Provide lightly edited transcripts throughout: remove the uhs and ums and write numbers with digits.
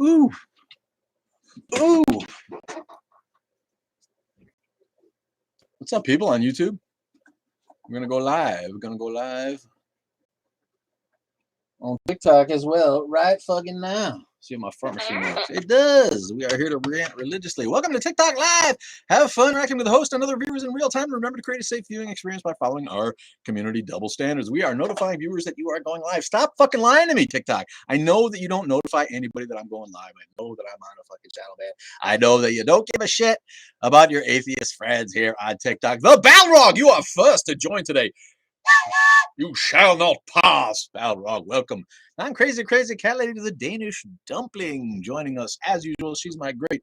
Ooh. Ooh. What's up, people on YouTube? We're going to go live. We're going to go live on TikTok as well, right fucking now. See if my front machine works. It does. We are here to rant religiously. Welcome to TikTok Live. Have fun interacting with the host and other viewers in real time. Remember to create a safe viewing experience by following our community double standards. We are notifying viewers that you are going live. Stop fucking lying to me, TikTok. I know that you don't notify anybody that I'm going live. I know that I'm on a fucking channel, man. I know that you don't give a shit about your atheist friends here on TikTok. The Balrog, you are first to join today. You shall not pass. Balrog, welcome. I'm crazy cat lady to the Danish dumpling joining us as usual. She's my great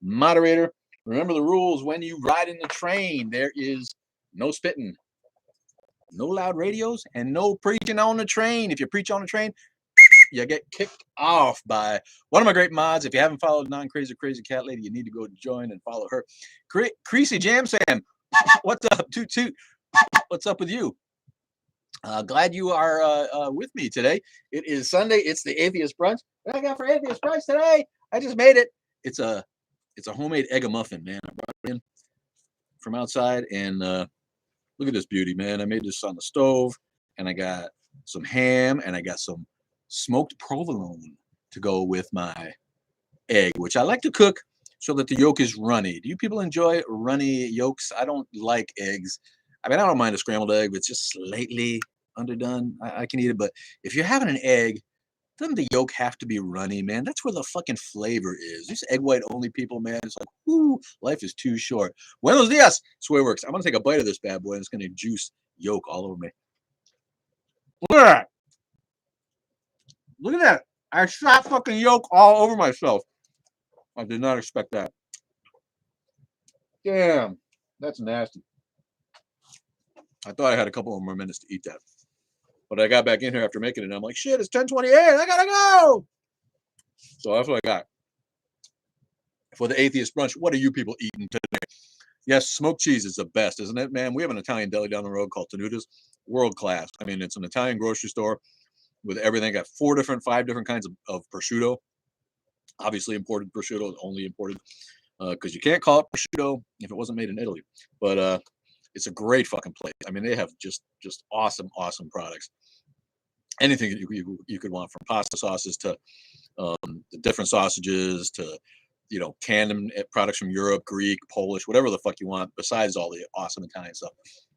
moderator. Remember the rules when you ride in the train. There is no spitting, no loud radios, and no preaching on the train. If you preach on the train, you get kicked off by one of my great mods. If you haven't followed non-crazy cat lady, you need to go join and follow her. Creasy Jam Sam, what's up? Toot toot. What's up with you? Glad you are with me today. It is Sunday. It's the Atheist Brunch. What I got for Atheist Brunch today? I just made it. It's a homemade egg muffin, man. I brought it in from outside, and look at this beauty, man. I made this on the stove, and I got some ham, and I got some smoked provolone to go with my egg, which I like to cook so that the yolk is runny. Do you people enjoy runny yolks? I don't like eggs. I mean, I don't mind a scrambled egg, but it's just slightly underdone. I can eat it, but if you're having an egg, doesn't the yolk have to be runny, man? That's where the fucking flavor is. These egg white only people, man, it's like, whoo, life is too short. Buenos dias, Sway Works. I'm gonna take a bite of this bad boy, and it's gonna juice yolk all over me. Look at that. Look at that. I shot fucking yolk all over myself. I did not expect that. Damn, that's nasty. I thought I had a couple of more minutes to eat that. But I got back in here after making it, and I'm like, shit, it's 10:28. I gotta go. So that's what I got. For the Atheist Brunch, what are you people eating today? Yes, smoked cheese is the best, isn't it, man? We have an Italian deli down the road called Tenuta's. World class. I mean, it's an Italian grocery store with everything. Got 5 different kinds of prosciutto. Obviously imported prosciutto, only imported. Because you can't call it prosciutto if it wasn't made in Italy. But it's a great fucking place. I mean, they have just awesome products. Anything that you could want, from pasta sauces to the different sausages to, you know, canned products from Europe, Greek, Polish, whatever the fuck you want, besides all the awesome Italian stuff.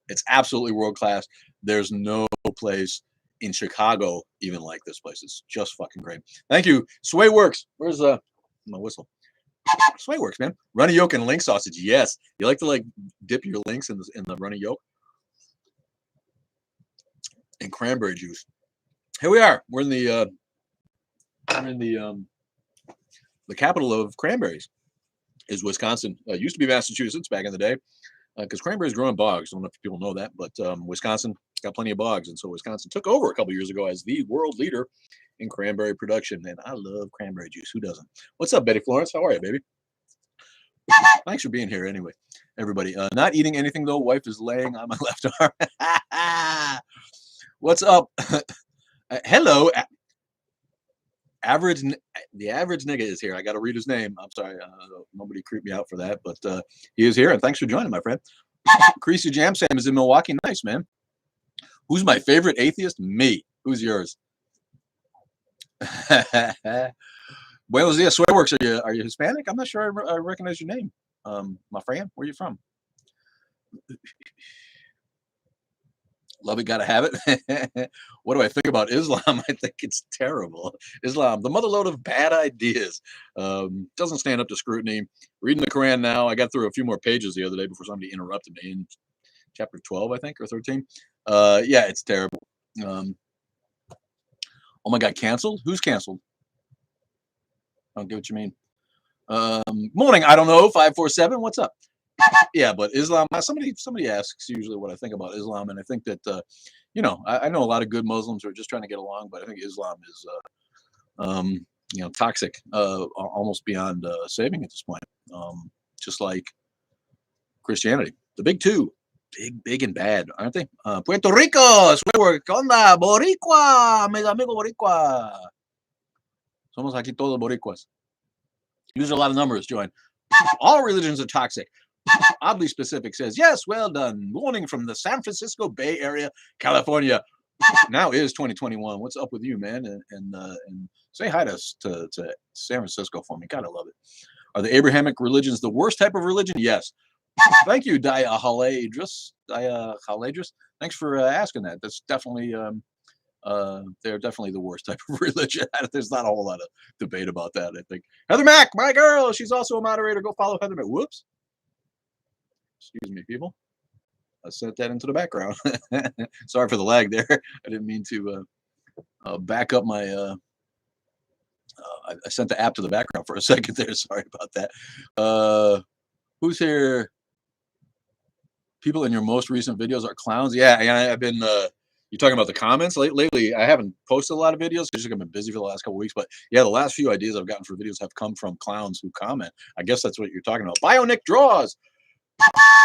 It's absolutely world class. There's no place in Chicago even like this place. It's just fucking great. Thank you. Sway Works. Where's my whistle? Sway Works, man. Runny yolk and link sausage. Yes. You like to like dip your links in the runny yolk and cranberry juice. Here we are. We're in the capital of cranberries is Wisconsin. Used to be Massachusetts back in the day, because cranberries grow in bogs. I don't know if people know that, but Wisconsin got plenty of bogs, and so Wisconsin took over a couple years ago as the world leader in cranberry production. And I love cranberry juice. Who doesn't? What's up, Betty Florence? How are you, baby? Thanks for being here anyway, everybody. Not eating anything, though. Wife is laying on my left arm. What's up? Hello. The average nigga is here. I got to read his name. I'm sorry. Nobody creeped me out for that, but he is here, and thanks for joining, my friend. Creasy Jam Sam is in Milwaukee. Nice, man. Who's my favorite atheist? Me. Who's yours? Buenos dias, Sway Works. Are you Hispanic? I'm not sure I recognize your name. My friend, where are you from? Love it, gotta have it. What do I think about Islam? I think it's terrible. Islam, the motherlode of bad ideas. Doesn't stand up to scrutiny. Reading the Quran now. I got through a few more pages the other day before somebody interrupted me in chapter 12, I think, or 13. Yeah, it's terrible. Oh my God, canceled? Who's canceled? I don't get what you mean. Morning, I don't know, 547. What's up? Yeah, but Islam, somebody asks usually what I think about Islam, and I think that you know, I know a lot of good Muslims who are just trying to get along, but I think Islam is you know, toxic, almost beyond saving at this point. Just like Christianity, the big two, big and bad, aren't they? Puerto Rico, ¿qué onda? Boricua, mis amigos Boricua. Somos aquí todos boricuas. Use a lot of numbers, join. All religions are toxic. Oddly specific says, yes, well done. Warning from the San Francisco Bay Area, California. Now is 2021. What's up with you, man? And say hi to San Francisco for me. God, I love it. Are the Abrahamic religions the worst type of religion? Yes. Thank you, Haladris. Thanks for asking that. That's definitely they're definitely the worst type of religion. There's not a whole lot of debate about that, I think. Heather Mack, my girl, she's also a moderator. Go follow Heather Mack. Whoops. Excuse me, people. I sent that into the background. Sorry for the lag there. I didn't mean to back up my. I sent the app to the background for a second there. Sorry about that. Who's here? People in your most recent videos are clowns. Yeah, I've been. You're talking about the comments lately. I haven't posted a lot of videos because I've been busy for the last couple of weeks. But yeah, the last few ideas I've gotten for videos have come from clowns who comment. I guess that's what you're talking about. Bionic Draws.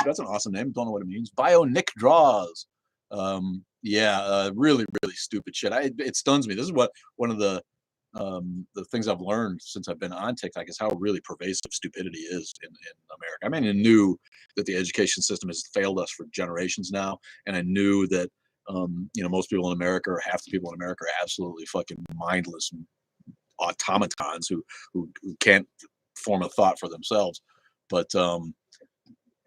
That's an awesome name. Don't know what it means. Bionic Draws. Really, really stupid shit. It stuns me. This is what one of the things I've learned since I've been on TikTok is how really pervasive stupidity is in America. I mean, I knew that the education system has failed us for generations now, and I knew that most people in America, or half the people in America, are absolutely fucking mindless automatons who can't form a thought for themselves. But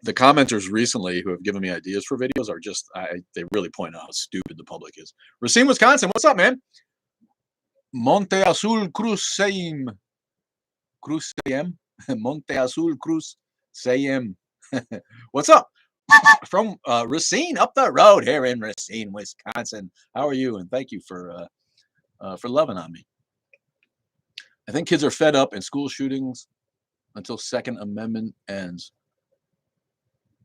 the commenters recently who have given me ideas for videos are just they really point out how stupid the public is. Racine, Wisconsin, what's up, man? Monte Azul Cruz Sayem. Monte Azul Cruz Sayem. What's up? From Racine up the road here in Racine, Wisconsin. How are you? And thank you for loving on me. I think kids are fed up in school shootings until Second Amendment ends.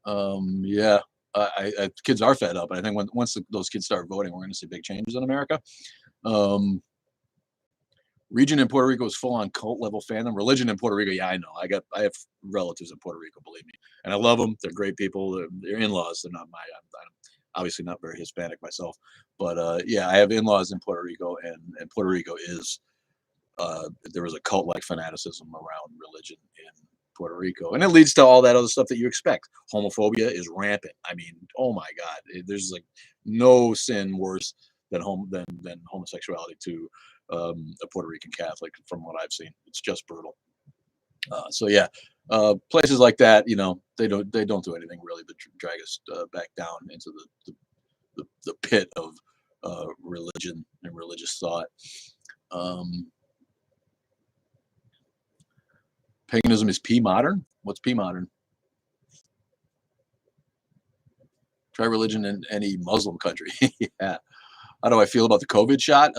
Kids are fed up. I think once those kids start voting, we're going to see big changes in America. Region in Puerto Rico is full on cult level fandom. Religion in Puerto Rico, yeah, I know. I have relatives in Puerto Rico, believe me, and I love them. They're great people. They're in-laws. They're not I'm obviously not very Hispanic myself, but I have in-laws in Puerto Rico, and Puerto Rico is there is a cult-like fanaticism around religion in Puerto Rico, and it leads to all that other stuff that you expect. Homophobia is rampant. I mean, oh my God, there's like no sin worse than homosexuality to a Puerto Rican Catholic, from what I've seen. It's just brutal. Places like that, they don't do anything really but drag us back down into the pit of religion and religious thought. Paganism is P-modern? What's P-modern? Try religion in any Muslim country. Yeah. How do I feel about the COVID shot?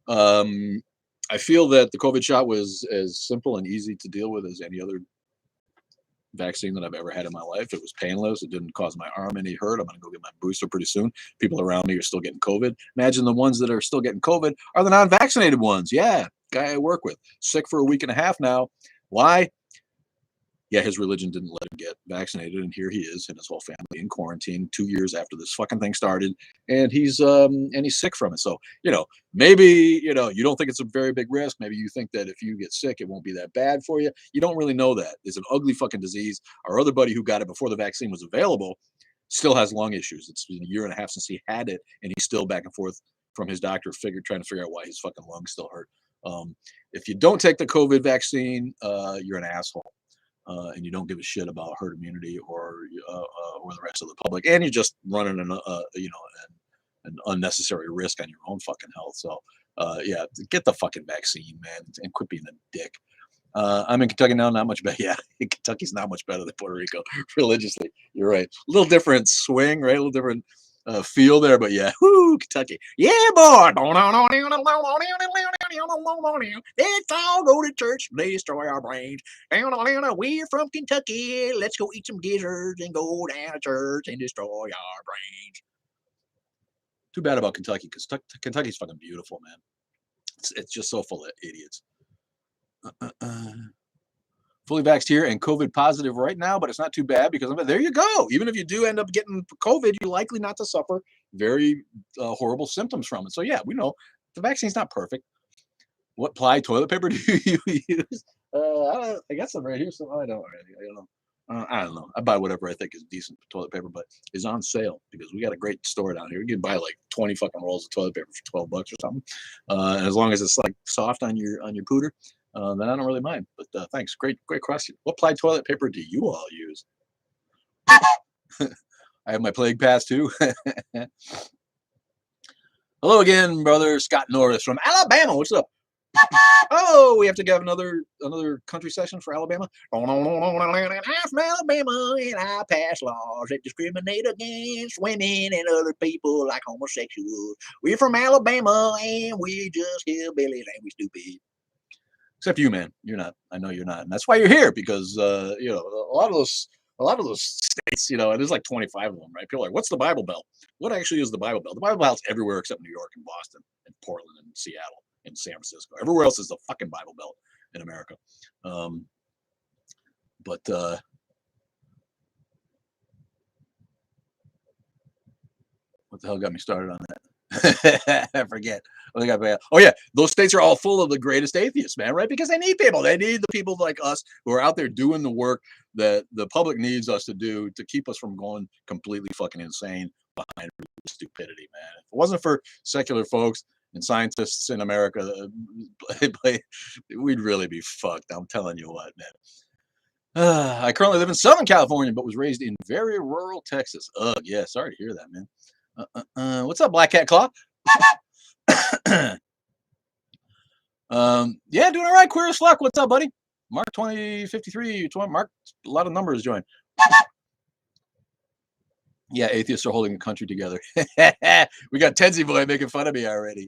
I feel that the COVID shot was as simple and easy to deal with as any other vaccine that I've ever had in my life. It was painless. It didn't cause my arm any hurt. I'm going to go get my booster pretty soon. People around me are still getting COVID. Imagine the ones that are still getting COVID are the non-vaccinated ones. Yeah, guy I work with, sick for a week and a half now. Why? Yeah, his religion didn't let him get vaccinated, and here he is and his whole family in quarantine 2 years after this fucking thing started, and he's sick from it. So, maybe, you don't think it's a very big risk. Maybe you think that if you get sick, it won't be that bad for you. You don't really know that. It's an ugly fucking disease. Our other buddy who got it before the vaccine was available still has lung issues. It's been a year and a half since he had it, and he's still back and forth from his doctor trying to figure out why his fucking lungs still hurt. If you don't take the COVID vaccine, you're an asshole. And you don't give a shit about herd immunity or the rest of the public, and you're just running an unnecessary risk on your own fucking health. So get the fucking vaccine, man, and quit being a dick. I'm in Kentucky now, not much better. Yeah, Kentucky's not much better than Puerto Rico religiously. You're right. A little different swing, right? A little different feel there, but yeah, whoo, Kentucky. Yeah, boy. Let's all go to church, destroy our brains. We're from Kentucky. Let's go eat some gizzards and go down to church and destroy our brains. Too bad about Kentucky, because Kentucky's fucking beautiful, man. It's just so full of idiots. Fully vaxxed here and COVID positive right now, but it's not too bad because there you go. Even if you do end up getting COVID, you're likely not to suffer very horrible symptoms from it. So yeah, we know the vaccine's not perfect. What ply toilet paper do you use? I got some right here, so I don't really. I don't know. I don't know. I buy whatever I think is decent toilet paper, but is on sale because we got a great store down here. You can buy like 20 fucking rolls of toilet paper for $12 or something. And as long as it's like soft on your pooter, then I don't really mind. But thanks. Great question. What ply toilet paper do you all use? I have my plague pass too. Hello again, brother Scott Norris from Alabama. What's up? Oh, we have to have another country session for Alabama. I'm from Alabama, and I pass laws that discriminate against women and other people like homosexuals. We're from Alabama, and we're just hillbillies, and we stupid. Except you, man. You're not. I know you're not, and that's why you're here because you know a lot of those states, you know, and there's like 25 of them, right? People are like, what's the Bible Belt? What actually is the Bible Belt? The Bible Belt's everywhere except New York and Boston and Portland and Seattle and San Francisco. Everywhere else is the fucking Bible Belt in America. But what the hell got me started on that? I forget. Oh yeah, those states are all full of the greatest atheists, man, right? Because they need people. They need the people like us who are out there doing the work that the public needs us to do to keep us from going completely fucking insane behind stupidity, man. If it wasn't for secular folks and scientists in America, we'd really be fucked. I'm telling you what, man. I currently live in Southern California, but was raised in very rural Texas. Yeah, sorry to hear that, man. What's up, Black Cat Claw? Yeah, doing all right. Queer as fuck. What's up, buddy? Mark 2053. Mark, a lot of numbers join. Yeah, atheists are holding the country together. We got Tenzi Boy making fun of me already.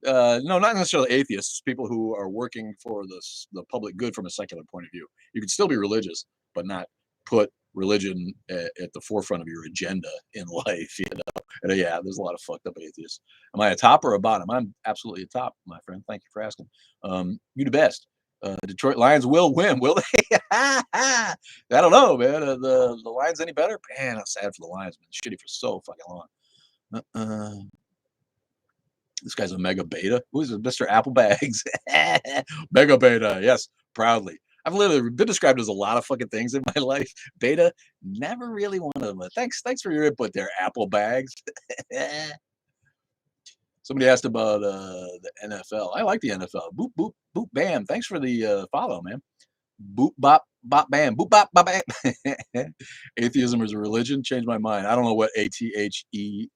No, not necessarily atheists. People who are working for the public good from a secular point of view. You can still be religious, but not put religion at the forefront of your agenda in life. You know, and yeah, there's a lot of fucked up atheists. Am I a top or a bottom? I'm absolutely a top, my friend. Thank you for asking. You the best. Detroit Lions will win, will they? I don't know, man. The Lions any better? Man, I'm sad for the Lions. Been shitty for so fucking long. This guy's a mega beta. Who is it? Mr. Applebags. Mega beta. Yes, proudly. I've literally been described as a lot of fucking things in my life. Beta, never really one of them. Thanks for your input there, Applebags. Somebody asked about the NFL. I like the NFL. Boop, boop, boop, bam. Thanks for the follow, man. Boop, bop, bop, bam. Boop, bop, bop, bam. Atheism is a religion. Changed my mind. I don't know what ATHEIESM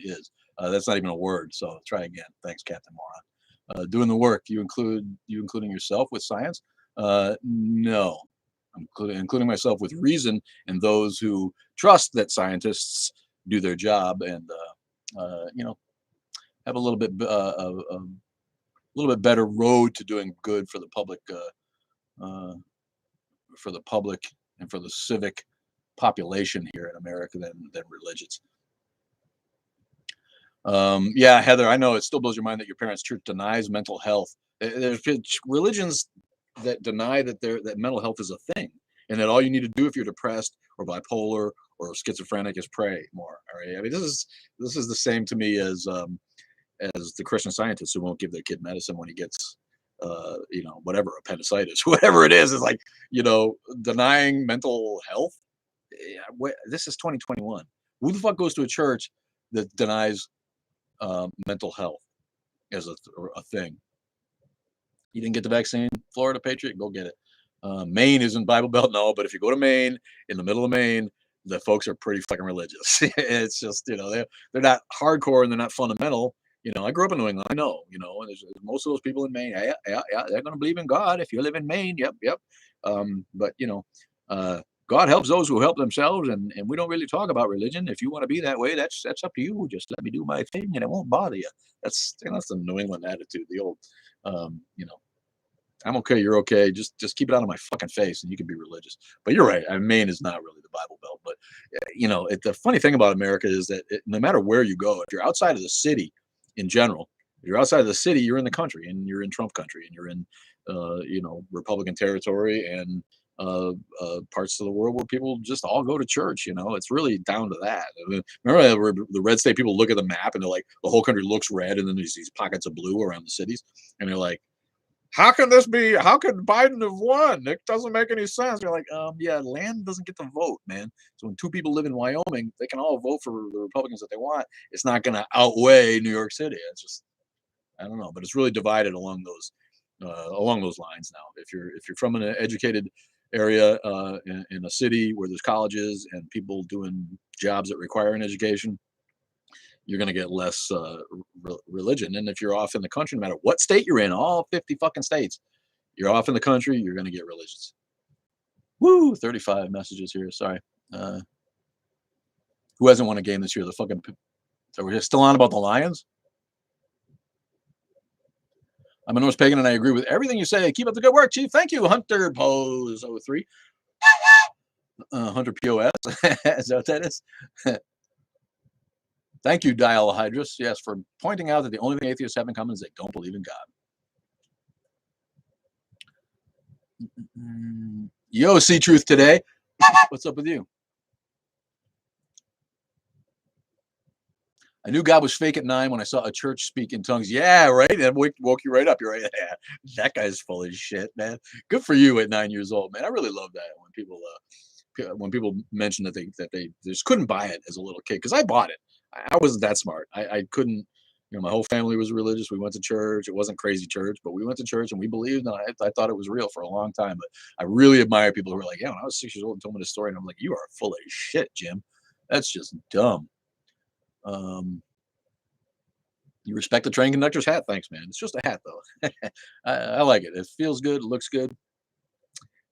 is. That's not even a word. So try again. Thanks, Captain Moron. Doing the work. You including yourself with science? No. I'm including myself with reason and those who trust that scientists do their job and you know, have a little bit better road to doing good for the public and for the civic population here in America than religions. Yeah, Heather, I know it still blows your mind that your parents' church denies mental health. There's religions that deny that mental health is a thing, and that all you need to do if you're depressed or bipolar or schizophrenic is pray more. All right, I mean this is the same to me as the Christian scientists who won't give their kid medicine when he gets you know, whatever, appendicitis, whatever it is like, you know, denying mental health. Yeah, this is 2021. Who the fuck goes to a church that denies mental health as a thing? You didn't get the vaccine, Florida Patriot, go get it. Maine isn't Bible Belt, no, but if you go to Maine, in the middle of Maine, the folks are pretty fucking religious. It's just, you know, they're not hardcore and they're not fundamental. You know, I grew up in New England. I know, you know, and there's most of those people in Maine. Yeah, they're going to believe in God if you live in Maine. Yep. But you know, God helps those who help themselves, and we don't really talk about religion. If you want to be that way, that's up to you. Just let me do my thing, and it won't bother you. That's the New England attitude. The old, you know, I'm okay, you're okay. Just keep it out of my fucking face, and you can be religious. But you're right. I mean, Maine is not really the Bible Belt. But you know, the funny thing about America is that no matter where you go, if you're outside of the city, in general, if you're outside of the city, you're in the country, and you're in Trump country, and you're in, you know, Republican territory, and parts of the world where people just all go to church. You know, it's really down to that. I mean, remember the red state people look at the map and they're like, the whole country looks red, and then there's these pockets of blue around the cities, and they're like, how can this be? How could Biden have won? It doesn't make any sense. You're like, yeah, land doesn't get to vote, man. So when two people live in Wyoming, they can all vote for the Republicans that they want. It's not going to outweigh New York City. It's just, I don't know, but it's really divided along those lines now. If you're from an educated area in a city where there's colleges and people doing jobs that require an education, you're going to get less religion. And if you're off in the country, no matter what state you're in, all 50 fucking states, you're off in the country, you're going to get religious. Woo, 35 messages here. Sorry. Who hasn't won a game this year? The fucking. So we're still on about the Lions? I'm a Norse pagan and I agree with everything you say. Keep up the good work, Chief. Thank you, Hunter Pose 03. Hunter POS. Is that what that is? Thank you, Dial Hydrus. Yes, for pointing out that the only thing atheists have in common is they don't believe in God. Yo, see truth today. What's up with you? I knew God was fake at 9 when I saw a church speak in tongues. Yeah, right. That woke you right up. You're right. Yeah, that guy's full of shit, man. Good for you at 9 years old, man. I really love that when people mention that they just couldn't buy it as a little kid, because I bought it. I wasn't that smart. I couldn't. My whole family was religious. We went to church. It wasn't crazy church, but we went to church and we believed. And I thought it was real for a long time. But I really admire people who are like, yeah, when I was 6 years old and told me this story, and I'm like, you are full of shit, Jim. That's just dumb. You respect the train conductor's hat? Thanks, man. It's just a hat, though. I like it. It feels good. It looks good.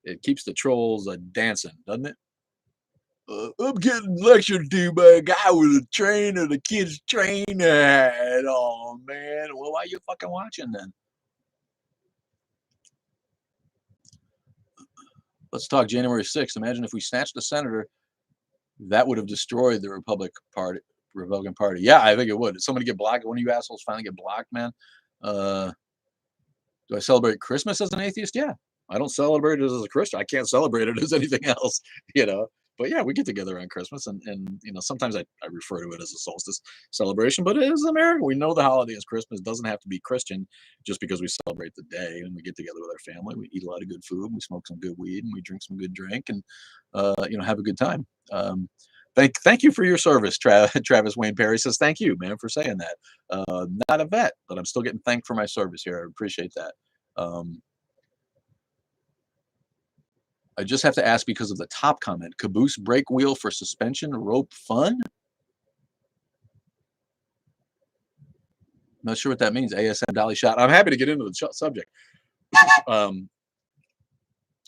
It keeps the trolls dancing, doesn't it? I'm getting lectured to by a guy with a train and a kid's train hat. Oh, man. Well, why are you fucking watching then? Let's talk January 6th. Imagine if we snatched a senator, that would have destroyed the Republican Party. Yeah, I think it would. Did somebody get blocked? One of you assholes finally get blocked, man? Do I celebrate Christmas as an atheist? Yeah. I don't celebrate it as a Christian. I can't celebrate it as anything else, But yeah, we get together on Christmas, and sometimes I refer to it as a solstice celebration, but it is America. We know the holiday is Christmas. It doesn't have to be Christian just because we celebrate the day, and we get together with our family. We eat a lot of good food, and we smoke some good weed, and we drink some good drink, and have a good time. Thank you for your service, Travis Wayne Perry says. Thank you, man, for saying that. Not a vet, but I'm still getting thanked for my service here. I appreciate that. I just have to ask because of the top comment. Caboose brake wheel for suspension rope fun? Not sure what that means. ASM Dolly shot. I'm happy to get into the subject. Your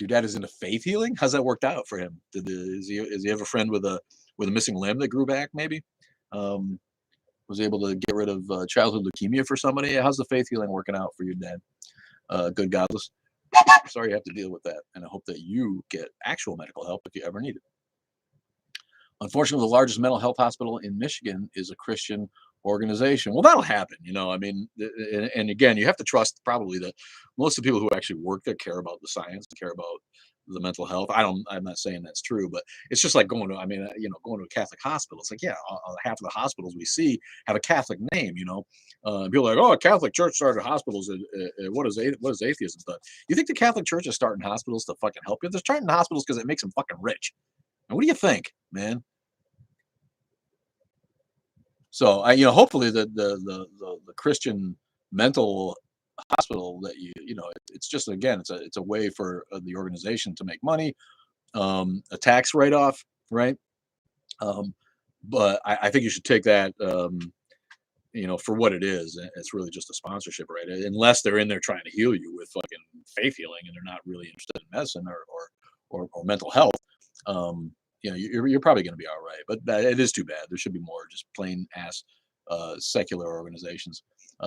dad is into faith healing. How's that worked out for him? Is he have a friend with a missing limb that grew back? Maybe was able to get rid of childhood leukemia for somebody. How's the faith healing working out for your dad? Good godless. Sorry you have to deal with that, and I hope that you get actual medical help if you ever need it. Unfortunately, the largest mental health hospital in Michigan is a Christian organization. Well, that'll happen, I mean, and again, you have to trust probably that most of the people who actually work there care about the science, care about the mental health. I'm not saying that's true, but it's just like going to a Catholic hospital. It's like, yeah, half of the hospitals we see have a Catholic name. People are like, oh, a Catholic church started hospitals. What is atheism stuff? You think the Catholic Church is starting hospitals to fucking help you? They're starting hospitals because it makes them fucking rich. And what do you think, man? So hopefully the Christian mental hospital that it's just, again, it's a way for the organization to make money, a tax write-off, right? But I think you should take that for what it is. It's really just a sponsorship, right? Unless they're in there trying to heal you with fucking faith healing and they're not really interested in medicine or mental health. You're probably going to be all right. But it is too bad. There should be more just plain ass secular organizations.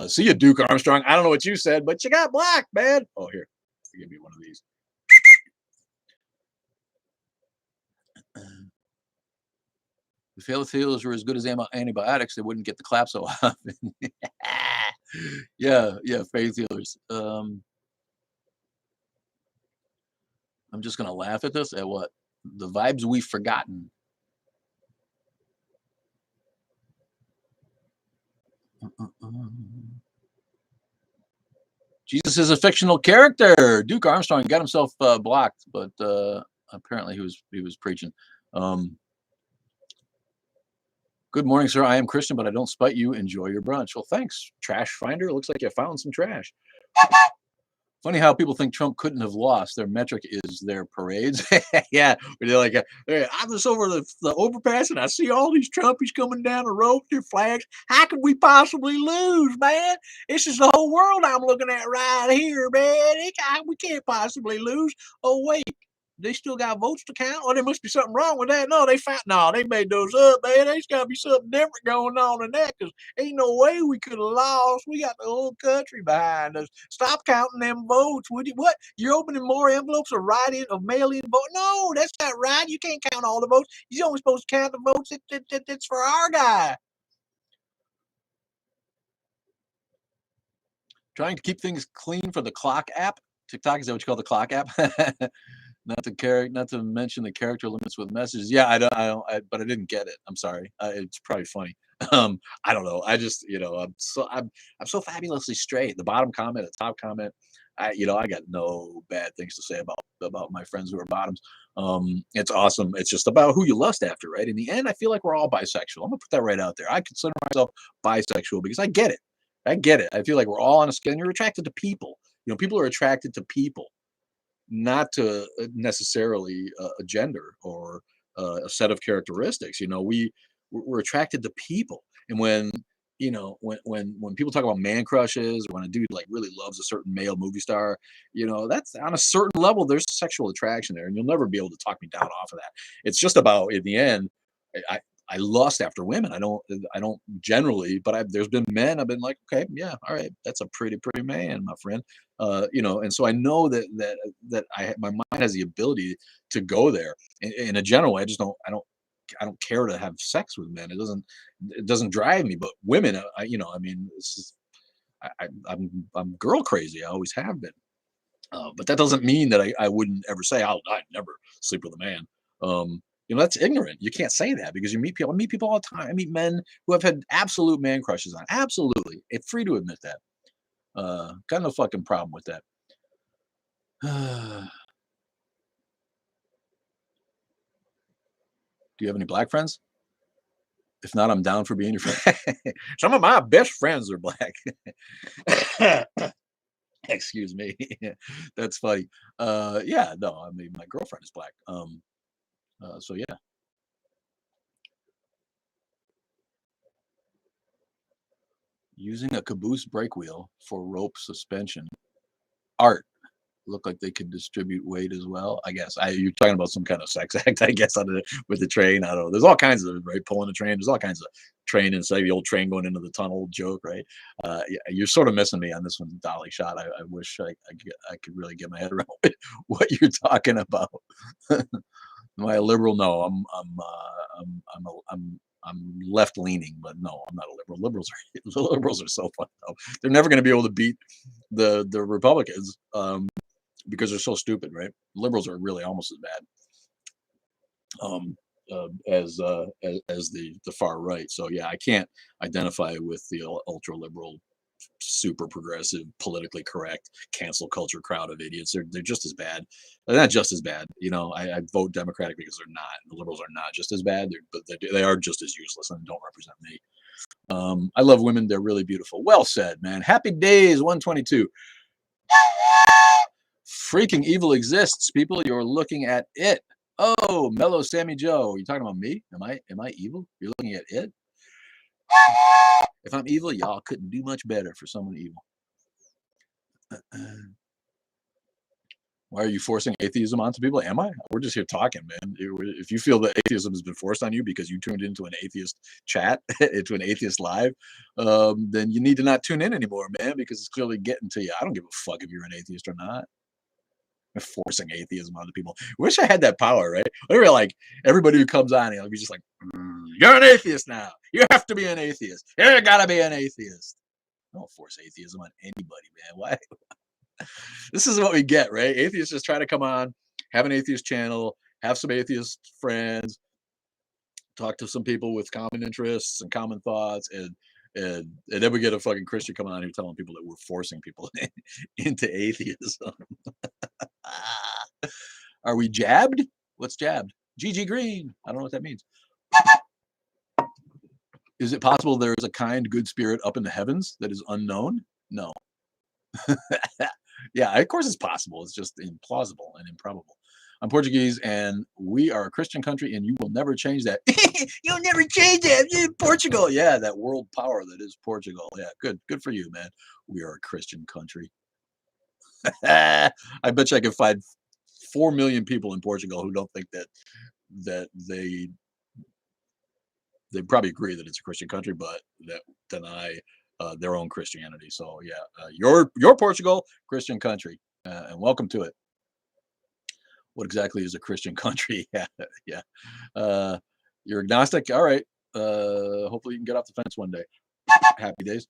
See you, Duke Armstrong. I don't know what you said, but you got black, man. Oh, here, give me one of these. If faith healers were as good as antibiotics, they wouldn't get the clap so often. Yeah, faith healers. I'm just gonna laugh at this. At what? The vibes we've forgotten. Jesus is a fictional character. Duke Armstrong got himself blocked, but apparently he was preaching. Good morning, sir. I am Christian, but I don't spite you. Enjoy your brunch. Well, thanks, trash finder. It looks like you found some trash. Funny how people think Trump couldn't have lost. Their metric is their parades. Yeah, they're like, hey, I'm just over the overpass and I see all these Trumpies coming down the road with their flags. How could we possibly lose, man? This is the whole world I'm looking at right here, man. We can't possibly lose. Oh, wait. They still got votes to count? Oh, there must be something wrong with that. No, they made those up, man. There's got to be something different going on in that because ain't no way we could have lost. We got the whole country behind us. Stop counting them votes. Would you? What? You're opening more envelopes of write-in, of mail-in vote? No, that's not right. You can't count all the votes. You're only supposed to count the votes that's for our guy. Trying to keep things clean for the clock app. TikTok, is that what you call the clock app? Not to mention the character limits with messages. Yeah, but I didn't get it. I'm sorry. It's probably funny. I don't know. I just, I'm so fabulously straight. The bottom comment, the top comment. I got no bad things to say about my friends who are bottoms. It's awesome. It's just about who you lust after, right? In the end, I feel like we're all bisexual. I'm gonna put that right out there. I consider myself bisexual because I get it. I get it. I feel like we're all on a scale. And you're attracted to people. People are attracted to people, not to necessarily a gender or a set of characteristics. We're attracted to people, and when people talk about man crushes, or when a dude like really loves a certain male movie star, that's on a certain level. There's sexual attraction there, and you'll never be able to talk me down off of that. It's just about, in the end, I lust after women. I don't generally, but there's been men I've been like, okay, yeah, all right, that's a pretty man, my friend. And so I know that my mind has the ability to go there. In a general way, I don't care to have sex with men. It doesn't drive me. But women, it's just, I'm girl crazy. I always have been. But that doesn't mean that I wouldn't ever say I'd never sleep with a man. That's ignorant. You can't say that because you meet people. I meet people all the time. I meet men who have had absolute man crushes on. Absolutely. It's free to admit that. Got no fucking problem with that. Do you have any black friends? If not, I'm down for being your friend. Some of my best friends are black. Excuse me. That's funny. Yeah, no, I mean, my girlfriend is black. So yeah. Using a caboose brake wheel for rope suspension. Art. Look like they could distribute weight as well. I guess you're talking about some kind of sex act, I guess, with the train. I don't know. There's all kinds of, right, pulling a train. There's all kinds of train inside, the old train going into the tunnel joke, right? Yeah, you're sort of missing me on this one, Dolly Shot. I wish I could really get my head around what you're talking about. Am I a liberal? No, I'm left leaning, but no, I'm not a liberal. Liberals are so fucked up. They're never going to be able to beat the Republicans. Because they're so stupid, right? Liberals are really almost as bad as the far right. So yeah, I can't identify with the ultra liberal, super progressive, politically correct, cancel culture crowd of idiots. They're just as bad. They're not just as bad. I vote Democratic because they're not. The liberals are not just as bad, but they are just as useless and don't represent me. I love women. They're really beautiful. Well said, man. Happy days, 122. Freaking evil exists, people. You're looking at it. Oh, Mellow Sammy Joe. Are you talking about me? Am I evil? You're looking at it? If I'm evil, y'all couldn't do much better for someone evil. Why are you forcing atheism onto people? Am I? We're just here talking, man. If you feel that atheism has been forced on you because you tuned into an atheist chat, into an atheist live, then you need to not tune in anymore, man, because it's clearly getting to you. I don't give a fuck if you're an atheist or not. Forcing atheism onto people. Wish I had that power, right? Literally, like everybody who comes on, it'll be just like, you're an atheist now. You have to be an atheist. You gotta be an atheist. Don't force atheism on anybody, man. Why? This is what we get, right? Atheists just try to come on, have an atheist channel, have some atheist friends, talk to some people with common interests and common thoughts, and And then we get a fucking Christian coming on here telling people that we're forcing people into atheism. Are we jabbed? What's jabbed? GG Green. I don't know what that means. Is it possible there is a kind, good spirit up in the heavens that is unknown? No. Yeah, of course it's possible. It's just implausible and improbable. I'm Portuguese and we are a Christian country and you will never change that. You'll never change that. You're Portugal. Yeah, that world power that is Portugal. Yeah, good for you, man. We are a Christian country. I bet you I could find 4 million people in Portugal who don't think that they probably agree that it's a Christian country, but that deny their own Christianity. So yeah, your Portugal, Christian country, and welcome to it. What exactly is a Christian country? Yeah, yeah. You're agnostic. All right. Hopefully you can get off the fence one day. Happy days.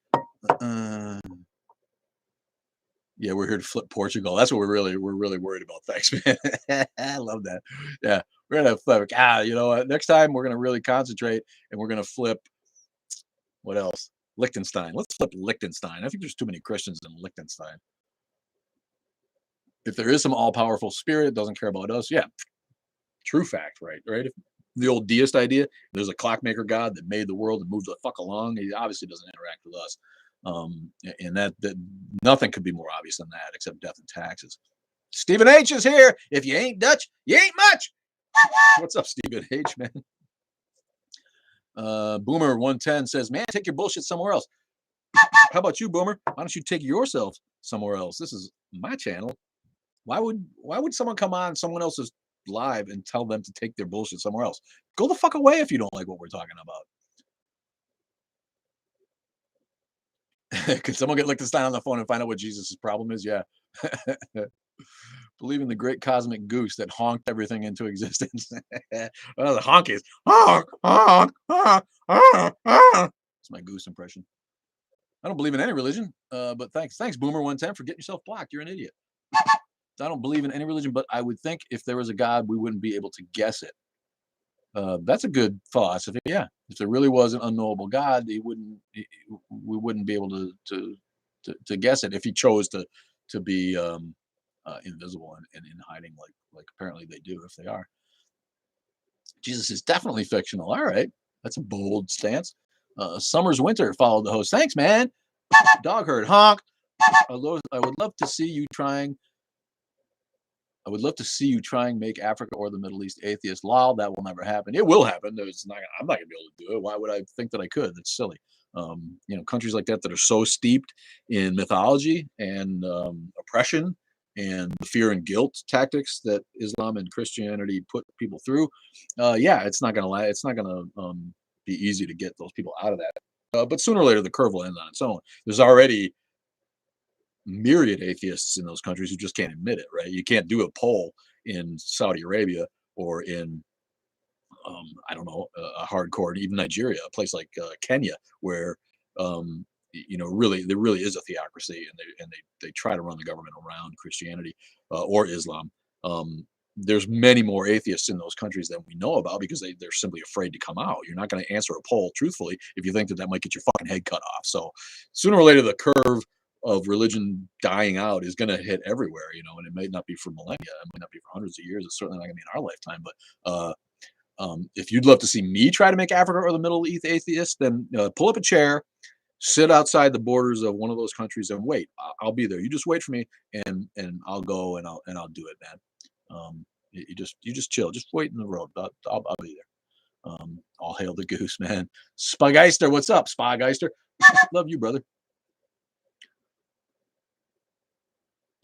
Yeah, we're here to flip Portugal. That's what we're really worried about. Thanks, man. I love that. Yeah, we're gonna flip. You know what? Next time we're gonna really concentrate and we're gonna flip. What else? Liechtenstein. Let's flip Liechtenstein. I think there's too many Christians in Liechtenstein. If there is some all-powerful spirit that doesn't care about us, yeah, true fact, right? If the old deist idea, there's a clockmaker god that made the world and moves the fuck along. He obviously doesn't interact with us. And that nothing could be more obvious than that, except death and taxes. Stephen H is here. If you ain't Dutch, you ain't much. What's up, Stephen H, man? Boomer 110 says, man, take your bullshit somewhere else. How about you, Boomer? Why don't you take yourself somewhere else? This is my channel. Why would someone come on someone else's live and tell them to take their bullshit somewhere else? Go the fuck away if you don't like what we're talking about. Could someone get Liechtenstein on the phone and find out what Jesus' problem is? Yeah. Believe in the great cosmic goose that honked everything into existence. Well, the honk is honk, honk, honk, honk, honk. It's my goose impression. I don't believe in any religion, but thanks, Boomer 110 for getting yourself blocked. You're an idiot. I don't believe in any religion, but I would think if there was a God, we wouldn't be able to guess it. That's a good philosophy. Yeah, if there really was an unknowable God, we wouldn't be able to guess it if he chose to be invisible and in hiding like apparently they do if they are. Jesus is definitely fictional. All right, that's a bold stance. Summers Winter followed the host. Thanks, man. Dog herd honk. I would love to see you trying. I would love to see you try and make Africa or the Middle East atheist. Lol, that will never happen. It will happen. I'm not going to be able to do it. Why would I think that I could? That's silly. Countries like that are so steeped in mythology and oppression and fear and guilt tactics that Islam and Christianity put people through. It's not going to lie. It's not going to be easy to get those people out of that. But sooner or later, the curve will end on its own. There's already myriad atheists in those countries who just can't admit it, right? You can't do a poll in Saudi Arabia or in I don't know, a hardcore, even Nigeria, a place like Kenya, where really there really is a theocracy, and they try to run the government around Christianity or Islam. There's many more atheists in those countries than we know about because they're simply afraid to come out. You're not going to answer a poll truthfully if you think that might get your fucking head cut off. So sooner or later, the curve of religion dying out is going to hit everywhere, and it may not be for millennia, it might not be for hundreds of years, it's certainly not going to be in our lifetime. But if you'd love to see me try to make Africa or the Middle East atheist, then pull up a chair, sit outside the borders of one of those countries and wait. I'll be there. You just wait for me, and I'll go and I'll do it, man. You just chill, just wait in the road. I'll be there. All hail the goose, man. Spageister, what's up, Spageister? Love you, brother.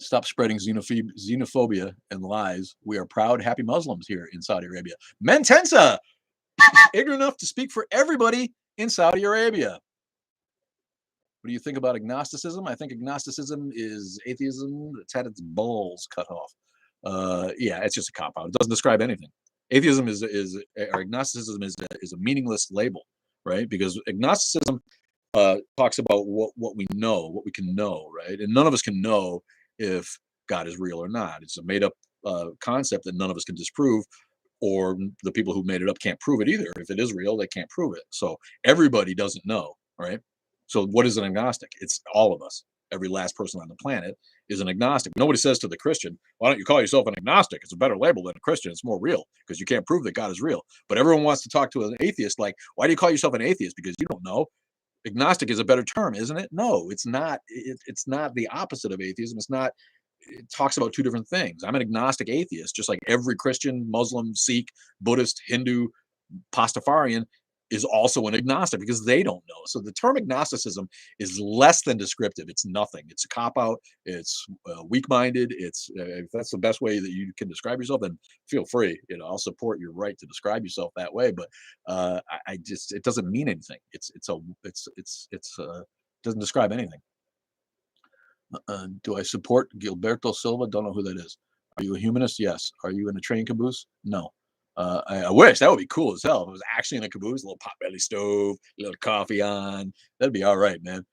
Stop spreading xenophobia and lies. We are proud, happy Muslims here in Saudi Arabia. Mentensa, ignorant enough to speak for everybody in Saudi Arabia. What do you think about agnosticism? I think agnosticism is atheism that's had its balls cut off. It's just a cop-out. It doesn't describe anything. Atheism or agnosticism is a meaningless label, right? Because agnosticism talks about what we know, what we can know, right? And none of us can know if God is real or not. It's a made-up concept that none of us can disprove, or the people who made it up can't prove it either. If it is real, they can't prove it. So everybody doesn't know, right? So what is an agnostic? It's all of us. Every last person on the planet is an agnostic. Nobody says to the Christian, why don't you call yourself an agnostic? It's a better label than a Christian. It's more real because you can't prove that God is real. But everyone wants to talk to an atheist like, why do you call yourself an atheist? Because you don't know. Agnostic is a better term, isn't it? No, it's not. It's not the opposite of atheism. It's not. It talks about two different things. I'm an agnostic atheist, just like every Christian, Muslim, Sikh, Buddhist, Hindu, Pastafarian is also an agnostic because they don't know. So the term agnosticism is less than descriptive. It's nothing. It's a cop out. It's weak-minded. It's if that's the best way that you can describe yourself, then feel free. I'll support your right to describe yourself that way. But I just it doesn't mean anything. Doesn't describe anything. Do I support Gilberto Silva? Don't know who that is. Are you a humanist? Yes. Are you in a train caboose? No. I wish that would be cool as hell. If it was actually in a caboose, a little potbelly stove, a little coffee on. That'd be all right, man.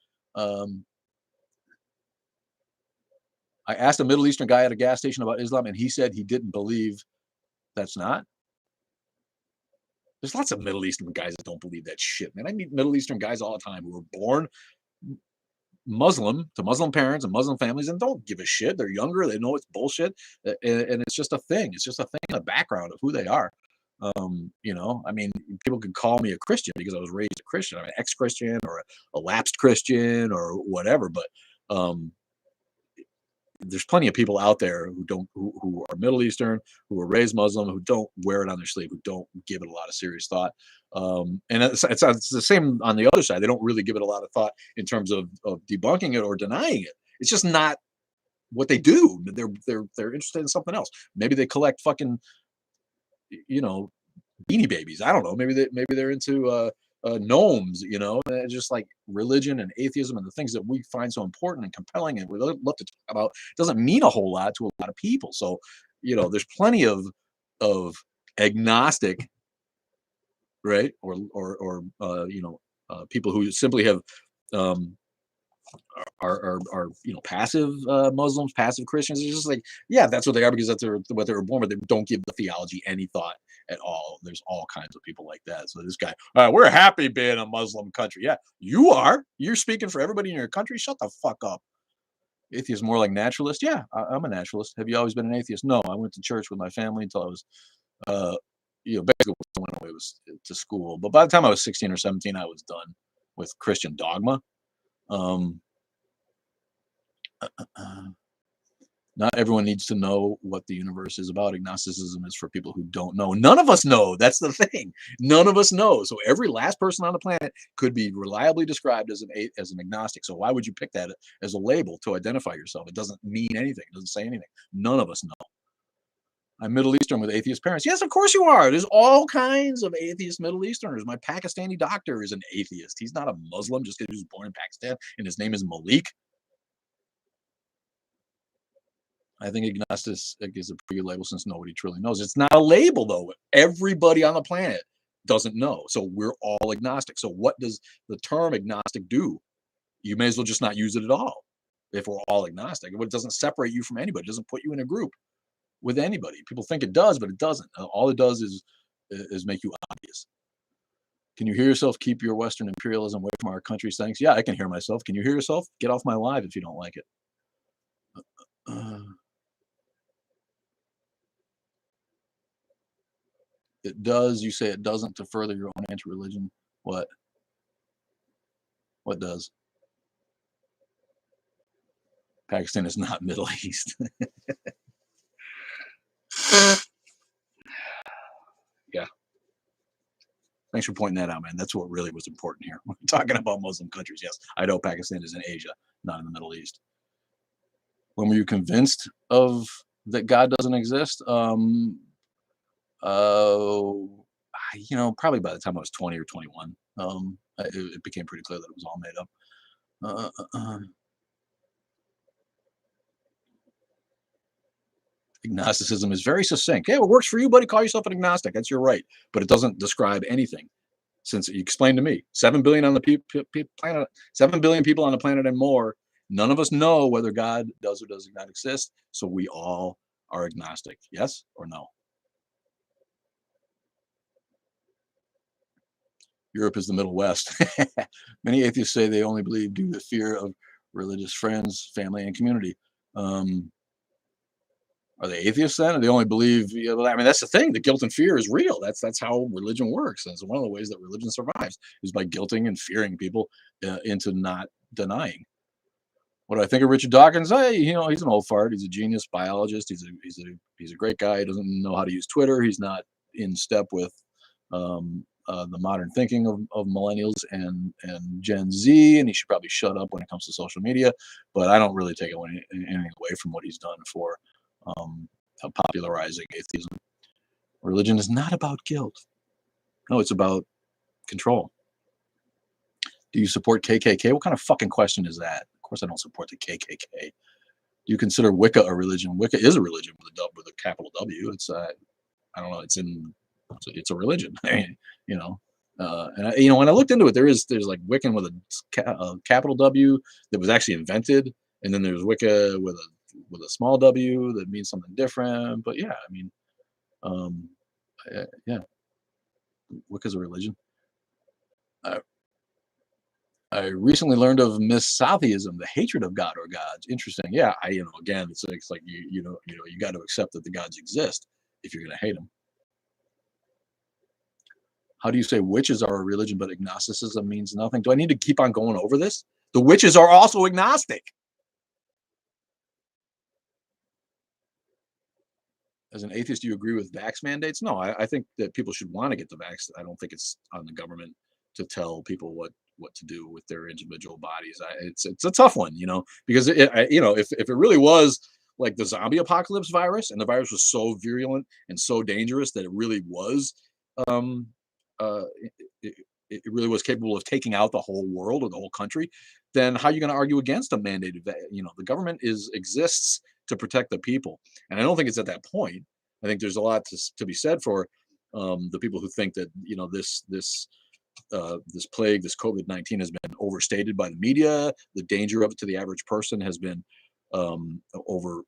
I asked a Middle Eastern guy at a gas station about Islam, and he said he didn't believe that's not. There's lots of Middle Eastern guys that don't believe that shit, man. I meet Middle Eastern guys all the time who were born Muslim to Muslim parents and Muslim families and don't give a shit. They're younger. They know it's bullshit. And it's just a thing. It's just a thing in the background of who they are. I mean, people could call me a Christian because I was raised a Christian. I'm an ex-Christian or a lapsed Christian or whatever. But there's plenty of people out there who are Middle Eastern, who were raised Muslim, who don't wear it on their sleeve, who don't give it a lot of serious thought. And it's the same on the other side. They don't really give it a lot of thought in terms of debunking it or denying it. It's just not what they do. They're interested in something else. Maybe they collect fucking, Beanie Babies. I don't know. Maybe they're into gnomes, just like religion and atheism and the things that we find so important and compelling and we love to talk about doesn't mean a whole lot to a lot of people. So, there's plenty of agnostic, right? Or people who simply have are passive Muslims, passive Christians. It's just like, yeah, that's what they are because that's what they were born with. They don't give the theology any thought at all. There's all kinds of people like that. So this guy, we're happy being a Muslim country. Yeah, you are. You're speaking for everybody in your country. Shut the fuck up. Atheist more like naturalist. Yeah, I'm a naturalist. Have you always been an atheist? No, I went to church with my family until I was, basically when I was to school. But by the time I was 16 or 17, I was done with Christian dogma. Not everyone needs to know what the universe is about. Agnosticism is for people who don't know. None of us know. That's the thing. None of us know. So every last person on the planet could be reliably described as an agnostic. So why would you pick that as a label to identify yourself? It doesn't mean anything. It doesn't say anything. None of us know. I'm Middle Eastern with atheist parents. Yes, of course you are. There's all kinds of atheist Middle Easterners. My Pakistani doctor is an atheist. He's not a Muslim just because he was born in Pakistan and his name is Malik. I think agnostic is a pretty good label since nobody truly knows. It's not a label, though. Everybody on the planet doesn't know. So we're all agnostic. So what does the term agnostic do? You may as well just not use it at all if we're all agnostic. It doesn't separate you from anybody. It doesn't put you in a group with anybody. People think it does, but it doesn't. All it does is make you obvious. Can you hear yourself? Keep your Western imperialism away from our country's things. Yeah, I can hear myself. Can you hear yourself? Get off my live if you don't like it. It does. You say it doesn't to further your own anti-religion. What? What does? Pakistan is not Middle East. Yeah. Thanks for pointing that out, man. That's what really was important here. We're talking about Muslim countries. Yes, I know Pakistan is in Asia, not in the Middle East. When were you convinced of that God doesn't exist? Probably by the time I was 20 or 21. It became pretty clear that it was all made up. Agnosticism is very succinct. Yeah, what works for you, buddy? Call yourself an agnostic. That's your right. But it doesn't describe anything. Since you explained to me, 7 billion on the planet, 7 billion people on the planet and more. None of us know whether God does or does not exist. So we all are agnostic. Yes or no? Europe is the Middle West. Many atheists say they only believe due to fear of religious friends, family, and community. Are they atheists then? Or they only believe? I mean, that's the thing. The guilt and fear is real. That's how religion works. That's one of the ways that religion survives is by guilting and fearing people into not denying. What do I think of Richard Dawkins? He's an old fart. He's a genius biologist. He's a great guy. He doesn't know how to use Twitter. He's not in step with the modern thinking of millennials and Gen Z, and he should probably shut up when it comes to social media. But I don't really take anything away from what he's done for popularizing atheism. Religion is not about guilt. No, it's about control. Do you support KKK? What kind of fucking question is that? Of course I don't support the KKK. Do you consider Wicca a religion? Wicca is a religion with a capital W. It's I don't know. It's a religion. And when I looked into it, there's like Wiccan with a capital W that was actually invented, and then there's Wicca with a small W that means something different. But yeah, I mean, yeah, Wicca's a religion. I recently learned of Misatheism, the hatred of God or gods. Interesting. Yeah, again, it's like you got to accept that the gods exist if you're going to hate them. How do you say witches are a religion, but agnosticism means nothing? Do I need to keep on going over this? The witches are also agnostic. As an atheist, do you agree with vax mandates? No, I think that people should want to get the vax. I don't think it's on the government to tell people what to do with their individual bodies. It's a tough one, because if it really was like the zombie apocalypse virus, and the virus was so virulent and so dangerous that it really was, it really was capable of taking out the whole world or the whole country, then how are you going to argue against a mandated? The government exists to protect the people, and I don't think it's at that point. I think there's a lot to be said for the people who think that this plague, this COVID-19, has been overstated by the media. The danger of it to the average person has been over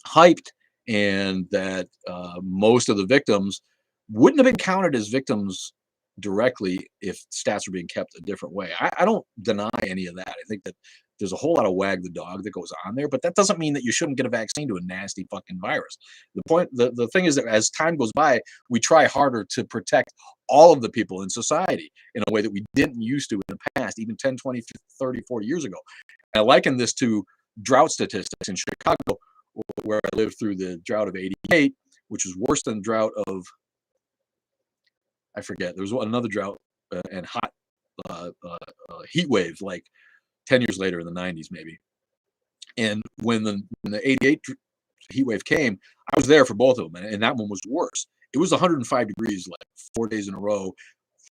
hyped, and that most of the victims wouldn't have been counted as victims directly if stats were being kept a different way. I don't deny any of that. I think that there's a whole lot of wag the dog that goes on there, but that doesn't mean that you shouldn't get a vaccine to a nasty fucking virus. The thing is that as time goes by, we try harder to protect all of the people in society in a way that we didn't used to in the past, even 10, 20, 30, 40 years ago. And I liken this to drought statistics in Chicago, where I lived through the drought of '88, which was worse than the drought of, I forget, there was another drought and hot heat wave like 10 years later in the 90s maybe. And when the '88 heat wave came, I was there for both of them, and that one was worse. It was 105 degrees like 4 days in a row,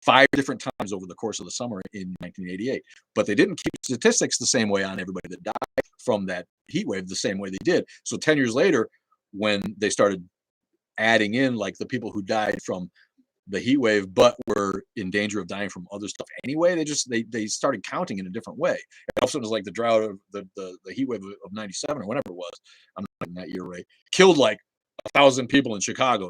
5 different times over the course of the summer in 1988. But they didn't keep statistics the same way on everybody that died from that heat wave the same way they did. So 10 years later, when they started adding in like the people who died from the heat wave but were in danger of dying from other stuff anyway, they started counting in a different way. And all of a sudden it was like the drought of the heat wave of '97 or whatever it was, I'm not in that year right, killed like 1,000 people in Chicago.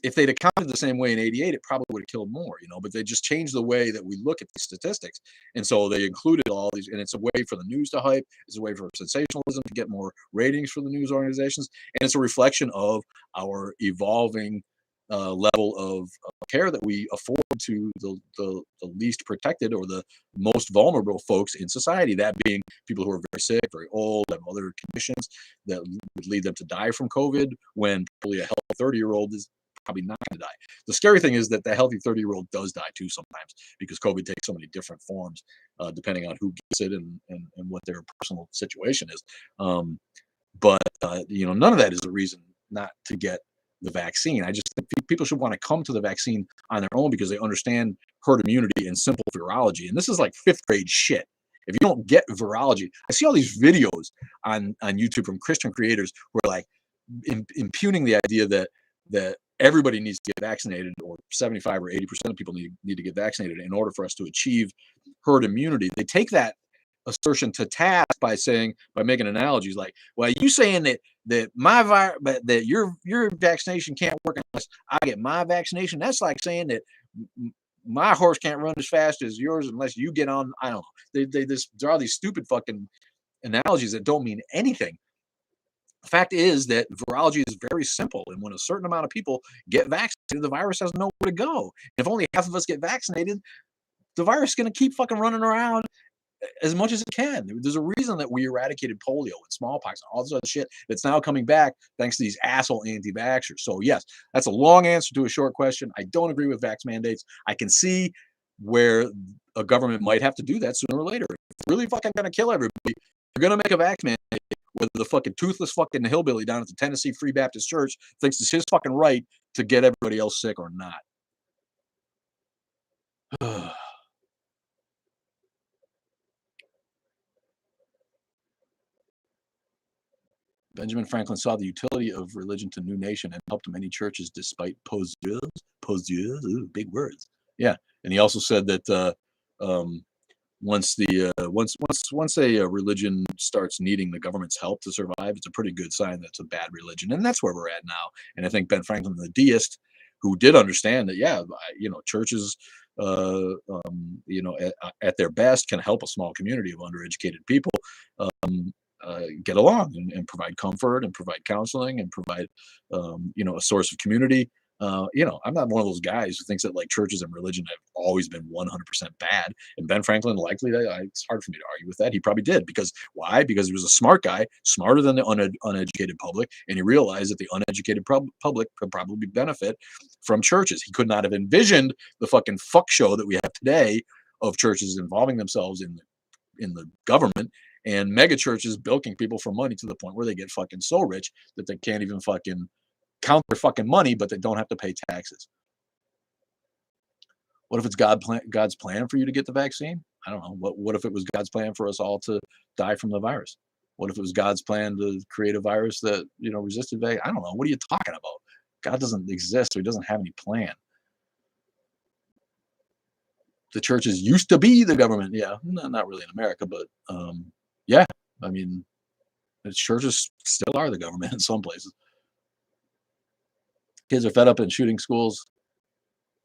If they'd have counted the same way in '88, it probably would have killed more, but they just changed the way that we look at these statistics. And so they included all these, and it's a way for the news to hype, it's a way for sensationalism to get more ratings for the news organizations, and it's a reflection of our evolving level of care that we afford to the least protected or the most vulnerable folks in society, that being people who are very sick, very old, have other conditions that would lead them to die from COVID, when probably a healthy 30-year-old is probably not going to die. The scary thing is that the healthy 30-year-old does die too sometimes, because COVID takes so many different forms depending on who gets it and what their personal situation is. But none of that is a reason not to get the vaccine. I just think people should want to come to the vaccine on their own because they understand herd immunity and simple virology. And this is like 5th grade shit. If you don't get virology, I see all these videos on YouTube from Christian creators who are like impugning the idea that everybody needs to get vaccinated, or 75 or 80% of people need to get vaccinated in order for us to achieve herd immunity. They take that assertion to task by making analogies like, well, you saying that that your vaccination can't work unless I get my vaccination. That's like saying that my horse can't run as fast as yours unless you get on. I don't know. They just draw these stupid fucking analogies that don't mean anything. The fact is that virology is very simple. And when a certain amount of people get vaccinated, the virus has nowhere to go. If only half of us get vaccinated, the virus is going to keep fucking running around as much as it can. There's a reason that we eradicated polio and smallpox and all this other shit that's now coming back thanks to these asshole anti-vaxxers. So yes, that's a long answer to a short question. I don't agree with vax mandates. I can see where a government might have to do that sooner or later. If it's really fucking gonna kill everybody, you're gonna make a vax mandate, whether the fucking toothless fucking hillbilly down at the Tennessee Free Baptist Church thinks it's his fucking right to get everybody else sick or not. Benjamin Franklin saw the utility of religion to new nation and helped many churches despite poseurs, big words. Yeah, and he also said that once a religion starts needing the government's help to survive, it's a pretty good sign that's a bad religion, and that's where we're at now. And I think Ben Franklin, the deist, who did understand that, yeah, churches, at their best, can help a small community of undereducated people. Get along and provide comfort and provide counseling and provide a source of community. I'm not one of those guys who thinks that like churches and religion have always been 100% bad. And Ben Franklin, likely, it's hard for me to argue with that. He probably did. Because why? Because he was a smart guy, smarter than the uneducated public, and he realized that the uneducated public could probably benefit from churches. He could not have envisioned the fucking fuck show that we have today of churches involving themselves in the government and mega churches bilking people for money to the point where they get fucking so rich that they can't even fucking count their fucking money, but they don't have to pay taxes. What if it's God's plan for you to get the vaccine? I don't know. What if it was God's plan for us all to die from the virus? What if it was God's plan to create a virus that, resisted vaccine? I don't know. What are you talking about? God doesn't exist, so he doesn't have any plan. The churches used to be the government. Yeah, not really in America, but yeah, I mean, the churches still are the government in some places. Kids are fed up in shooting schools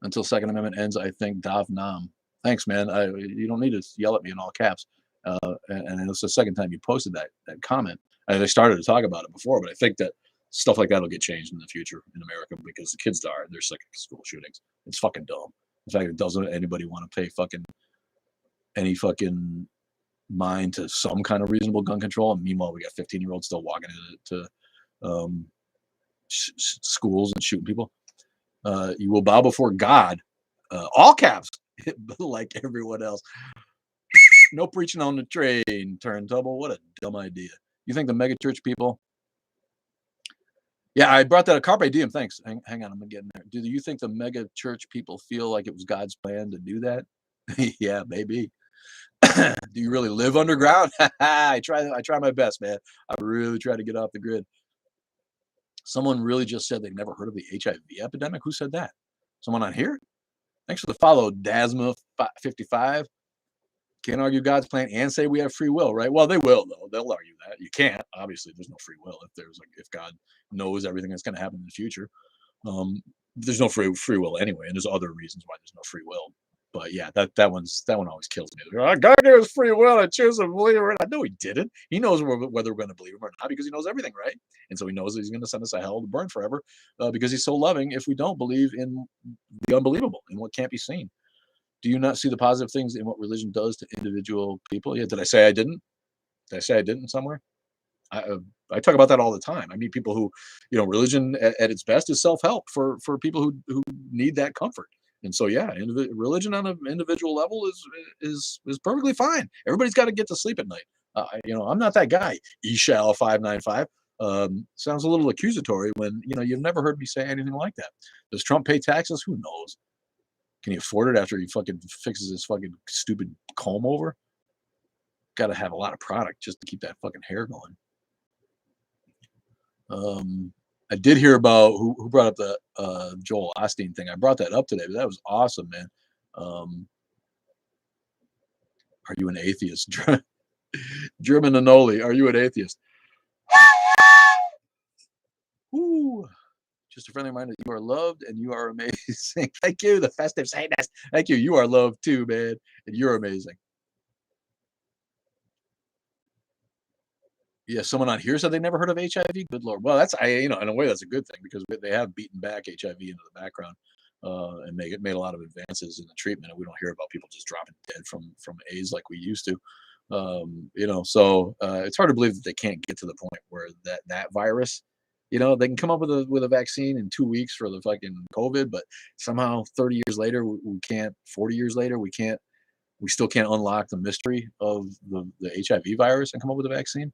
until Second Amendment ends. I think Dav Nam. Thanks, man. You don't need to yell at me in all caps. And it's the second time you posted that comment. They started to talk about it before, but I think that stuff like that will get changed in the future in America because the kids they're sick of school shootings. It's fucking dumb. In fact, it doesn't anybody want to pay any fucking mind to some kind of reasonable gun control. And meanwhile, we got 15-year-olds still walking into schools and shooting people. You will bow before God, all caps, like everyone else. No preaching on the train, turntable. What a dumb idea. You think the megachurch people? Yeah, I brought that a carpe diem. Thanks. Hang on, I'm getting there. Do you think the mega church people feel like it was God's plan to do that? Yeah, maybe. Do you really live underground? I try my best, man. I really try to get off the grid. Someone really just said they've never heard of the HIV epidemic. Who said that? Someone on here? Thanks for the follow, Dasma55. Can't argue God's plan and say we have free will, right? Well, they will, though. They'll argue that. You can't. Obviously, there's no free will if God knows everything that's going to happen in the future. There's no free will anyway, and there's other reasons why there's no free will. But yeah, that one always kills me. God gave us free will. I choose to believe it. I know he didn't. He knows whether we're going to believe him or not because he knows everything, right? And so he knows that he's going to send us to hell to burn forever because he's so loving if we don't believe in the unbelievable and what can't be seen. Do you not see the positive things in what religion does to individual people? Yeah, did I say I didn't? Did I say I didn't somewhere? I talk about that all the time. I meet people who, religion at its best is self-help for people who need that comfort. And so, yeah, religion on an individual level is perfectly fine. Everybody's got to get to sleep at night. I'm not that guy. Eshal595 sounds a little accusatory when you've never heard me say anything like that. Does Trump pay taxes? Who knows? Can he afford it after he fucking fixes his fucking stupid comb over? Got to have a lot of product just to keep that fucking hair going. I did hear about who brought up the Joel Osteen thing. I brought that up today, but that was awesome, man. Are you an atheist? German Anoli, are you an atheist? Ooh, Just a friendly reminder that you are loved and you are amazing. Thank you, the festive Satanist. Thank you. You are loved too, man, and you're amazing. Yeah, someone on here said they never heard of HIV. Good Lord. Well, that's in a way that's a good thing because they have beaten back HIV into the background and made a lot of advances in the treatment, and we don't hear about people just dropping dead from AIDS like we used to. So it's hard to believe that they can't get to the point where that virus, they can come up with a vaccine in 2 weeks for the fucking COVID, but somehow 30 years later we can't. 40 years later we can't. We still can't unlock the mystery of the HIV virus and come up with a vaccine.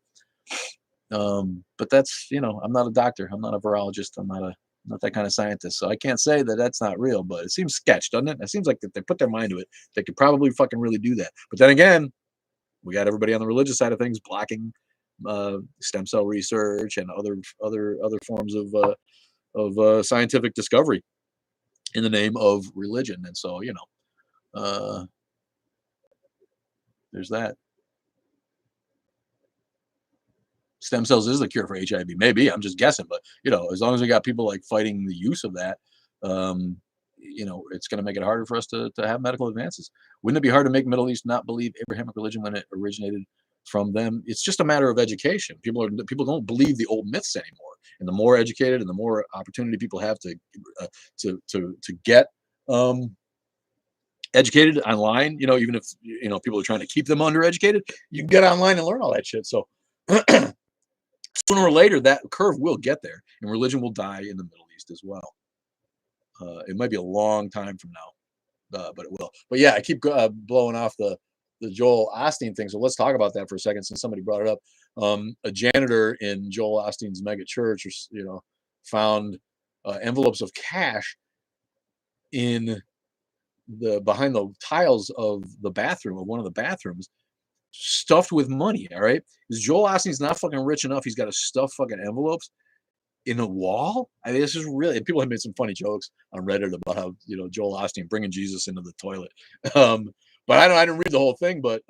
But that's, I'm not a doctor. I'm not a virologist. I'm not that kind of scientist. So I can't say that that's not real, but it seems sketch, doesn't it? It seems like if they put their mind to it, they could probably fucking really do that. But then again, we got everybody on the religious side of things blocking stem cell research and other forms of scientific discovery in the name of religion. And so, there's that. Stem cells is the cure for HIV. Maybe, I'm just guessing, but as long as we got people like fighting the use of that, it's going to make it harder for us to have medical advances. Wouldn't it be hard to make Middle East not believe Abrahamic religion when it originated from them? It's just a matter of education. People don't believe the old myths anymore, and the more educated and the more opportunity people have to get educated online, even if people are trying to keep them undereducated, you can get online and learn all that shit. So sooner or later, that curve will get there, and religion will die in the Middle East as well. It might be a long time from now, but it will. But yeah, I keep blowing off the Joel Osteen thing, so let's talk about that for a second, since somebody brought it up. A janitor in Joel Osteen's mega church, found envelopes of cash behind the tiles of the bathroom of one of the bathrooms, stuffed with money. All right, because Joel Osteen's not fucking rich enough. He's got to stuff fucking envelopes in a wall. I mean, this is really. People have made some funny jokes on Reddit about how Joel Osteen bringing Jesus into the toilet. But I didn't read the whole thing. But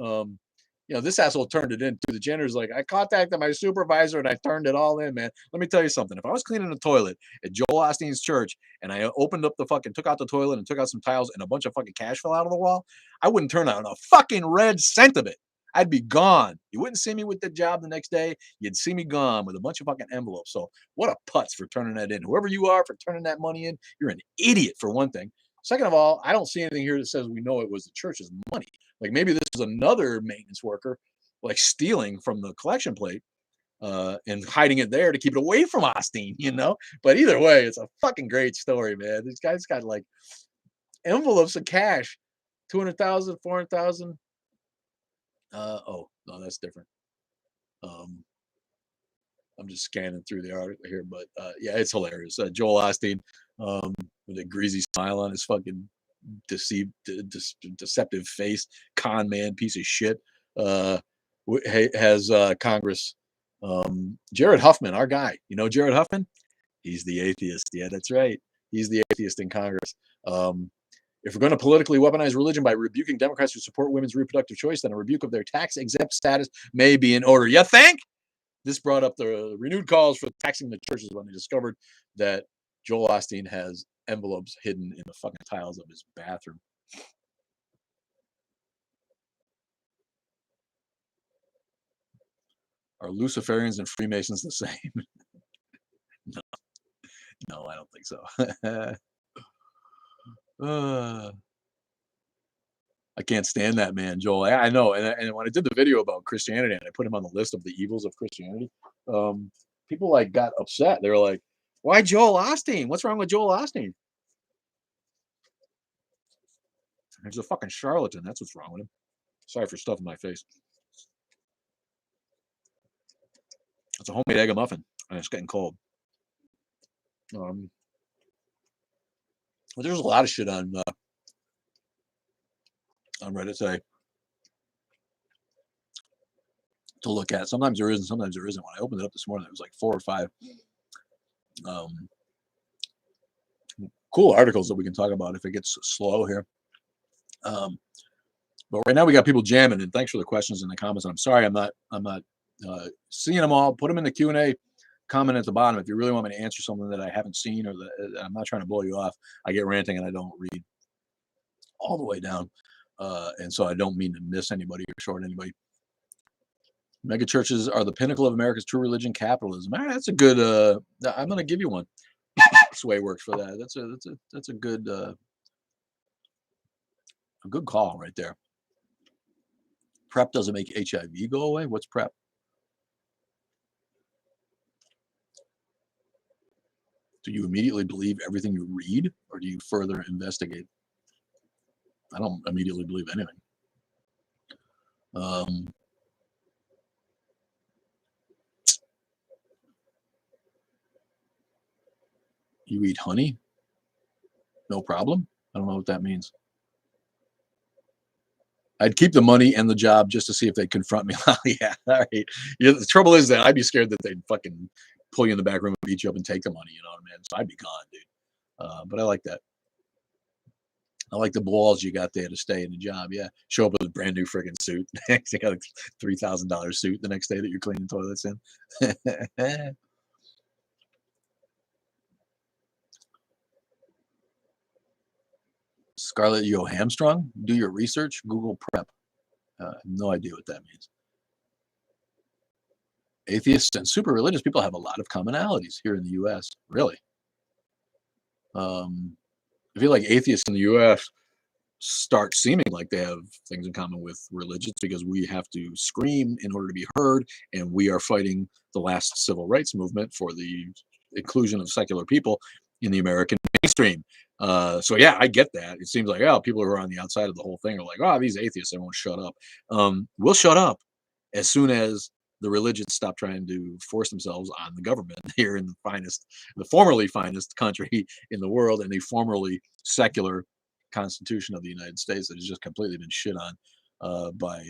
this asshole turned it in too. The janitor's like, I contacted my supervisor and I turned it all in, man. Let me tell you something. If I was cleaning the toilet at Joel Osteen's church and I opened up took out the toilet and took out some tiles and a bunch of fucking cash fell out of the wall, I wouldn't turn out a fucking red cent of it. I'd be gone. You wouldn't see me with the job the next day. You'd see me gone with a bunch of fucking envelopes. So what a putz for turning that in. Whoever you are for turning that money in, you're an idiot for one thing. Second of all, I don't see anything here that says we know it was the church's money. Like maybe this is another maintenance worker, like stealing from the collection plate and hiding it there to keep it away from Osteen, But either way, it's a fucking great story, man. This guy's got like envelopes of cash, 200,000, 400,000. Oh no, that's different. I'm just scanning through the article here, but yeah, it's hilarious. Joel Osteen with a greasy smile on his fucking deceptive face, con man, piece of shit, has Congress. Jared Huffman, our guy. Jared Huffman? He's the atheist. Yeah, that's right. He's the atheist in Congress. If we're going to politically weaponize religion by rebuking Democrats who support women's reproductive choice, then a rebuke of their tax-exempt status may be in order. You think? This brought up the renewed calls for taxing the churches when they discovered that Joel Osteen has envelopes hidden in the fucking tiles of his bathroom. Are Luciferians and Freemasons the same? No, I don't think so. I can't stand that man, Joel. I know. And when I did the video about Christianity and I put him on the list of the evils of Christianity, people like got upset. They were like, why Joel Osteen? What's wrong with Joel Osteen? He's a fucking charlatan. That's what's wrong with him. Sorry for stuffing my face. It's a homemade egg muffin, and it's getting cold. But there's a lot of shit on Reddit today to look at. Sometimes there isn't, sometimes there isn't. When I opened it up this morning, it was like 4 or 5 cool articles that we can talk about if it gets slow here. But right now we got people jamming, and thanks for the questions in the comments. I'm sorry I'm not seeing them all. Put them in the Q&A comment at the bottom if you really want me to answer something that I haven't seen or that I'm not trying to blow you off. I get ranting and I don't read all the way down. And so I don't mean to miss anybody or short anybody. Mega churches are the pinnacle of America's true religion, capitalism. All right, that's a good. I'm going to give you one. Sway works for that. That's a good call right there. PrEP doesn't make HIV go away. What's PrEP? Do you immediately believe everything you read, or do you further investigate? I don't immediately believe anything. You eat honey? No problem. I don't know what that means. I'd keep the money and the job just to see if they'd confront me. Yeah, all right. Yeah, the trouble is that I'd be scared that they'd fucking pull you in the back room and beat you up and take the money, you know what I mean? So I'd be gone, dude. But I like that. I like the balls you got there to stay in the job. Yeah. Show up with a brand new friggin' suit. You got a $3,000 suit the next day that you're cleaning toilets in. Scarlett Johansson, do your research. Google PrEP. No idea what that means. Atheists and super religious people have a lot of commonalities here in the U.S. Really. I feel like atheists in the U.S. start seeming like they have things in common with religions because we have to scream in order to be heard, and we are fighting the last civil rights movement for the inclusion of secular people in the American mainstream. So yeah, I get that. It seems like, oh, people who are on the outside of the whole thing are like, oh, these atheists, they won't shut up. We'll shut up as soon as the religions stop trying to force themselves on the government here in the formerly finest country in the world, and the formerly secular Constitution of the United States that has just completely been shit on by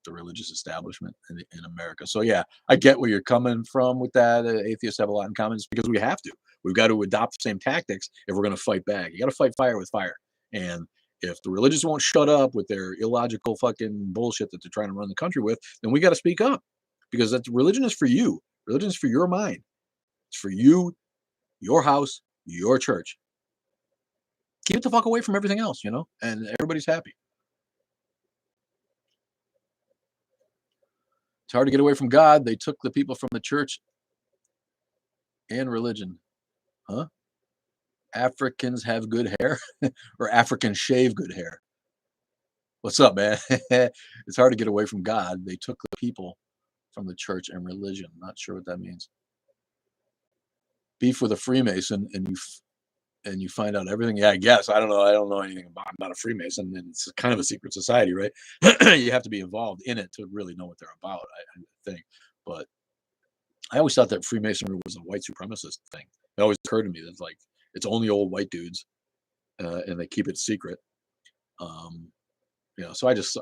the religious establishment in America. So yeah, I get where you're coming from with that. Atheists have a lot in common. It's because we have to. We've got to adopt the same tactics if we're going to fight back. You got to fight fire with fire. And if the religious won't shut up with their illogical fucking bullshit that they're trying to run the country with, then we got to speak up, because religion is for you. Religion is for your mind. It's for you, your house, your church. Keep it the fuck away from everything else, you know, and everybody's happy. It's hard to get away from God. They took the people from the church and religion. Huh? Africans have good hair or Africans shave good hair. What's up, man? It's hard to get away from God. They took the people from the church and religion. Not sure what that means. Beef with a Freemason and you find out everything. Yeah, I guess. I don't know. I don't know anything about. I'm not a Freemason, and it's kind of a secret society, right? You have to be involved in it to really know what they're about, I think. But I always thought that Freemasonry was a white supremacist thing. It always occurred to me that like it's only old white dudes, and they keep it secret. You know, so I just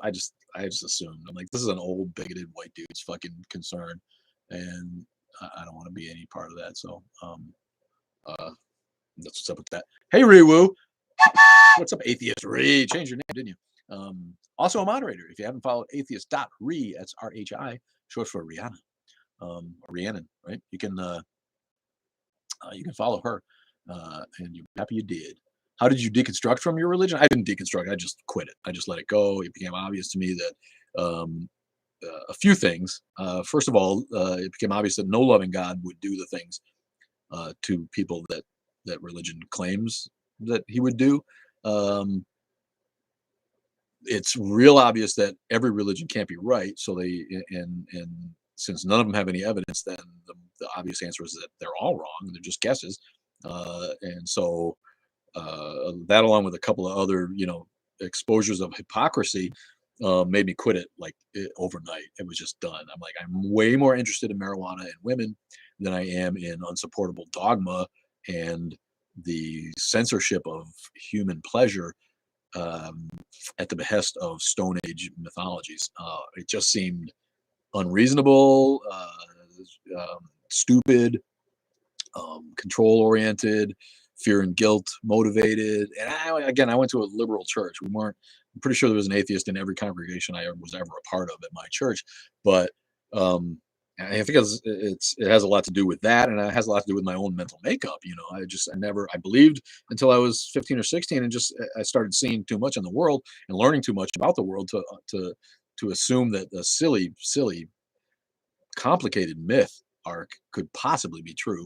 assumed. I'm like, this is an old bigoted white dude's fucking concern, and I don't want to be any part of that. So that's what's up with that. Hey, Reewoo. What's up, Atheist Re? Changed your name, didn't you? Also a moderator. If you haven't followed atheist.re, that's RHI, short for Rihanna. Rhiannon, right? You can follow her, and you're happy you did. How did you deconstruct from your religion? I didn't deconstruct. I just quit it. I just let it go. It became obvious to me that a few things. First of all, it became obvious that no loving God would do the things to people that religion claims that he would do. It's real obvious that every religion can't be right. So and since none of them have any evidence, then the obvious answer is that they're all wrong. They're just guesses. And so that, along with a couple of other, exposures of hypocrisy, made me quit it overnight. It was just done. I'm like, I'm way more interested in marijuana and women than I am in unsupportable dogma and the censorship of human pleasure at the behest of Stone Age mythologies. It just seemed unreasonable, stupid, control-oriented, fear and guilt motivated. And I went to a liberal church. I'm pretty sure there was an atheist in every congregation I was ever a part of at my church. But And I think it has a lot to do with that, and it has a lot to do with my own mental makeup. I believed until I was 15 or 16, and just I started seeing too much in the world and learning too much about the world to assume that a silly, complicated myth arc could possibly be true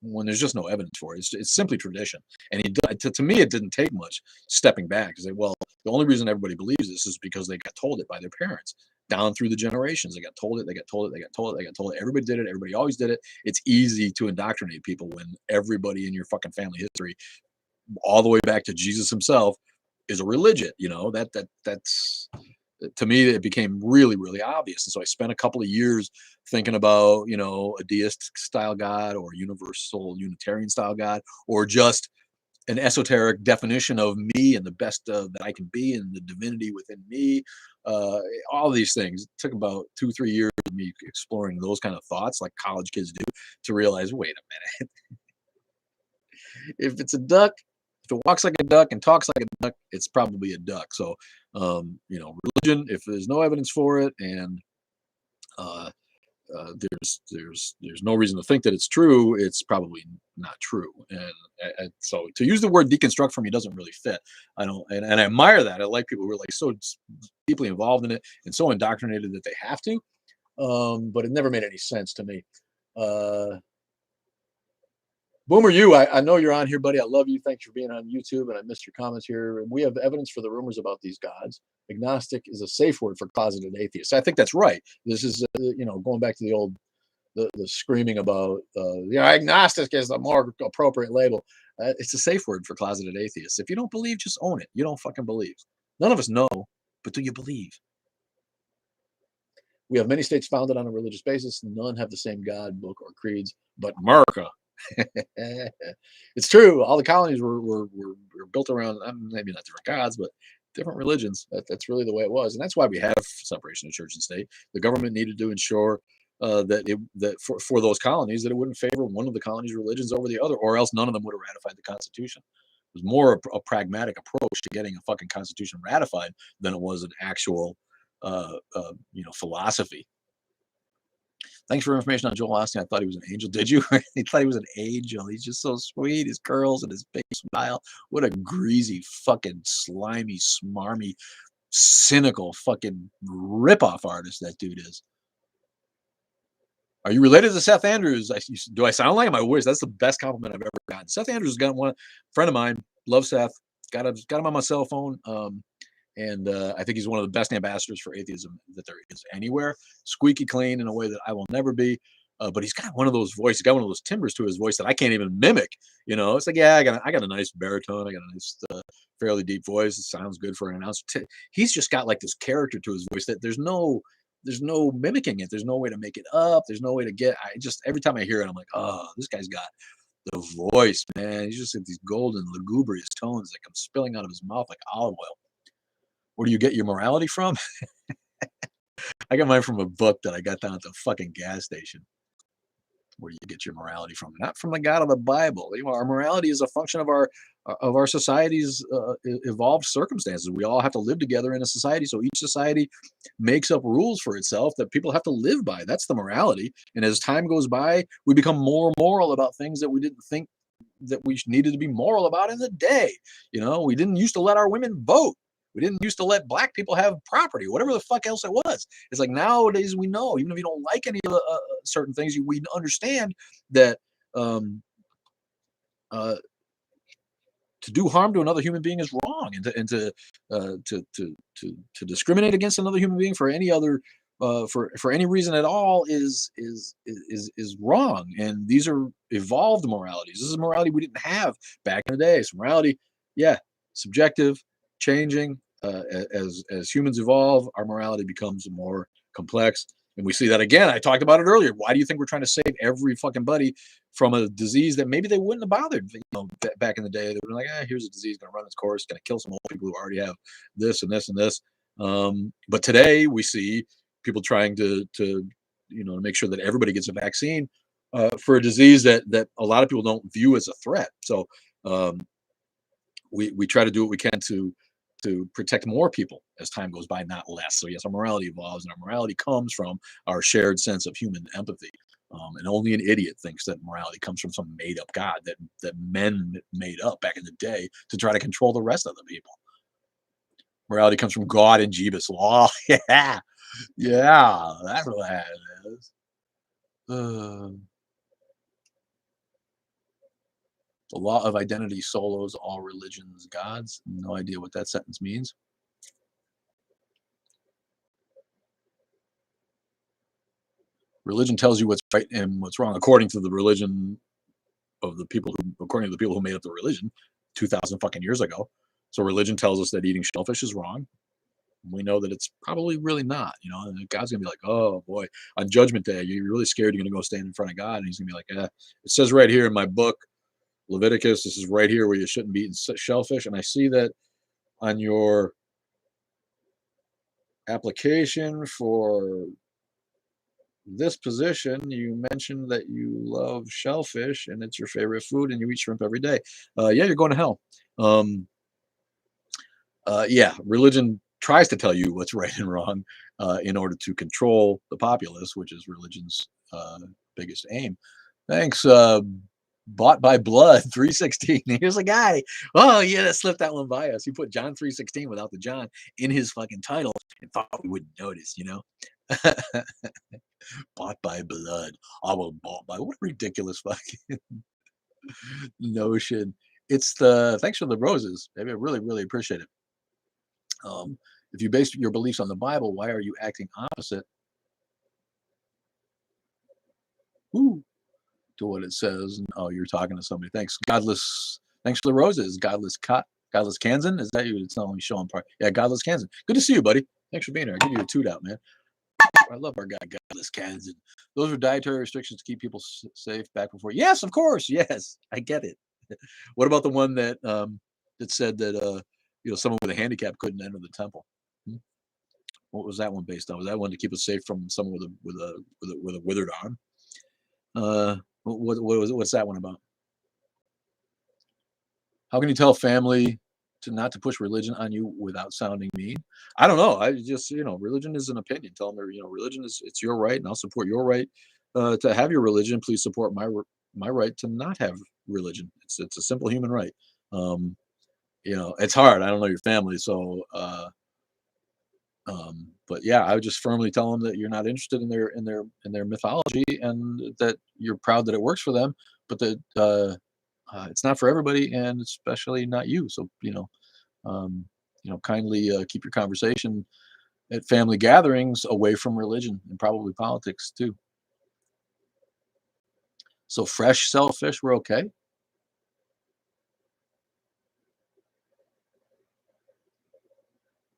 when there's just no evidence for it. It's simply tradition. And to me, it didn't take much stepping back to say, well, the only reason everybody believes this is because they got told it by their parents down through the generations. They got told it, they got told it, they got told it, they got told it. Everybody did it. Everybody always did it. It's easy to indoctrinate people when everybody in your fucking family history, all the way back to Jesus himself, is a religion. That's to me, it became really, really obvious. And so I spent a couple of years thinking about, a deist style God or universal Unitarian style God, or just an esoteric definition of me and the best that I can be and the divinity within me. All these things. It took about 2-3 years of me exploring those kind of thoughts like college kids do, to realize, wait a minute, if it's a duck, if it walks like a duck and talks like a duck, it's probably a duck. So, religion, if there's no evidence for it, and there's no reason to think that it's true, it's probably not true. And so to use the word deconstruct for me doesn't really fit. I don't, and I admire that. I like people who are like so deeply involved in it and so indoctrinated that they have to. But it never made any sense to me. Boomer, I know you're on here, buddy. I love you. Thanks for being on YouTube, and I missed your comments here. We have evidence for the rumors about these gods. Agnostic is a safe word for closeted atheist. I think that's right. This is, going back to the old, the screaming about, agnostic is the more appropriate label. It's a safe word for closeted atheists. If you don't believe, just own it. You don't fucking believe. None of us know, but do you believe? We have many states founded on a religious basis. None have the same God, book, or creeds, but America. It's true. All the colonies were built around, maybe not different gods, but different religions. That's really the way it was, and that's why we have separation of church and state. The government needed to ensure that for those colonies, that it wouldn't favor one of the colonies' religions over the other, or else none of them would have ratified the Constitution. It was more a pragmatic approach to getting a fucking Constitution ratified than it was an actual philosophy. Thanks for information on Joel Osteen. I thought he was an angel. Did you? He thought he was an angel. He's just so sweet. His curls and his big smile. What a greasy, fucking slimy, smarmy, cynical, fucking ripoff artist that dude is. Are you related to Seth Andrews? Do I sound like him? I wish. That's the best compliment I've ever gotten. Seth Andrews has got one friend of mine. Love Seth. Got him on my cell phone. And I think he's one of the best ambassadors for atheism that there is anywhere. Squeaky clean in a way that I will never be. But he's got one of those voices, got one of those timbers to his voice that I can't even mimic. It's like, yeah, I got a nice baritone. I got a nice, fairly deep voice. It sounds good for an announcer. He's just got like this character to his voice that there's no mimicking it. There's no way to make it up. There's no way to get. Every time I hear it, I'm like, oh, this guy's got the voice, man. He's just got these golden, lugubrious tones that come spilling out of his mouth like olive oil. Where do you get your morality from? I got mine from a book that I got down at the fucking gas station. Where do you get your morality from? Not from the God of the Bible. Our morality is a function of our society's evolved circumstances. We all have to live together in a society, so each society makes up rules for itself that people have to live by. That's the morality. And as time goes by, we become more moral about things that we didn't think that we needed to be moral about in the day. We didn't used to let our women vote. We didn't used to let black people have property, whatever the fuck else it was. It's like nowadays we know, even if you don't like any of the certain things, we understand that to do harm to another human being is wrong, and to discriminate against another human being for any other for any reason at all is wrong. And these are evolved moralities. This is morality we didn't have back in the day. So morality, yeah, subjective, changing. As humans evolve, our morality becomes more complex, and we see that again. I talked about it earlier. Why do you think we're trying to save every fucking buddy from a disease that maybe they wouldn't have bothered? Back in the day, they were like, here's a disease going to run its course, going to kill some old people who already have this and this and this. But today we see people trying to make sure that everybody gets a vaccine for a disease that a lot of people don't view as a threat. So we try to do what we can to to protect more people as time goes by, not less. So yes, our morality evolves, and our morality comes from our shared sense of human empathy. And only an idiot thinks that morality comes from some made-up God that men made up back in the day to try to control the rest of the people. Morality comes from God and Jeebus law. Yeah, yeah, that's what that is. The law of identity solos all religions gods. No idea what that sentence means. Religion tells you what's right and what's wrong according to the religion of the people according to the people who made up the religion 2,000 fucking years ago. So religion tells us that eating shellfish is wrong. We know that it's probably really not, and God's gonna be like, oh boy, on judgment day, you're really scared you're gonna go stand in front of God, and he's gonna be like, it says right here in my book, Leviticus, this is right here where you shouldn't be eating shellfish. And I see that on your application for this position, you mentioned that you love shellfish and it's your favorite food and you eat shrimp every day. Yeah, you're going to hell. Yeah, religion tries to tell you what's right and wrong in order to control the populace, which is religion's biggest aim. Thanks, Bought by Blood 316. Here's a guy. Oh yeah, that slipped that one by us. He put John 316 without the John in his fucking title and thought we wouldn't notice, Bought by blood. I was bought by, what a ridiculous fucking notion. It's the thanks for the roses. Maybe I really, really appreciate it. If you base your beliefs on the Bible, why are you acting opposite to what it says? Oh, you're talking to somebody. Thanks, Godless. Thanks for the roses, Godless Kansan. Is that you? It's not only showing part. Yeah, Godless Kansan. Good to see you, buddy. Thanks for being here. I'll give you a toot out, man. I love our guy, Godless Kansan. Those were dietary restrictions to keep people safe back before. Yes, of course. Yes, I get it. What about the one that said that someone with a handicap couldn't enter the temple? What was that one based on? Was that one to keep us safe from someone with a withered arm? What's that one about? How can you tell family not to push religion on you without sounding mean? I don't know. I just, religion is an opinion. Tell them, religion it's your right, and I'll support your right to have your religion. Please support my right to not have religion. It's a simple human right. It's hard. I don't know your family, so but yeah, I would just firmly tell them that you're not interested in their mythology, and that you're proud that it works for them, but that it's not for everybody, and especially not you. So kindly keep your conversation at family gatherings away from religion and probably politics too. So fresh shellfish, we're okay.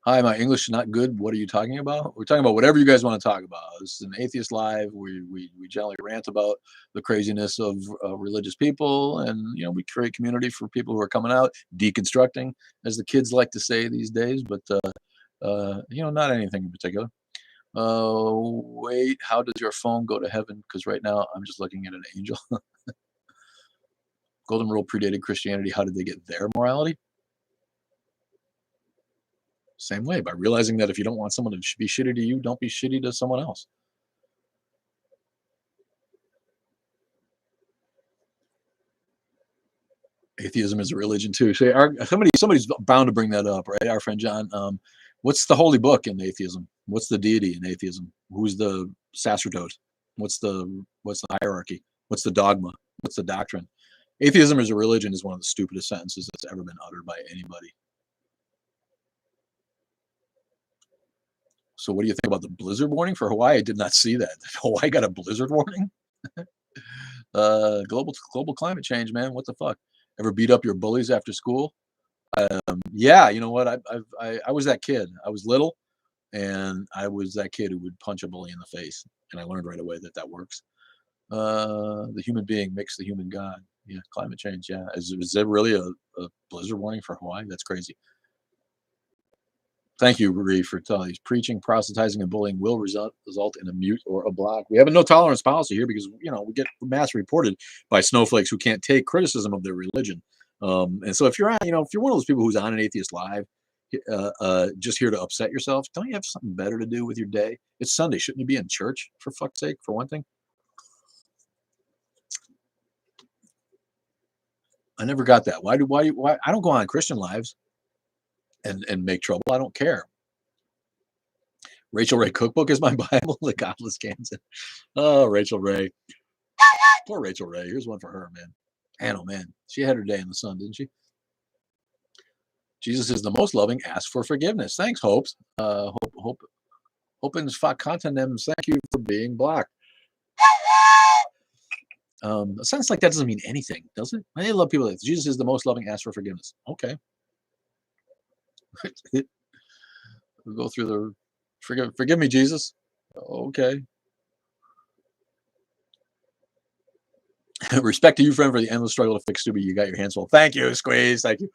Hi, my English is not good. What are you talking about? We're talking about whatever you guys want to talk about. This is an Atheist Live. We generally rant about the craziness of religious people, and we create community for people who are coming out, deconstructing, as the kids like to say these days. But not anything in particular. Wait, how does your phone go to heaven? Because right now I'm just looking at an angel. Golden Rule predated Christianity. How did they get their morality? Same way, by realizing that if you don't want someone to be shitty to you, don't be shitty to someone else. Atheism is a religion too. So somebody's bound to bring that up, right? Our friend John. What's the holy book in atheism? What's the deity in atheism? Who's the sacerdote? What's the hierarchy? What's the dogma? What's the doctrine? Atheism is a religion is one of the stupidest sentences that's ever been uttered by anybody. So what do you think about the blizzard warning for Hawaii? I did not see that. Hawaii got a blizzard warning? Global climate change, man. What the fuck? Ever beat up your bullies after school? Yeah, you know what? I was that kid. I was little, and I was that kid who would punch a bully in the face, and I learned right away that works. The human being makes the human god. Yeah, climate change. Yeah, is there really a blizzard warning for Hawaii? That's crazy. Thank you, Marie, for telling us. Preaching, proselytizing, and bullying will result in a mute or a block. We have a no tolerance policy here because we get mass reported by snowflakes who can't take criticism of their religion. And so if you're on, if you're one of those people who's on an Atheist Live, just here to upset yourself? Don't you have something better to do with your day? It's Sunday. Shouldn't you be in church, for fuck's sake, for one thing? I never got that. Why? I don't go on Christian lives and make trouble. I don't care. Rachel Ray Cookbook is my Bible. The Godless Kansas. Oh, Rachel Ray. Poor Rachel Ray. Here's one for her, man. Man, oh man, she had her day in the sun, didn't she? Jesus is the most loving. Ask for forgiveness. Thanks, Hopes. Opens Contenems. Thank you for being black. It sounds like that doesn't mean anything, does it? I love people that Jesus is the most loving. Ask for forgiveness. Okay. We'll go through the forgive me, Jesus. Okay. Respect to you, friend, for the endless struggle to fix stupid. You got your hands full. Thank you, Squeeze. Thank you.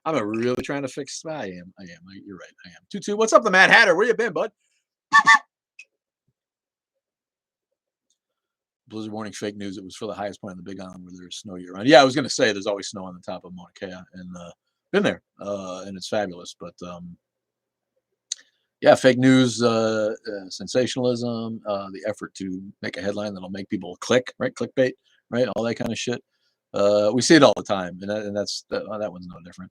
I'm really trying to fix. I am. You're right. I am. Tutu, what's up, the Mad Hatter? Where you been, bud? Blizzard warning, fake news. It was for the highest point on the Big Island where there's snow year round. Yeah, I was going to say there's always snow on the top of Mauna Kea, and been there, and it's fabulous. But yeah, fake news, sensationalism, the effort to make a headline that'll make people click, right? Clickbait, right? All that kind of shit. We see it all the time, and that one's no different.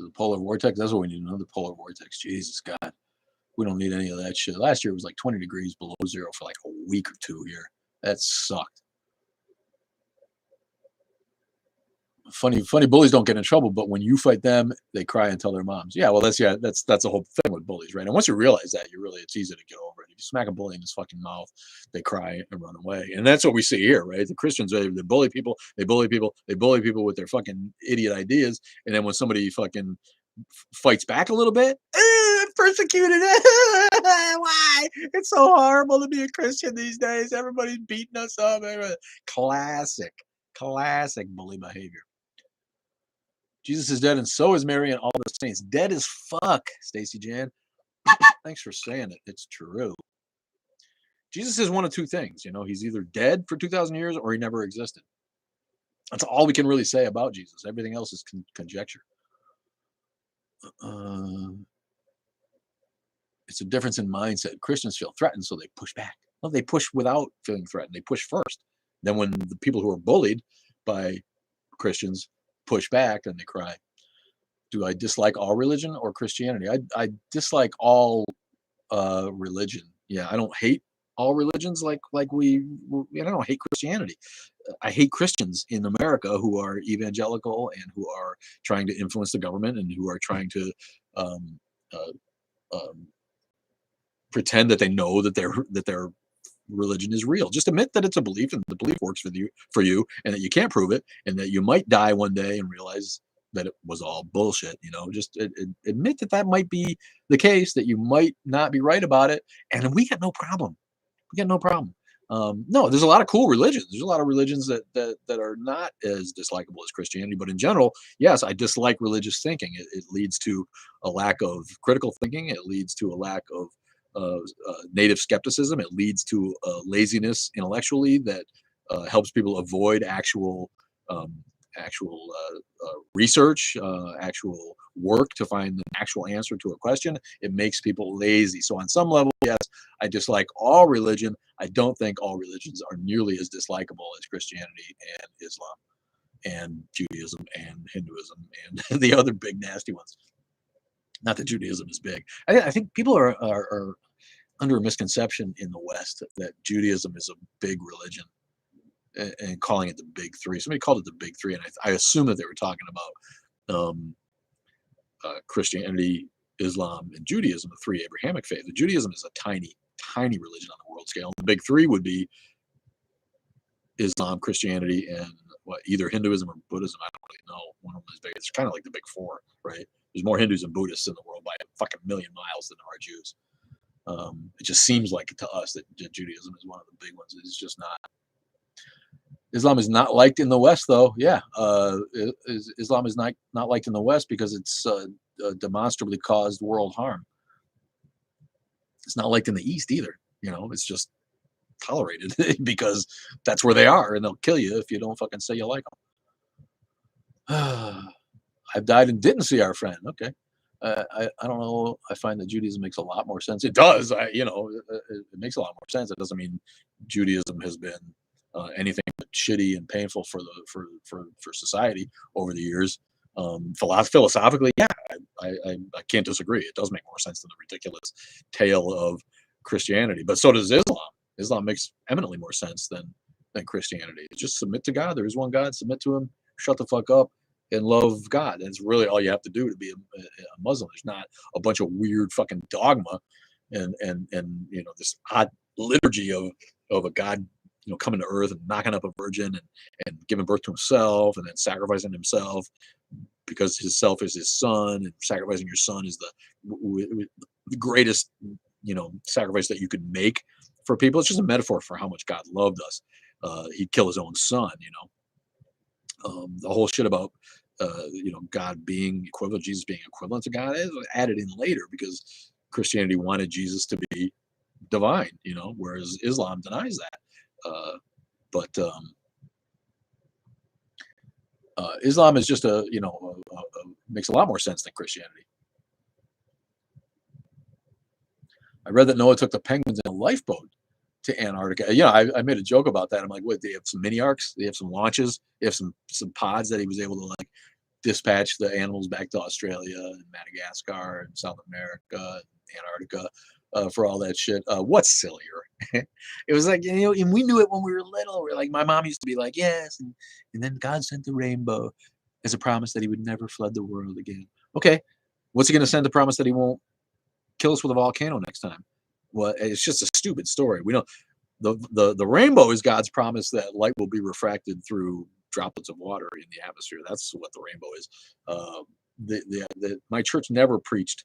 The polar vortex. That's what we need. Another polar vortex. Jesus God, we don't need any of that shit. Last year it was like 20 degrees below zero for like a week or two here. That sucked. Funny bullies don't get in trouble, but when you fight them, they cry and tell their moms. Yeah, well, that's the whole thing with bullies, right? And once you realize that, it's easy to get over it. If you smack a bully in his fucking mouth, they cry and run away. And that's what we see here, right? The Christians, they bully people, they bully people with their fucking idiot ideas. And then when somebody fucking fights back a little bit, persecuted. Why? It's so horrible to be a Christian these days. Everybody's beating us up. Classic bully behavior. Jesus is dead, and so is Mary and all the saints. Dead as fuck, Stacy Jan. Thanks for saying it. It's true. Jesus is one of two things. He's either dead for 2,000 years or he never existed. That's all we can really say about Jesus. Everything else is conjecture. It's a difference in mindset. Christians feel threatened, so they push back. Well, they push without feeling threatened. They push first. Then when the people who are bullied by Christians push back, and they cry. Do I dislike all religion or Christianity? I dislike all religion. Yeah, I don't hate all religions like I don't hate Christianity. I hate Christians in America who are evangelical and who are trying to influence the government and who are trying to pretend that they know that their religion is real. Just admit that it's a belief and the belief works for you and that you can't prove it and that you might die one day and realize that it was all bullshit. Just admit that might be the case, that you might not be right about it, and we got no problem. No, there's a lot of cool religions. There's a lot of religions that are not as dislikable as Christianity, but in general, yes, I dislike religious thinking. It leads to a lack of critical thinking. It leads to a lack of native skepticism. It leads to laziness intellectually that helps people avoid actual research, actual work to find an actual answer to a question. It makes people lazy. So on some level, yes, I dislike all religion. I don't think all religions are nearly as dislikable as Christianity and Islam and Judaism and Hinduism and the other big nasty ones. Not that Judaism is big. I think people are under a misconception in the West that Judaism is a big religion and calling it the big three. Somebody called it the big three, and I assume that they were talking about Christianity, Islam, and Judaism, the three Abrahamic faiths. The Judaism is a tiny religion on the world scale. The big three would be Islam, Christianity, and either Hinduism or Buddhism. I don't really know. One of them is big. It's kind of like the big four, right? There's more Hindus and Buddhists in the world by a fucking million miles than there are Jews. It just seems like to us that Judaism is one of the big ones. It's just not. Islam is not liked in the West, though. Yeah, Islam is not liked in the West because it's demonstrably caused world harm. It's not liked in the East either. It's just tolerated because that's where they are, and they'll kill you if you don't fucking say you like them. I've died and didn't see our friend. Okay. I don't know. I find that Judaism makes a lot more sense. It does. It makes a lot more sense. It doesn't mean Judaism has been anything but shitty and painful for society over the years. Philosophically, yeah, I can't disagree. It does make more sense than the ridiculous tale of Christianity. But so does Islam. Islam makes eminently more sense than Christianity. Just submit to God. There is one God. Submit to Him. Shut the fuck up and love God. That's really all you have to do to be a Muslim. There's not a bunch of weird fucking dogma and this odd liturgy of a God coming to earth and knocking up a virgin and giving birth to himself and then sacrificing himself because his self is his son, and sacrificing your son is the greatest sacrifice that you could make for people. It's just a metaphor for how much God loved us. He'd kill his own son. The whole shit about God being equivalent, Jesus being equivalent to God, is added in later because Christianity wanted Jesus to be divine, whereas Islam denies that. But Islam is just makes a lot more sense than Christianity. I read that Noah took the penguins in a lifeboat to Antarctica. I made a joke about that. I'm like, what? They have some mini arcs, they have some launches, they have some pods that he was able to like dispatch the animals back to Australia and Madagascar and South America and Antarctica for all that shit. What's sillier? It was like, and we knew it when we were little. We're like, my mom used to be like, yes, and then God sent the rainbow as a promise that He would never flood the world again. Okay, what's He going to send? The promise that He won't kill us with a volcano next time? Well, it's just a stupid story. We don't. The rainbow is God's promise that light will be refracted through droplets of water in the atmosphere. That's what the rainbow is. My church never preached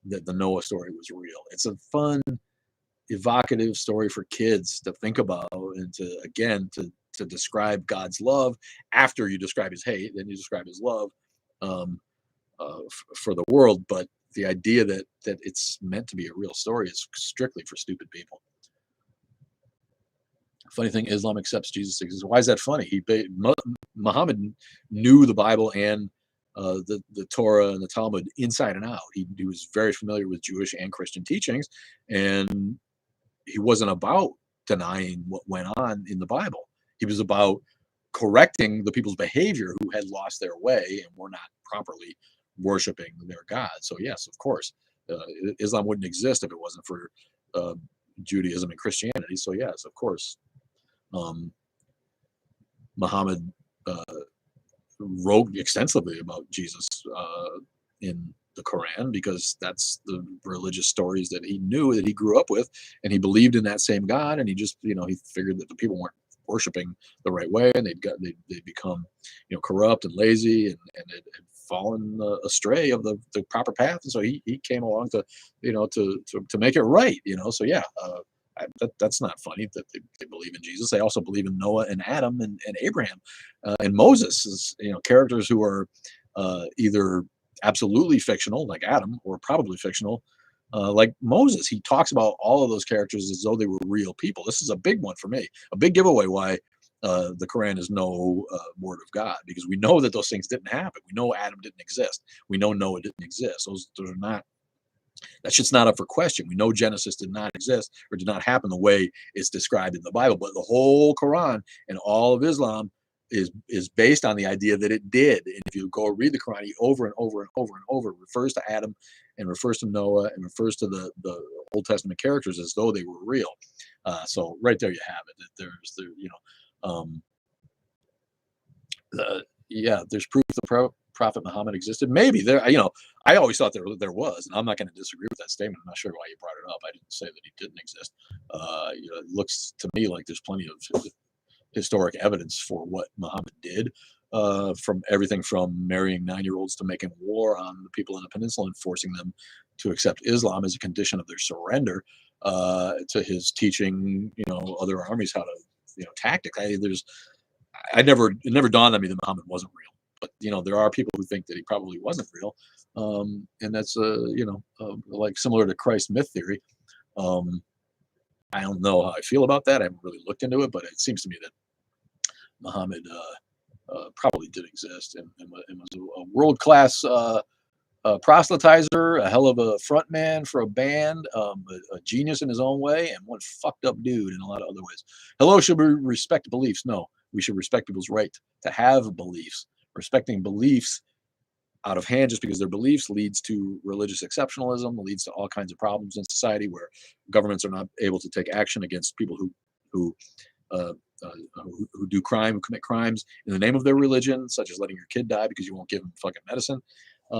that the Noah story was real. It's a fun, evocative story for kids to think about and to describe God's love. After you describe His hate, then you describe His love for the world. But the idea that it's meant to be a real story is strictly for stupid people. Funny thing, Islam accepts Jesus exists. Why is that funny? Muhammad knew the Bible and the Torah and the Talmud inside and out. He was very familiar with Jewish and Christian teachings, and he wasn't about denying what went on in the Bible. He was about correcting the people's behavior who had lost their way and were not properly worshiping their God. So yes, of course, Islam wouldn't exist if it wasn't for Judaism and Christianity. So yes, of course, Muhammad wrote extensively about Jesus in the Quran because that's the religious stories that he knew, that he grew up with, and he believed in that same God. And he just, he figured that the people weren't worshiping the right way, and they'd become, corrupt and lazy, and had fallen astray of the proper path. And so he came along to make it right. So yeah. That's not funny that they believe in Jesus. They also believe in Noah and Adam and Abraham and Moses as characters who are either absolutely fictional like Adam or probably fictional like Moses. He talks about all of those characters as though they were real people. This is a big one for me, a big giveaway why the Quran is no word of God, because we know that those things didn't happen. We know Adam didn't exist. We know Noah didn't exist. Those are not. That shit's not up for question. We know Genesis did not exist or did not happen the way it's described in the Bible. But the whole Quran and all of Islam is based on the idea that it did. And if you go read the Quran, he over and over and over and over refers to Adam and refers to Noah and refers to the Old Testament characters as though they were real. So right there you have it. There's proof the Prophet Muhammad existed. Maybe there, I always thought there was, and I'm not going to disagree with that statement. I'm not sure why you brought it up. I didn't say that he didn't exist. It looks to me like there's plenty of historic evidence for what Muhammad did, from everything from marrying 9-year-olds to making war on the people in the peninsula and forcing them to accept Islam as a condition of their surrender, to his teaching, other armies how to, tactics. It never dawned on me that Muhammad wasn't real. But there are people who think that he probably wasn't real, and that's like similar to Christ myth theory. I don't know how I feel about that. I haven't really looked into it, but it seems to me that Muhammad probably did exist and was a world-class proselytizer, a hell of a front man for a band, a genius in his own way, and one fucked up dude in a lot of other ways. Hello, should we respect beliefs? No, we should respect people's right to have beliefs. Respecting beliefs out of hand just because their beliefs leads to religious exceptionalism, leads to all kinds of problems in society where governments are not able to take action against people who uh, who do crime, who commit crimes in the name of their religion, such as letting your kid die because you won't give them fucking medicine. A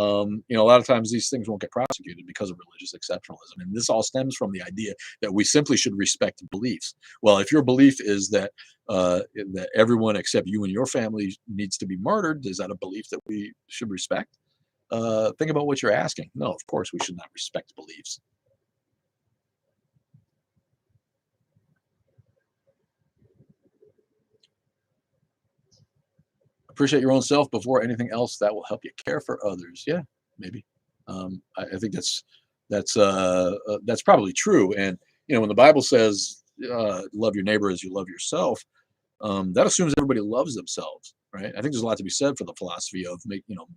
lot of times these things won't get prosecuted because of religious exceptionalism. And this all stems from the idea that we simply should respect beliefs. Well, if your belief is that that everyone except you and your family needs to be murdered, is that a belief that we should respect? Think about what you're asking. No, of course we should not respect beliefs. Appreciate your own self before anything else. That will help you care for others. Yeah, maybe. I think that's probably true. And when the Bible says love your neighbor as you love yourself, that assumes everybody loves themselves, right? I think there's a lot to be said for the philosophy of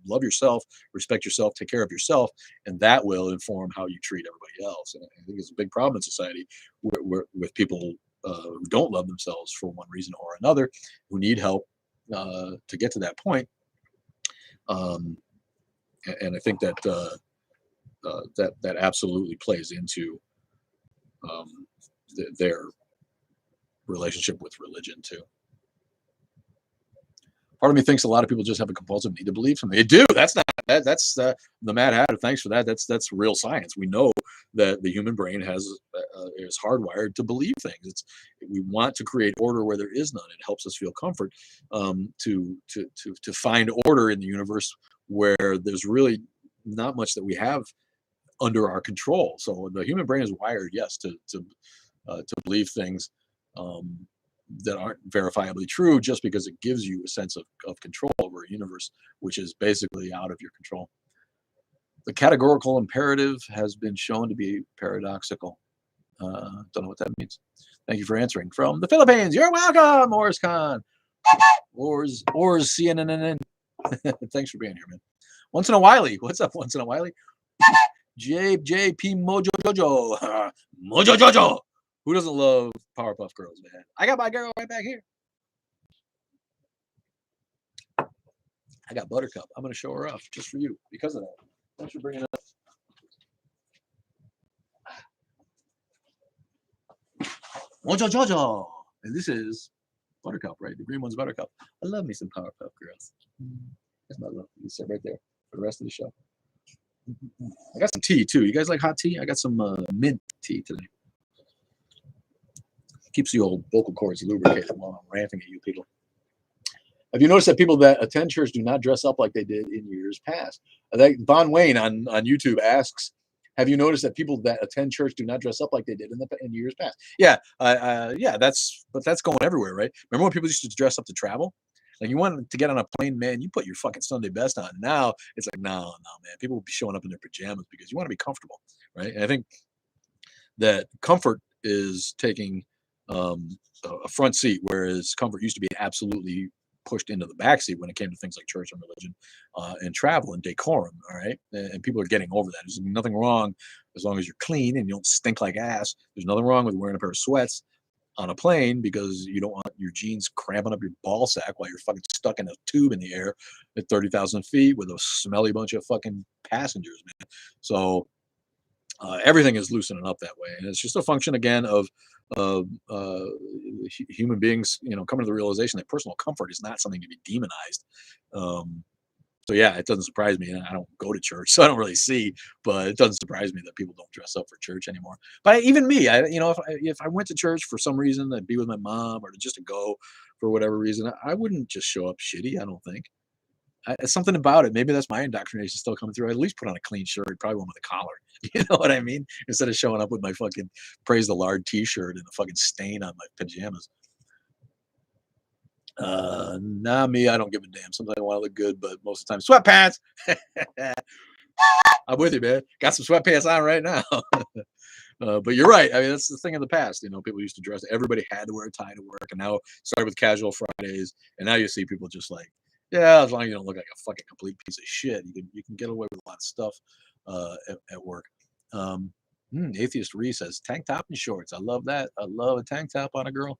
love yourself, respect yourself, take care of yourself, and that will inform how you treat everybody else. And I think it's a big problem in society with people who don't love themselves for one reason or another, who need help to get to that point. And I think that that absolutely plays into their relationship with religion too. Part of me thinks a lot of people just have a compulsive need to believe something. They do. That's the Mad Hatter. Thanks for that. That's real science. We know that the human brain is hardwired to believe things. We want to create order where there is none. It helps us feel comfort to find order in the universe where there's really not much that we have under our control. So the human brain is wired, yes, to believe things that aren't verifiably true just because it gives you a sense of control over a universe which is basically out of your control. The categorical imperative has been shown to be paradoxical. Don't know what that means. Thank you for answering. From the Philippines, you're welcome, Ors Khan. Ors CNN. Thanks for being here, man. Once in a while. What's up, once in a while? JP Mojo Jojo. Mojo Jojo. Who doesn't love Powerpuff Girls, man? I got my girl right back here. I got Buttercup. I'm going to show her off just for you because of that. Thanks for bringing it up. Mojo Jojo. And this is Buttercup, right? The green one's Buttercup. I love me some Powerpuff Girls. That's my love. You sit right there for the rest of the show. I got some tea, too. You guys like hot tea? I got some mint tea today. Keeps the old vocal cords lubricated while I'm ranting at you people. Have you noticed that people that attend church do not dress up like they did in years past? Von Wayne on YouTube asks, have you noticed that people that attend church do not dress up like they did in years past? Yeah, yeah, that's going everywhere, right? Remember when people used to dress up to travel? Like you wanted to get on a plane, man, you put your fucking Sunday best on. Now it's like, no, man, people will be showing up in their pajamas because you want to be comfortable, right? And I think that comfort is taking a front seat, whereas comfort used to be absolutely pushed into the backseat when it came to things like church and religion and travel and decorum. All right. And people are getting over that. There's nothing wrong as long as you're clean and you don't stink like ass. There's nothing wrong with wearing a pair of sweats on a plane because you don't want your jeans cramping up your ball sack while you're fucking stuck in a tube in the air at 30,000 feet with a smelly bunch of fucking passengers, man. So everything is loosening up that way. And it's just a function, again, of human beings, coming to the realization that personal comfort is not something to be demonized. So yeah, it doesn't surprise me. I don't go to church, so I don't really see, but it doesn't surprise me that people don't dress up for church anymore. But even me, if I went to church for some reason, I'd be with my mom or just to go for whatever reason, I wouldn't just show up shitty. I don't think. Something about it. Maybe that's my indoctrination still coming through. I'd at least put on a clean shirt, probably one with a collar. You know what I mean? Instead of showing up with my fucking Praise the Lord t-shirt and a fucking stain on my pajamas. Nah, me, I don't give a damn. Sometimes I want to look good, but most of the time, sweatpants. I'm with you, man. Got some sweatpants on right now. But you're right. I mean, that's the thing of the past. People used to dress. Everybody had to wear a tie to work, and now started with casual Fridays, and now you see people just like, yeah, as long as you don't look like a fucking complete piece of shit, you can get away with a lot of stuff at work. Atheist Ree says tank top and shorts. I love that. I love a tank top on a girl.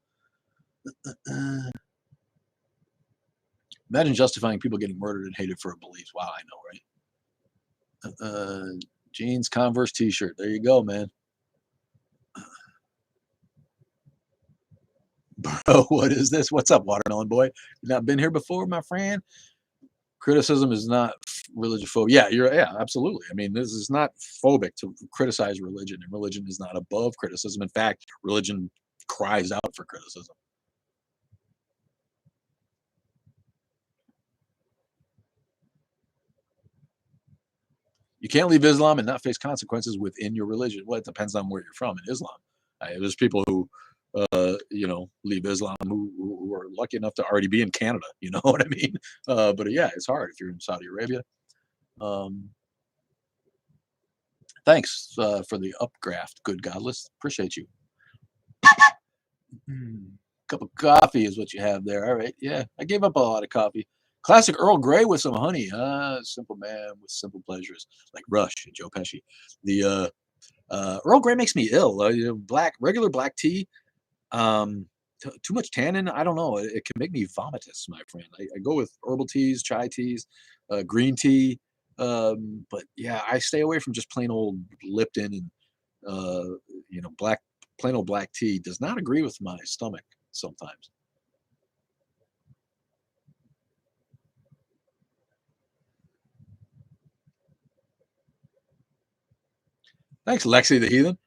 Imagine justifying people getting murdered and hated for a belief. Wow, I know, right? Jeans, Converse, T-shirt. There you go, man. Bro, what is this? What's up, watermelon boy? You not been here before, my friend? Criticism is not religious phobia. Yeah, absolutely. I mean, this is not phobic to criticize religion, and religion is not above criticism. In fact, religion cries out for criticism. You can't leave Islam and not face consequences within your religion. Well, it depends on where you're from in Islam. There's people who, leave Islam who are lucky enough to already be in Canada. You know what I mean? But yeah, it's hard if you're in Saudi Arabia. Thanks for the upgraft, good godless. Appreciate you. Cup of coffee is what you have there. All right. Yeah, I gave up a lot of coffee. Classic Earl Grey with some honey. Simple man with simple pleasures, like Rush and Joe Pesci. The Earl Grey makes me ill. Regular black tea. Too much tannin. I don't know. It can make me vomitous, my friend. I go with herbal teas, chai teas, green tea. But yeah, I stay away from just plain old Lipton and plain old black tea. Does not agree with my stomach sometimes. Thanks, Lexi the Heathen.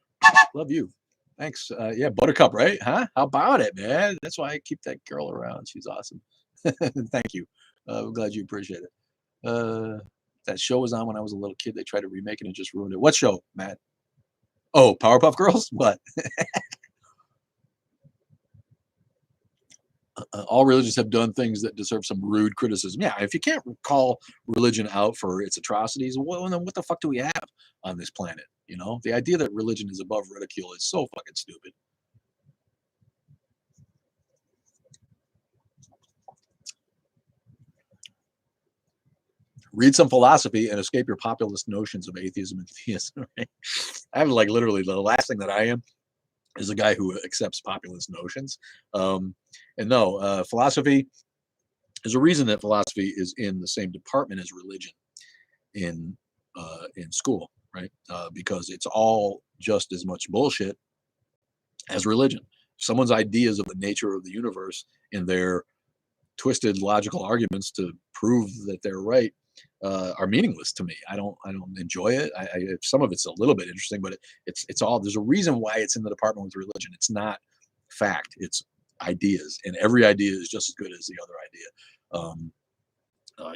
Love you. Thanks. Yeah, Buttercup, right? Huh? How about it, man? That's why I keep that girl around. She's awesome. Thank you. I'm glad you appreciate it. That show was on when I was a little kid. They tried to remake it and just ruined it. What show, Matt? Oh, Powerpuff Girls? What? All religions have done things that deserve some rude criticism. Yeah, if you can't call religion out for its atrocities, well, then what the fuck do we have on this planet? The idea that religion is above ridicule is so fucking stupid. Read some philosophy and escape your populist notions of atheism and theism. Right? I'm like literally the last thing that I am is a guy who accepts populist notions. And no, philosophy. There's a reason that philosophy is in the same department as religion in school, right? Because it's all just as much bullshit as religion. Someone's ideas of the nature of the universe and their twisted logical arguments to prove that they're right are meaningless to me. I don't enjoy it. Some of it's a little bit interesting, but it's all. There's a reason why it's in the department with religion. It's not fact. It's ideas, and every idea is just as good as the other idea.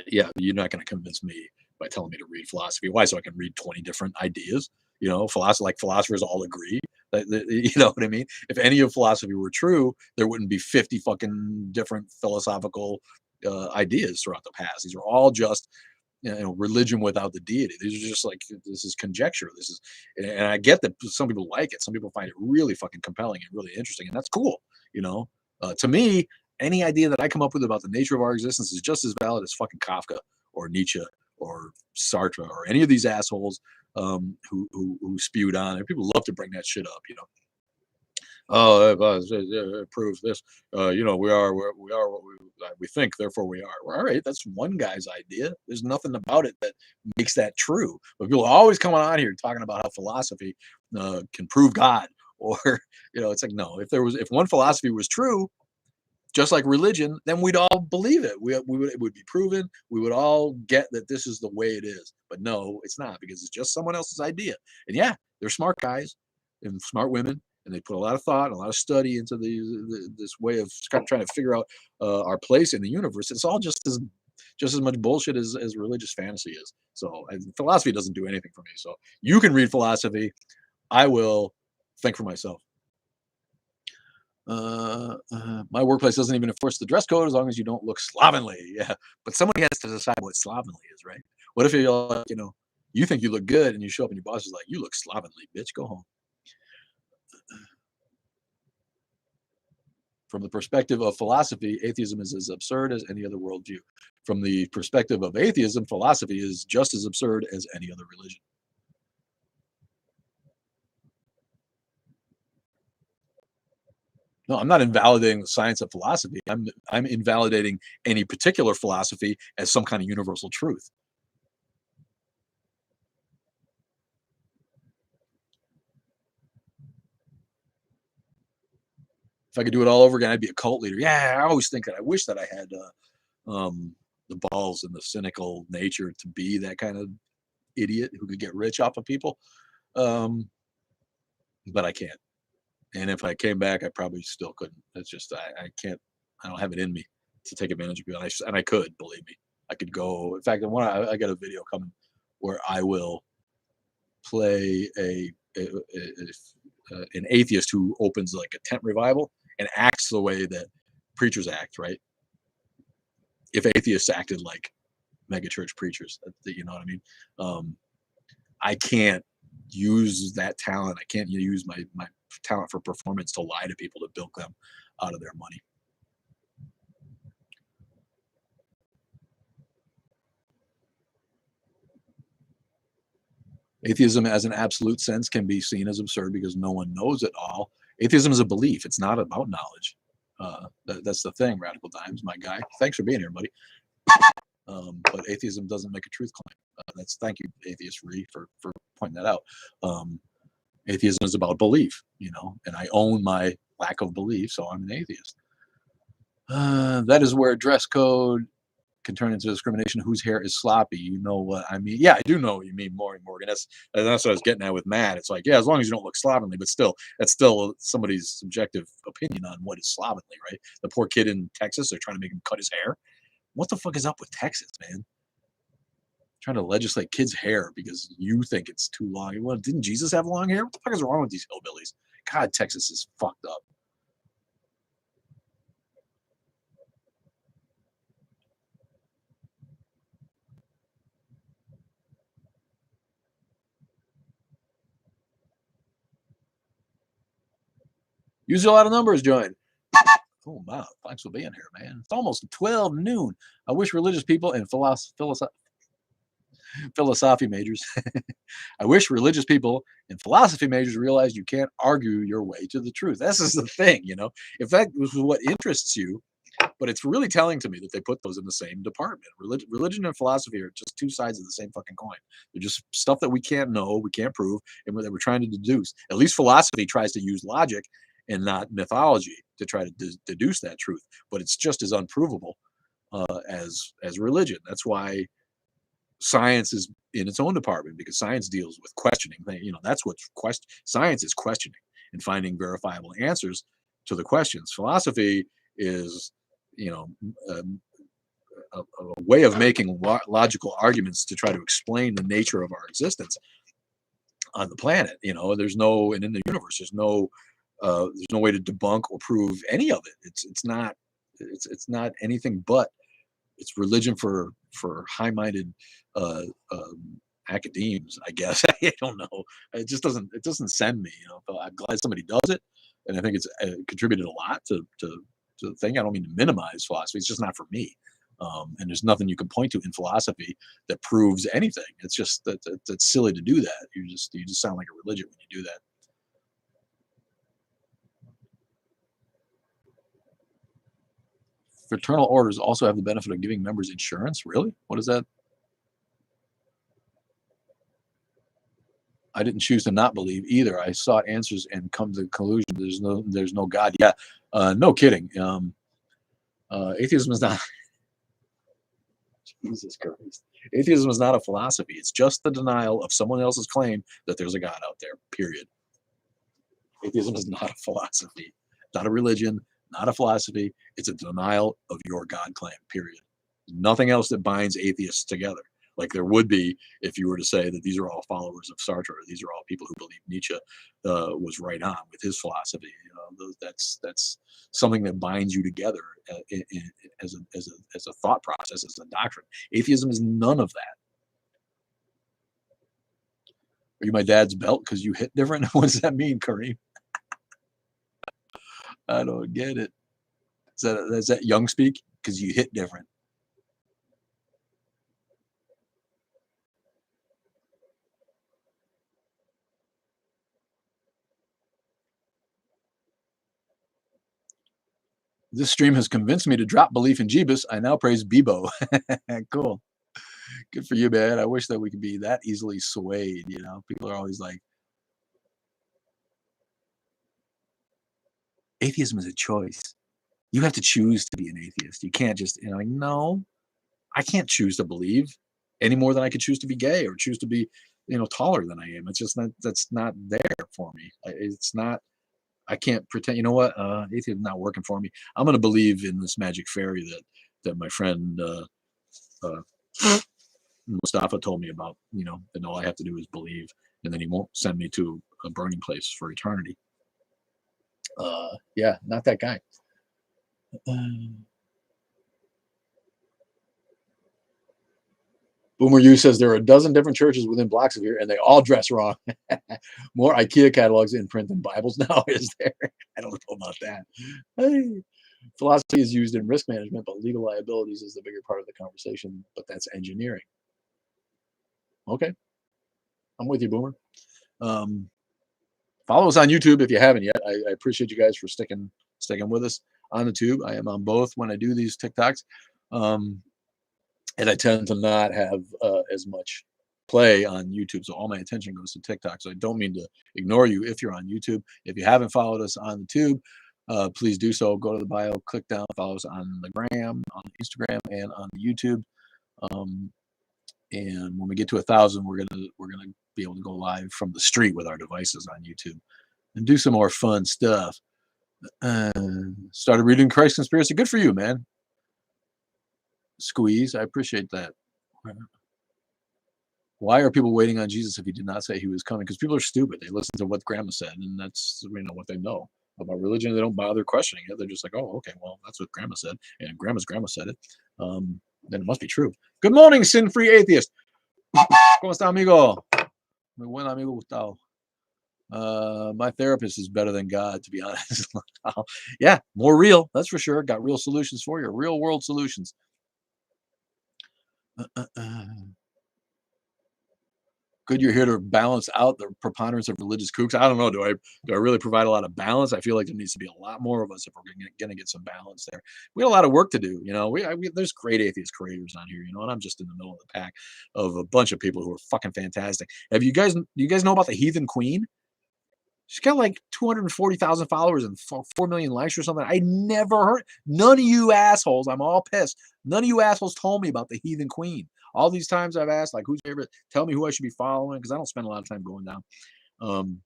Yeah, you're not going to convince me by telling me to read philosophy. Why? So I can read 20 different ideas. Philosophers all agree. You know what I mean? If any of philosophy were true, there wouldn't be 50 fucking different philosophical ideas throughout the past. These are all just religion without the deity. These are just like, this is conjecture. And I get that some people like it. Some people find it really fucking compelling and really interesting, and that's cool. To me, any idea that I come up with about the nature of our existence is just as valid as fucking Kafka or Nietzsche or Sartre or any of these assholes who spewed on it. People love to bring that shit up. Oh, it proves this. We are what we think, therefore we are. Well, all right, that's one guy's idea. There's nothing about it that makes that true. But people are always coming on here talking about how philosophy can prove God, or it's like, no. If one philosophy was true, just like religion, then we'd all believe it. It would be proven. We would all get that this is the way it is. But no, it's not, because it's just someone else's idea. And yeah, they're smart guys and smart women, and they put a lot of thought and a lot of study into this way of trying to figure out our place in the universe. It's all just as much bullshit as religious fantasy is. So philosophy doesn't do anything for me. So you can read philosophy. I will think for myself. My workplace doesn't even enforce the dress code as long as you don't look slovenly. Yeah, but somebody has to decide what slovenly is, right? What if you're like, you think you look good and you show up and your boss is like, you look slovenly, bitch, go home. From the perspective of philosophy, atheism is as absurd as any other worldview. From the perspective of atheism, philosophy is just as absurd as any other religion. No, I'm not invalidating the science of philosophy. I'm invalidating any particular philosophy as some kind of universal truth. If I could do it all over again, I'd be a cult leader. Yeah, I always think that. I wish that I had the balls and the cynical nature to be that kind of idiot who could get rich off of people. But I can't. And if I came back, I probably still couldn't. It's just I can't. I don't have it in me to take advantage of people. And I could, believe me. I could go. In fact, I got a video coming where I will play an atheist who opens like a tent revival and acts the way that preachers act, right? If atheists acted like megachurch preachers, you know what I mean? I can't use that talent. I can't use my talent for performance to lie to people to bilk them out of their money. Atheism as an absolute sense can be seen as absurd because no one knows it all. Atheism is a belief. It's not about knowledge. That's the thing, Radical Dimes, my guy. Thanks for being here, buddy. But atheism doesn't make a truth claim. Thank you, Atheist Ree, for pointing that out. Atheism is about belief, and I own my lack of belief, so I'm an atheist. That is where dress code can turn into discrimination. Whose hair is sloppy? You know what I mean? Yeah, I do know what you mean, Morgan. That's what I was getting at with Matt. It's like, yeah, as long as you don't look slovenly, but still, that's still somebody's subjective opinion on what is slovenly, right? The poor kid in Texas, they're trying to make him cut his hair. What the fuck is up with Texas, man? Trying to legislate kids' hair because you think it's too long. Well, didn't Jesus have long hair? What the fuck is wrong with these hillbillies? God, Texas is fucked up. Use a lot of numbers, join. Oh, wow. Thanks for being here, man. It's almost 12 noon. I wish religious people and philosophy majors. I wish religious people and philosophy majors realized you can't argue your way to the truth. This is the thing, If that was what interests you, but it's really telling to me that they put those in the same department. Religion and philosophy are just two sides of the same fucking coin. They're just stuff that we can't know, we can't prove, and that we're trying to deduce. At least philosophy tries to use logic and not mythology to try to deduce that truth. But it's just as unprovable as religion. That's why science is in its own department, because science deals with questioning. That's what science is, questioning and finding verifiable answers to the questions. Philosophy is a way of making logical arguments to try to explain the nature of our existence on the planet. There's no, and in the universe, there's no way to debunk or prove any of it. It's not anything but it's religion for high-minded academics, I guess. I don't know. It doesn't send me. I'm glad somebody does it, and I think it's contributed a lot to the thing. I don't mean to minimize philosophy. It's just not for me. And there's nothing you can point to in philosophy that proves anything. It's just that's silly to do that. You just sound like a religion when you do that. Fraternal orders also have the benefit of giving members insurance. Really? What is that? I didn't choose to not believe either. I sought answers and come to the conclusion there's no God. Yeah, no kidding. Atheism is not. Jesus Christ. Atheism is not a philosophy. It's just the denial of someone else's claim that there's a God out there, period. Atheism is not a philosophy, not a religion, not a philosophy. It's a denial of your God claim, period. Nothing else that binds atheists together, like there would be if you were to say that these are all followers of Sartre, or these are all people who believe Nietzsche was right on with his philosophy. That's something that binds you together as a thought process, as a doctrine. Atheism is none of that. Are you my dad's belt because you hit different? What does that mean, Kareem? I don't get it. Is that young speak? Because you hit different. This stream has convinced me to drop belief in Jeebus. I now praise Bebo. Cool. Good for you, man. I wish that we could be that easily swayed. You know, people are always like, atheism is a choice. You have to choose to be an atheist. You can't just, like, no, I can't choose to believe any more than I could choose to be gay or choose to be, taller than I am. It's just not, that's not there for me. It's not, I can't pretend, you know what, atheism is not working for me. I'm going to believe in this magic fairy that my friend, Mustafa told me about, that all I have to do is believe, and then he won't send me to a burning place for eternity. Yeah, not that guy. Boomer U says there are a dozen different churches within blocks of here, and they all dress wrong. More IKEA catalogs in print than Bibles now, is there? I don't know about that. Hey. Philosophy is used in risk management, but legal liabilities is the bigger part of the conversation, but that's engineering. Okay. I'm with you, Boomer. Follow us on YouTube if you haven't yet. I appreciate you guys for sticking with us on the tube. I am on both when I do these TikToks. And I tend to not have as much play on YouTube. So all my attention goes to TikTok. So I don't mean to ignore you if you're on YouTube. If you haven't followed us on the tube, please do so. Go to the bio, click down, follow us on the gram, on Instagram, and on YouTube. And when we get to 1,000, we're gonna be able to go live from the street with our devices on YouTube and do some more fun stuff. Started reading Christ Conspiracy. Good for you, man. Squeeze, I appreciate that. Why are people waiting on Jesus if he did not say he was coming? Because people are stupid. They listen to what grandma said, and that's what they know about religion. They don't bother questioning it. They're just like, oh, okay, well, that's what grandma said, and grandma said it. Then it must be true. Good morning, sin-free atheist. ¿Cómo está, amigo? Muy buen amigo Gustavo. My therapist is better than God, to be honest. Yeah, more real, that's for sure. Got real solutions for you, real world solutions. Good, you're here to balance out the preponderance of religious kooks. I don't know. Do I really provide a lot of balance? I feel like there needs to be a lot more of us if we're going to get some balance there. We got a lot of work to do. There's great atheist creators on here, and I'm just in the middle of the pack of a bunch of people who are fucking fantastic. Do you guys know about the Heathen Queen? She's got like 240,000 followers and 4 million likes or something. I never heard. None of you assholes. I'm all pissed. None of you assholes told me about the Heathen Queen. All these times I've asked, like, who's your favorite? Tell me who I should be following, because I don't spend a lot of time going down. I don't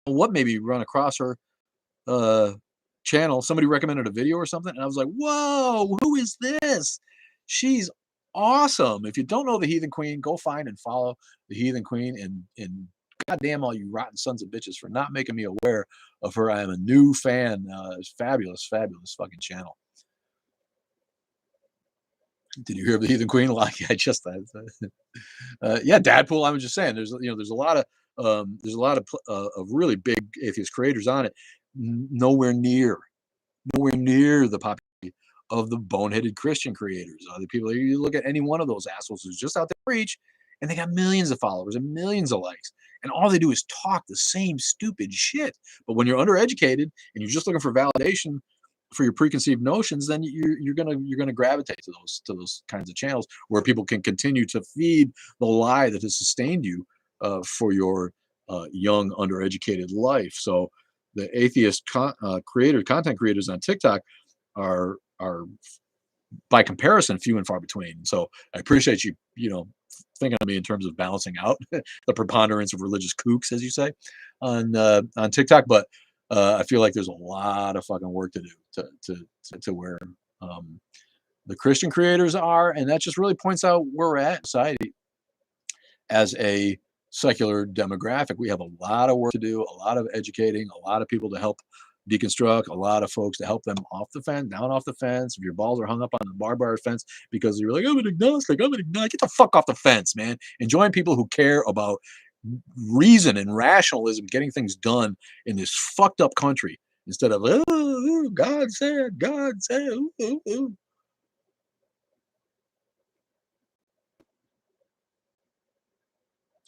know what, maybe run across her channel. Somebody recommended a video or something, and I was like, whoa, who is this? She's awesome. If you don't know the Heathen Queen, go find and follow the Heathen Queen, and goddamn all you rotten sons of bitches for not making me aware of her. I am a new fan. It's fabulous, fabulous fucking channel. Did you hear of the Heathen Queen? Like, I just yeah, Dadpool. I was just saying, there's a lot of really big atheist creators on it. Nowhere near the popularity of the boneheaded Christian creators. Other people, you look at any one of those assholes who's just out there to preach, and they got millions of followers and millions of likes, and all they do is talk the same stupid shit. But when you're undereducated and you're just looking for validation for your preconceived notions, then you're gonna gravitate to those kinds of channels where people can continue to feed the lie that has sustained you for your young undereducated life. So the atheist content creators on TikTok are by comparison few and far between. So I appreciate you thinking of me in terms of balancing out the preponderance of religious kooks, as you say, on TikTok, but I feel like there's a lot of fucking work to do to where the Christian creators are, and that just really points out where we're at in society as a secular demographic. We have a lot of work to do, a lot of educating, a lot of people to help deconstruct, a lot of folks to help them off the fence, down off the fence. If your balls are hung up on the barbed wire fence because you're like, I'm an agnostic, get the fuck off the fence, man. And join people who care about reason and rationalism, getting things done in this fucked up country instead of, oh, God said, ooh, ooh, ooh.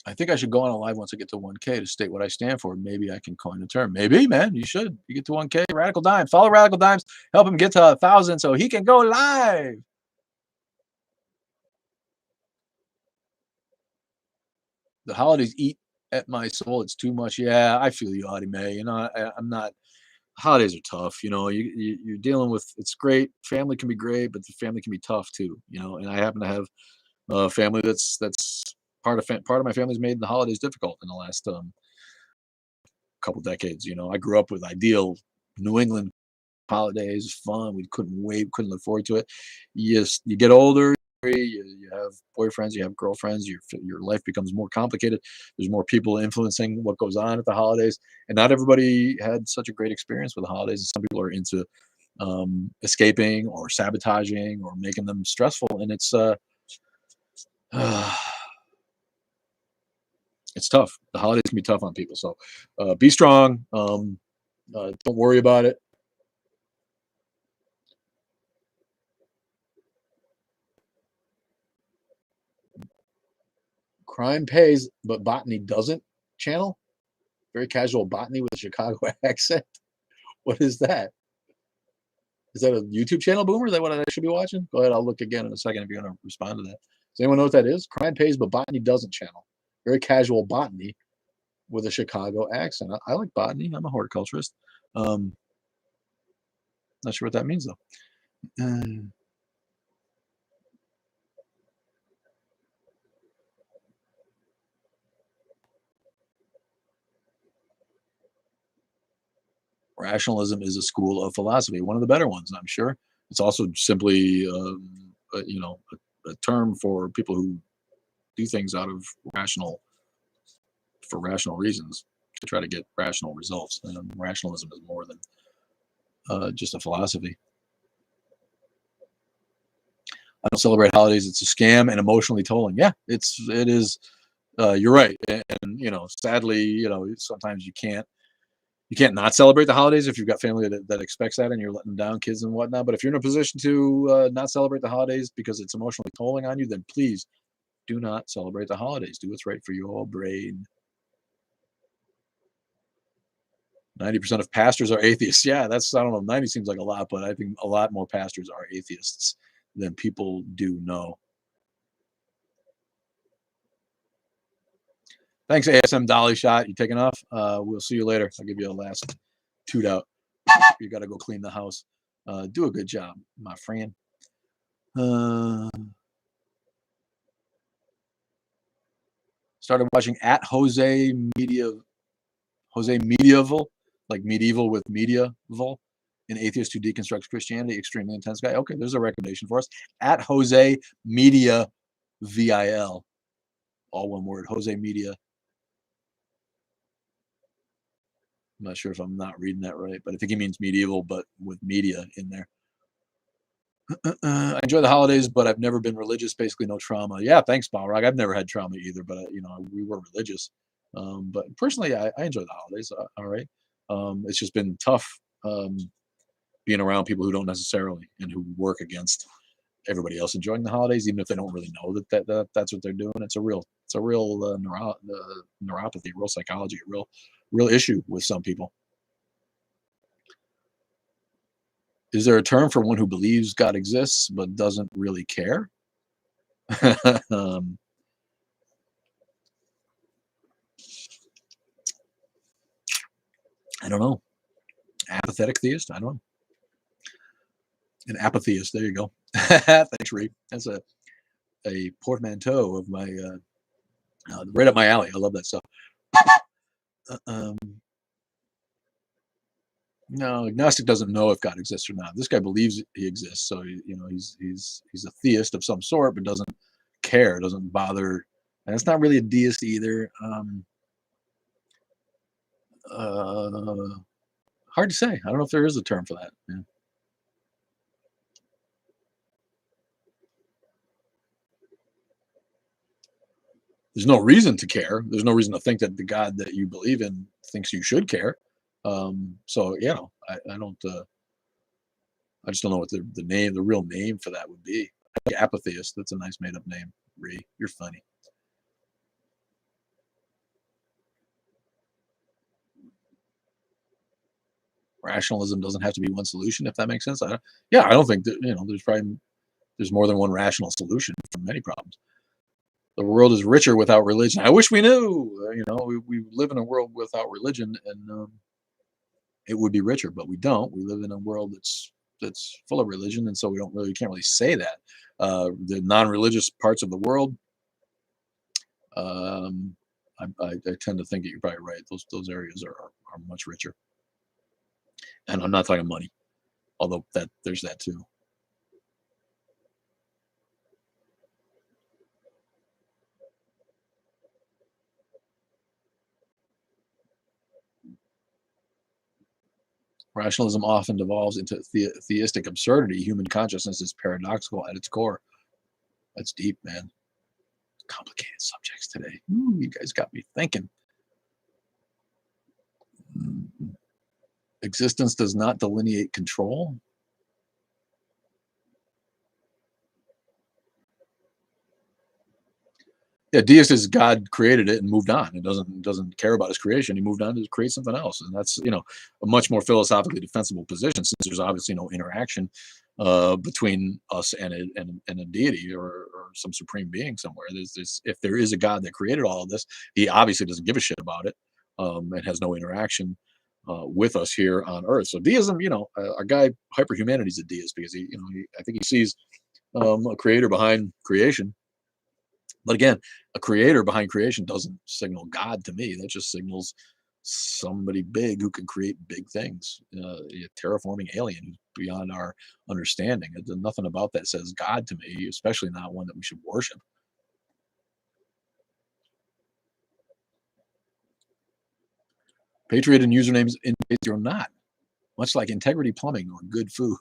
I think I should go on a live once I get to 1K to state what I stand for. Maybe I can coin a term. Maybe, man, you should. You get to 1K, Radical Dimes. Follow Radical Dimes. Help him get to 1,000 so he can go live. The holidays eat at my soul. It's too much. Yeah, I feel you, Audie May. You know, I'm not. Holidays are tough. You know, you're dealing with. It's great. Family can be great, but the family can be tough too. You know, and I happen to have a family that's part of my family's made the holidays difficult in the last couple decades. You know, I grew up with ideal New England holidays, fun. We couldn't wait, couldn't look forward to it. You get older, you have boyfriends, you have girlfriends, your life becomes more complicated. There's more people influencing what goes on at the holidays, and not everybody had such a great experience with the holidays. Some people are into escaping or sabotaging or making them stressful, and it's it's tough. The holidays can be tough on people, so be strong. Don't worry about it. Crime pays, but botany doesn't. Channel, very casual botany with a Chicago accent. What is that? Is that a YouTube channel, Boomer? Is that what I should be watching? Go ahead, I'll look again in a second if you're going to respond to that. Does anyone know what that is? Crime pays, but botany doesn't. Channel, very casual botany with a Chicago accent. I like botany. I'm a horticulturist. Not sure what that means though. Rationalism is a school of philosophy, one of the better ones, I'm sure. It's also simply, a term for people who do things out of rational reasons to try to get rational results. And rationalism is more than just a philosophy. I don't celebrate holidays. It's a scam and emotionally tolling. Yeah, it is. You're right, and sadly, sometimes you can't not celebrate the holidays if you've got family that expects that and you're letting down kids and whatnot. But if you're in a position to not celebrate the holidays because it's emotionally tolling on you, then please do not celebrate the holidays. Do what's right for your brain. 90% of pastors are atheists. Yeah, I don't know. 90 seems like a lot, but I think a lot more pastors are atheists than people do know. Thanks, ASM Dolly Shot. You taking off? We'll see you later. I'll give you a last toot out. You got to go clean the house. Do a good job, my friend. Started watching at Jose Medieval, like medieval with mediaval, an atheist who deconstructs Christianity. Extremely intense guy. Okay, there's a recommendation for us. At Jose Media VIL, all one word. Jose Media. I'm not sure if I'm not reading that right, but I think he means medieval, but with media in there. I enjoy the holidays, but I've never been religious. Basically, no trauma. Yeah, thanks, Balrog. I've never had trauma either, but we were religious. But personally, I enjoy the holidays. All right. It's just been tough being around people who don't necessarily and who work against everybody else enjoying the holidays, even if they don't really know that's what they're doing. It's a real neuropathy, real psychology, a real issue with some people. Is there a term for one who believes God exists but doesn't really care? um, I don't know. Apathetic theist? I don't know. An apatheist. There you go. Thanks, Reed. That's a portmanteau of my right up my alley. I love that stuff. No, agnostic doesn't know if God exists or not. This guy believes he exists, so he's a theist of some sort, but doesn't care, doesn't bother, and it's not really a deist either. Hard to say. I don't know if there is a term for that. Yeah. There's no reason to care. There's no reason to think that the God that you believe in thinks you should care. So I don't. I just don't know what the real name for that would be. Apatheist. That's a nice made up name. Ree, you're funny. Rationalism doesn't have to be one solution, if that makes sense. I don't think that there's more than one rational solution for many problems. The world is richer without religion. I wish we knew. We live in a world without religion, and it would be richer, but we don't. We live in a world that's full of religion, and so we can't really say that. The non-religious parts of the world, um, I tend to think that you're probably right. Those areas are much richer, and I'm not talking money, although there's that too. Rationalism often devolves into theistic absurdity. Human consciousness is paradoxical at its core. That's deep, man. Complicated subjects today. Ooh, you guys got me thinking. Existence does not delineate control. Yeah, deist is God created it and moved on. It doesn't care about his creation. He moved on to create something else, and that's a much more philosophically defensible position, since there's obviously no interaction between us and a deity or some supreme being somewhere. If there is a God that created all of this, he obviously doesn't give a shit about it, and has no interaction with us here on Earth. So deism, our guy Hyperhumanity is a deist because I think he sees a creator behind creation. But again, a creator behind creation doesn't signal God to me. That just signals somebody big who can create big things. A terraforming alien who's beyond our understanding. Nothing about that says God to me, especially not one that we should worship. Patriot and usernames indicate you're not, much like integrity plumbing or good food.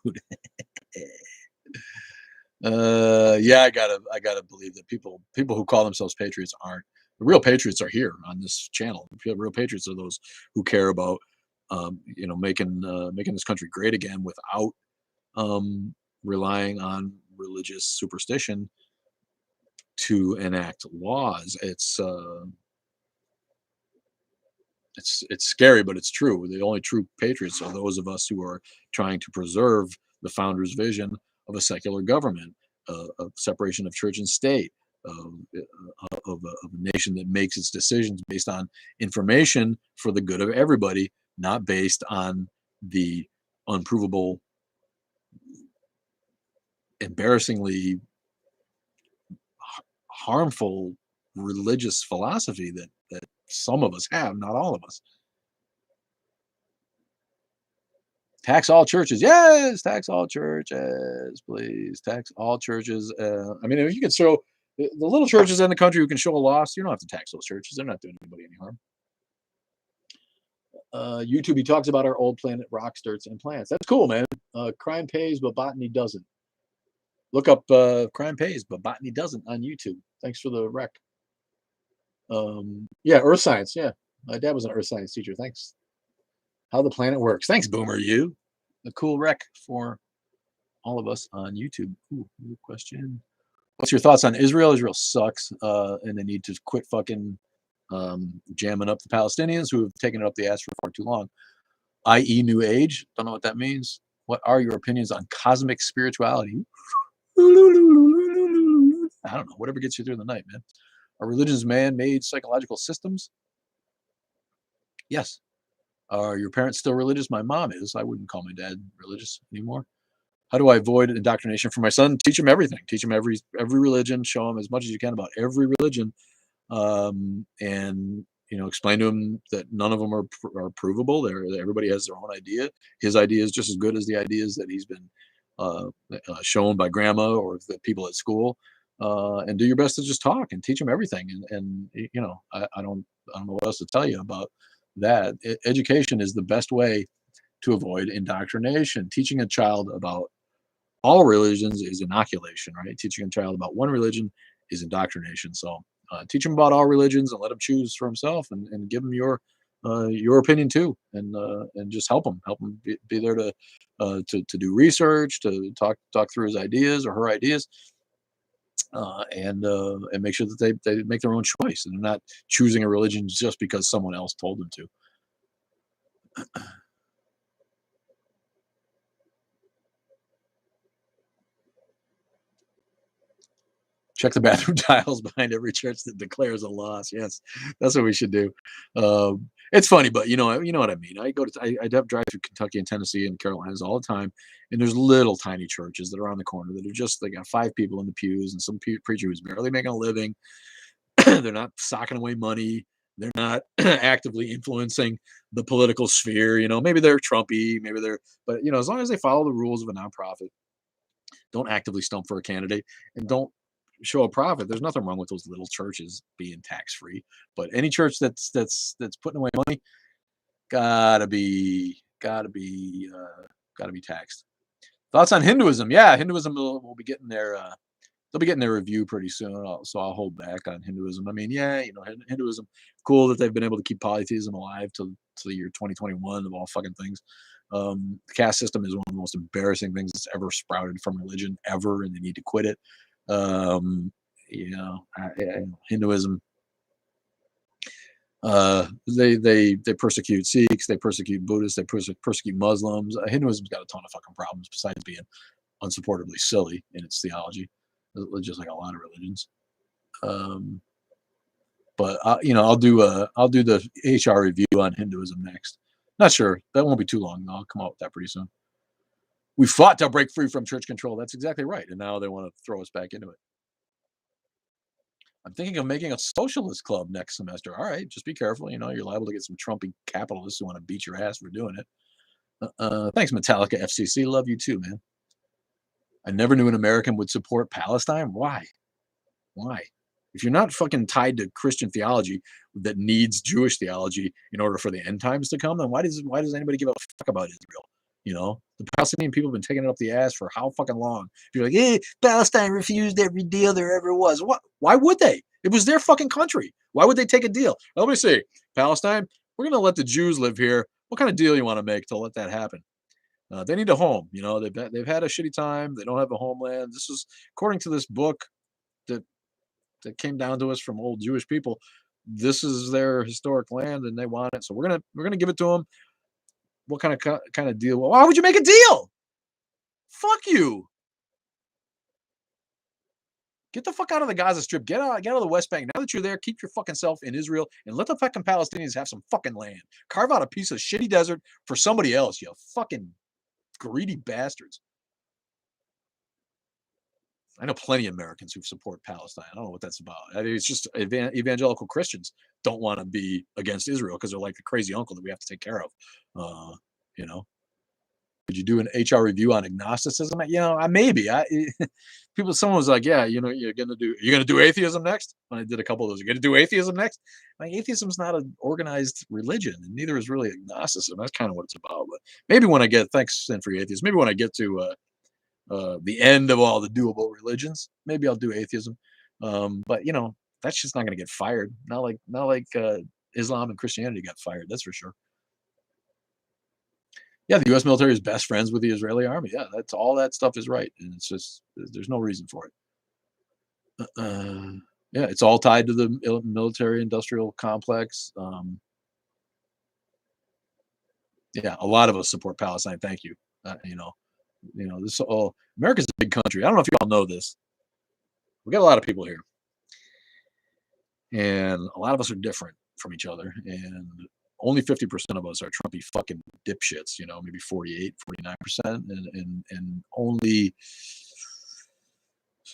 Yeah, I gotta believe that people who call themselves patriots aren't. The real patriots are here on this channel. The real patriots are those who care about making this country great again without relying on religious superstition to enact laws. It's scary, but it's true. The only true patriots are those of us who are trying to preserve the founders' vision of a secular government, of separation of church and state, of a nation that makes its decisions based on information for the good of everybody, not based on the unprovable, embarrassingly harmful religious philosophy that some of us have, not all of us. Tax all churches. Yes, tax all churches, please. Tax all churches. I mean, if you can show the little churches in the country who can show a loss, you don't have to tax those churches. They're not doing anybody any harm. YouTube, he talks about our old planet, rocks, dirts, and plants. That's cool, man. Crime pays, but botany doesn't. Look up crime pays, but botany doesn't on YouTube. Thanks for the rec. Yeah, earth science. Yeah, my dad was an earth science teacher. Thanks. How the planet works. Thanks, Boomer. You. A cool rec for all of us on YouTube. Ooh, good question. What's your thoughts on Israel? Israel sucks, and they need to quit fucking jamming up the Palestinians who have taken it up the ass for far too long. I.e., New Age. Don't know what that means. What are your opinions on cosmic spirituality? I don't know. Whatever gets you through the night, man. Are religions man-made psychological systems? Yes. Are your parents still religious? My mom is. I wouldn't call my dad religious anymore. How do I avoid indoctrination for my son? Teach him everything. Teach him every religion. Show him as much as you can about every religion, and explain to him that none of them are provable. Everybody has their own idea. His idea is just as good as the ideas that he's been shown by grandma or the people at school. And do your best to just talk and teach him everything. And I don't know what else to tell you about that. Education is the best way to avoid indoctrination. Teaching a child about all religions is inoculation, right? Teaching a child about one religion is indoctrination. So teach him about all religions and let him choose for himself, and give him your your opinion too, and just help him, be there to do research, to talk through his ideas or her ideas, and make sure that they make their own choice and they're not choosing a religion just because someone else told them to. Check the bathroom tiles behind every church that declares a loss. Yes, that's what we should do. It's funny, but you know what I mean. I drive through Kentucky and Tennessee and Carolinas all the time, and there's little tiny churches that are on the corner that are just they got 5 people in the pews and some preacher who's barely making a living. They're not socking away money. They're not actively influencing the political sphere. Maybe they're Trumpy, maybe but as long as they follow the rules of a nonprofit, don't actively stump for a candidate, and don't show a profit. There's nothing wrong with those little churches being tax free, but any church that's putting away money gotta be taxed. Thoughts on Hinduism? Yeah, Hinduism will be getting they'll be getting their review pretty soon, so I'll hold back on Hinduism. I mean, yeah, Hinduism, cool that they've been able to keep polytheism alive to the year 2021 of all fucking things. The caste system is one of the most embarrassing things that's ever sprouted from religion ever, and they need to quit it. Hinduism, they persecute Sikhs, they persecute Buddhists, they persecute Muslims. Hinduism's got a ton of fucking problems besides being unsupportably silly in its theology, just like a lot of religions. But I'll do the HR review on Hinduism next. Not sure, that won't be too long. I'll come out with that pretty soon. We fought to break free from church control. That's exactly right, and now they want to throw us back into it. I'm thinking of making a socialist club next semester. All right, just be careful. You're liable to get some Trumpy capitalists who want to beat your ass for doing it. Thanks, Metallica FCC. Love you too, man. I never knew an American would support Palestine. Why? If you're not fucking tied to Christian theology that needs Jewish theology in order for the end times to come, then why does anybody give a fuck about Israel? The Palestinian people have been taking it up the ass for how fucking long? You're like, hey, Palestine refused every deal there ever was. What? Why would they? It was their fucking country. Why would they take a deal? Let me see. Palestine, we're going to let the Jews live here. What kind of deal you want to make to let that happen? They need a home. They've had a shitty time. They don't have a homeland. This is according to this book that came down to us from old Jewish people. This is their historic land, and they want it. So we're gonna give it to them. What kind of deal? Why would you make a deal? Fuck you. Get the fuck out of the Gaza Strip. Get out of the West Bank. Now that you're there, keep your fucking self in Israel and let the fucking Palestinians have some fucking land. Carve out a piece of shitty desert for somebody else, you fucking greedy bastards. I know plenty of Americans who support Palestine. I don't know what that's about. I mean, it's just evangelical Christians don't want to be against Israel because they're like the crazy uncle that we have to take care of. Did you do an HR review on agnosticism? Maybe. Someone was like, yeah, you're gonna do atheism next. When I did a couple of those, you're gonna do atheism next. Like, atheism's not an organized religion, and neither is really agnosticism. That's kind of what it's about. But maybe when I get, thanks, Sin for Atheist. Maybe when I get to the end of all the doable religions, maybe I'll do atheism. But that's just not going to get fired. Not like Islam and Christianity got fired. That's for sure. Yeah, the U.S. military is best friends with the Israeli army. Yeah, that's all that stuff is right, and it's just there's no reason for it. Yeah, it's all tied to the military-industrial complex. Yeah, a lot of us support Palestine. Thank you. This America's a big country. I don't know if you all know this. We got a lot of people here, and a lot of us are different from each other, and only 50% of us are Trumpy fucking dipshits, maybe 48, 49%, and only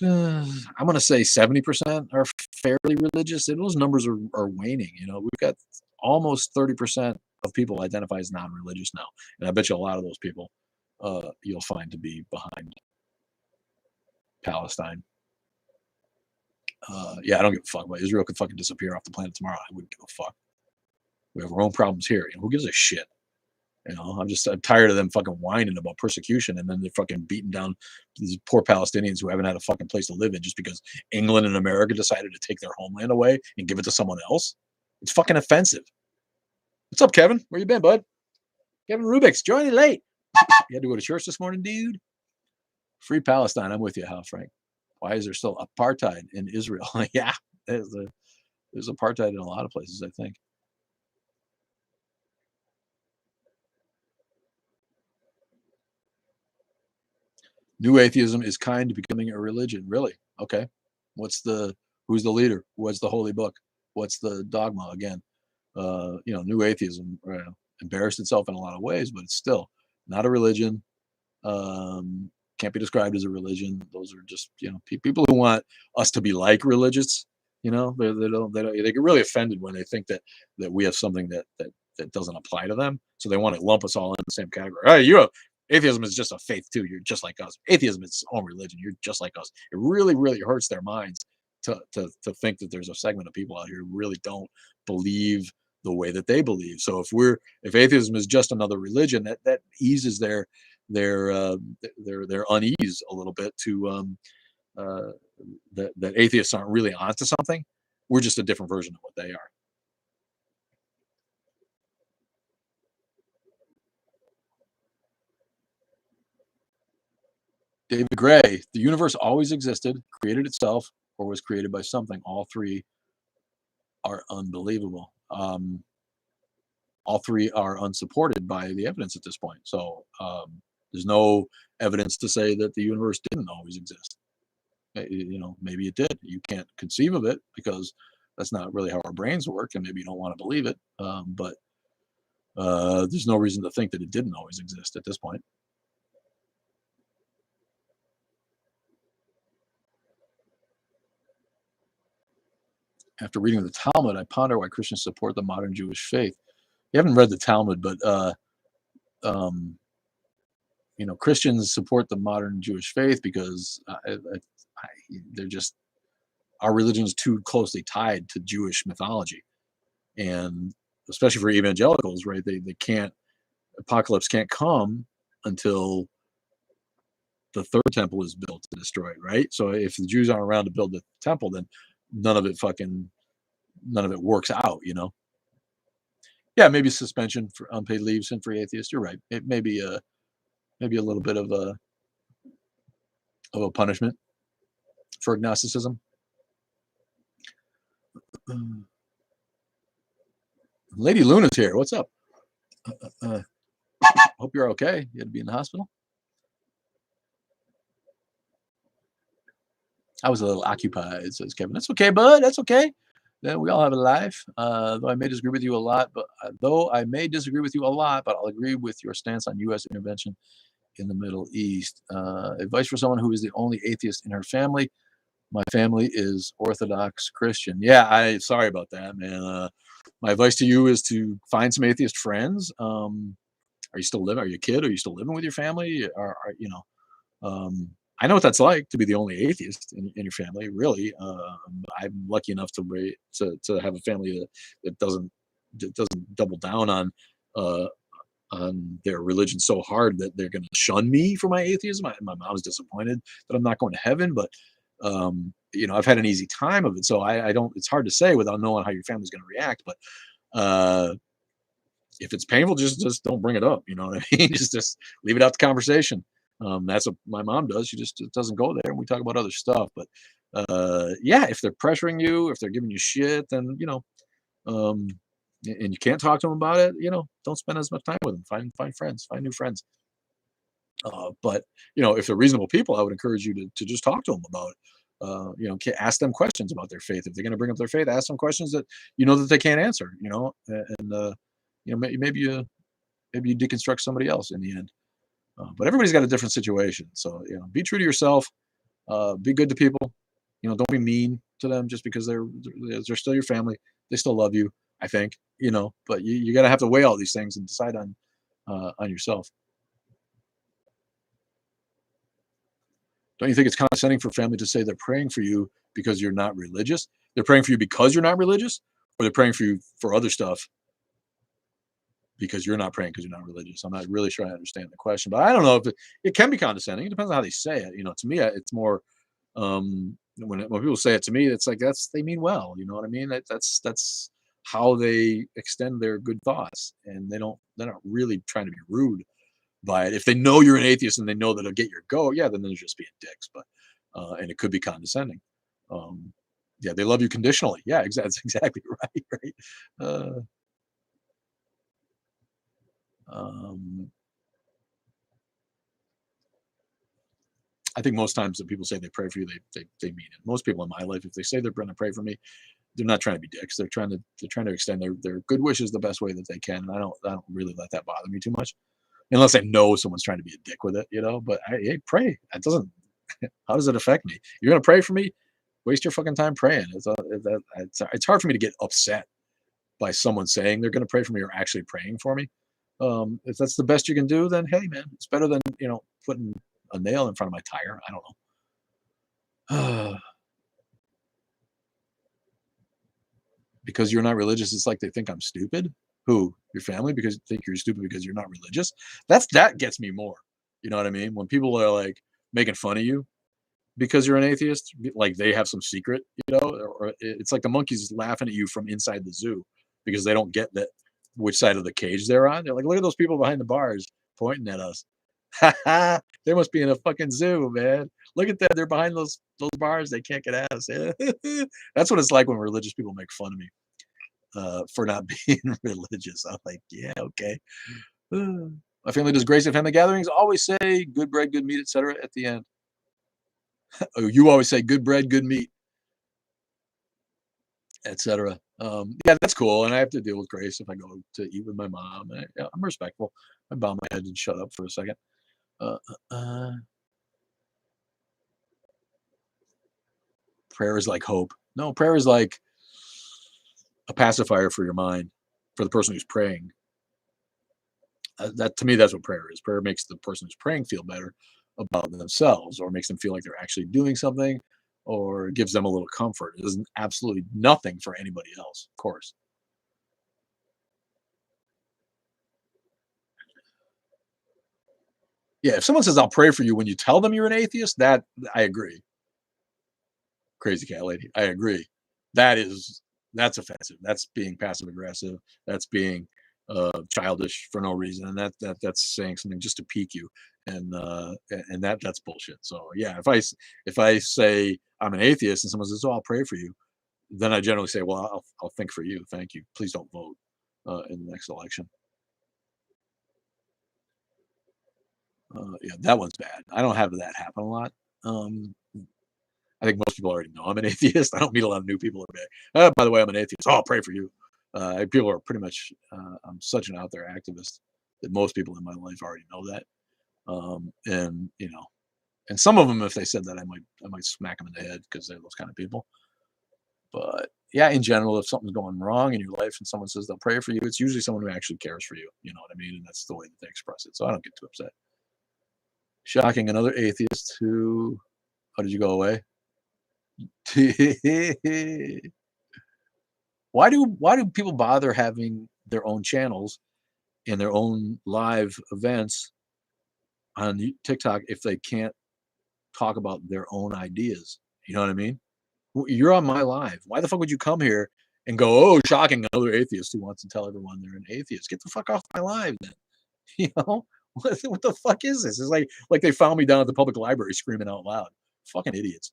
I'm going to say 70% are fairly religious, and those numbers are waning. We've got almost 30% of people identify as non-religious now, and I bet you a lot of those people you'll find to be behind Palestine. Yeah, I don't give a fuck. Israel could fucking disappear off the planet tomorrow. I wouldn't give a fuck. We have our own problems here. Who gives a shit? I'm tired of them fucking whining about persecution, and then they're fucking beating down these poor Palestinians who haven't had a fucking place to live in just because England and America decided to take their homeland away and give it to someone else. It's fucking offensive. What's up, Kevin? Where you been, bud? Kevin Rubik's joining late. You had to go to church this morning, dude? Free Palestine. I'm with you, Hal Frank. Why is there still apartheid in Israel? Yeah, there's apartheid in a lot of places, I think. New atheism is kind of becoming a religion. Really? Okay. Who's the leader? What's the holy book? What's the dogma again? New atheism embarrassed itself in a lot of ways, but it's still not a religion. Can't be described as a religion. Those are just, people who want us to be like religious. They get really offended when they think that we have something that doesn't apply to them. So they want to lump us all in the same category. Hey, atheism is just a faith too. You're just like us. Atheism is its own religion. You're just like us. It really, really hurts their minds to think that there's a segment of people out here who really don't believe the way that they believe. So if atheism is just another religion, that eases their unease a little bit to that atheists aren't really onto something. We're just a different version of what they are. David Gray, the universe always existed, created itself, or was created by something. All three are unbelievable. All three are unsupported by the evidence at this point. So there's no evidence to say that the universe didn't always exist. Maybe it did. You can't conceive of it because that's not really how our brains work, and maybe you don't want to believe it. But there's no reason to think that it didn't always exist at this point. After reading the Talmud, I ponder why Christians support the modern Jewish faith. You haven't read the Talmud, but Christians support the modern Jewish faith because they're just, our religion is too closely tied to Jewish mythology, and especially for evangelicals, right? They can't, apocalypse can't come until the third temple is built and destroyed, right? So if the Jews aren't around to build the temple, then none of it works out, Yeah, maybe suspension for unpaid leave, sin-free atheist. You're right. It may be a little bit of a punishment for agnosticism. Lady Luna's here. What's up? Hope you're okay. You had to be in the hospital. I was a little occupied, says Kevin. That's okay, bud. That's okay. Then we all have a life. Though I may disagree with you a lot, but I'll agree with your stance on U.S. intervention in the Middle East. Advice for someone who is the only atheist in her family. My family is Orthodox Christian. Yeah, sorry about that, man. My advice to you is to find some atheist friends. Are you still living? Are you a kid? Are you still living with your family? I know what that's like to be the only atheist in your family. Really, I'm lucky enough to have a family that doesn't double down on their religion so hard that they're going to shun me for my atheism. My mom's disappointed that I'm not going to heaven, but I've had an easy time of it. So I don't. It's hard to say without knowing how your family's going to react. But if it's painful, just don't bring it up. You know what I mean? just leave it out to conversation. That's what my mom does. She just doesn't go there, and we talk about other stuff. But yeah, if they're pressuring you, if they're giving you shit, then and you can't talk to them about it, don't spend as much time with them. Find friends, find new friends. But if they're reasonable people, I would encourage you to just talk to them about it. Ask them questions about their faith. If they're going to bring up their faith, ask them questions that that they can't answer. And maybe you deconstruct somebody else in the end. But everybody's got a different situation. So, be true to yourself, be good to people, don't be mean to them just because they're still your family. They still love you, I think, but you got to have to weigh all these things and decide on yourself. Don't you think it's condescending for family to say they're praying for you because you're not religious? They're praying for you because you're not religious, or they're praying for you for other stuff because you're not praying because you're not religious? I'm not really sure I understand the question, but I don't know if it can be condescending. It depends on how they say it. To me, it's more when people say it to me, it's like they mean well. You know what I mean? That's how they extend their good thoughts, and they're not really trying to be rude by it. If they know you're an atheist and they know that it'll get your go, yeah, then they're just being dicks. But and it could be condescending. Yeah, they love you conditionally. Yeah, that's exactly right. Right. Uh, um, I think most times that people say they pray for you, they mean it. Most people in my life, if they say they're going to pray for me, they're not trying to be dicks. They're trying to extend their good wishes the best way that they can. And I don't really let that bother me too much, unless I know someone's trying to be a dick with it, But hey, pray. That doesn't. How does it affect me? You're gonna pray for me? Waste your fucking time praying. It's hard for me to get upset by someone saying they're gonna pray for me or actually praying for me. If that's the best you can do, then hey, man, it's better than putting a nail in front of my tire. I don't know. Because you're not religious, it's like they think I'm stupid. Who? Your family? Because think you're stupid because you're not religious? That gets me more. You know what I mean? When people are like making fun of you because you're an atheist, like they have some secret, or it's like the monkeys laughing at you from inside the zoo because they don't get that which side of the cage they're on. They're like, look at those people behind the bars pointing at us. They must be in a fucking zoo, man. Look at that. They're behind those bars. They can't get at us. That's what it's like when religious people make fun of me for not being religious. I'm like, yeah, okay. My family does grace at family gatherings. Always say good bread, good meat, etc. at the end. Oh, you always say good bread, good meat, etc. Yeah, that's cool. And I have to deal with grace if I go to eat with my mom. I'm respectful. I bow my head and shut up for a second. Uh, uh, Prayer is like hope. No, prayer is like a pacifier for your mind, for the person who's praying. That to me, that's what prayer is. Prayer makes the person who's praying feel better about themselves, or makes them feel like they're actually doing something, or gives them a little comfort. It does absolutely nothing for anybody else, of course. Yeah, if someone says I'll pray for you when you tell them you're an atheist, that I agree. Crazy cat lady, I agree. That's offensive. That's being passive aggressive. That's being childish for no reason, and that's saying something just to pique you, and that's bullshit. So yeah, if I say I'm an atheist and someone says, "Oh, I'll pray for you," then I generally say, "Well, I'll think for you. Thank you. Please don't vote in the next election." Yeah, that one's bad. I don't have that happen a lot. Um, I think most people already know I'm an atheist. I don't meet a lot of new people every day. By the way, I'm an atheist. Oh, I'll pray for you. People are pretty much. I'm such an out there activist that most people in my life already know that. And and some of them, if they said that, I might smack them in the head because they're those kind of people. But yeah, in general, if something's going wrong in your life and someone says they'll pray for you, it's usually someone who actually cares for you. You know what I mean? And that's the way that they express it. So I don't get too upset. Shocking, another atheist who. Oh, did you go away? Why do people bother having their own channels and their own live events on TikTok if they can't talk about their own ideas? You know what I mean? You're on my live. Why the fuck would you come here and go, oh, shocking, another atheist who wants to tell everyone they're an atheist? Get the fuck off my live then. You know? What the fuck is this? It's like they found me down at the public library screaming out loud. Fucking idiots.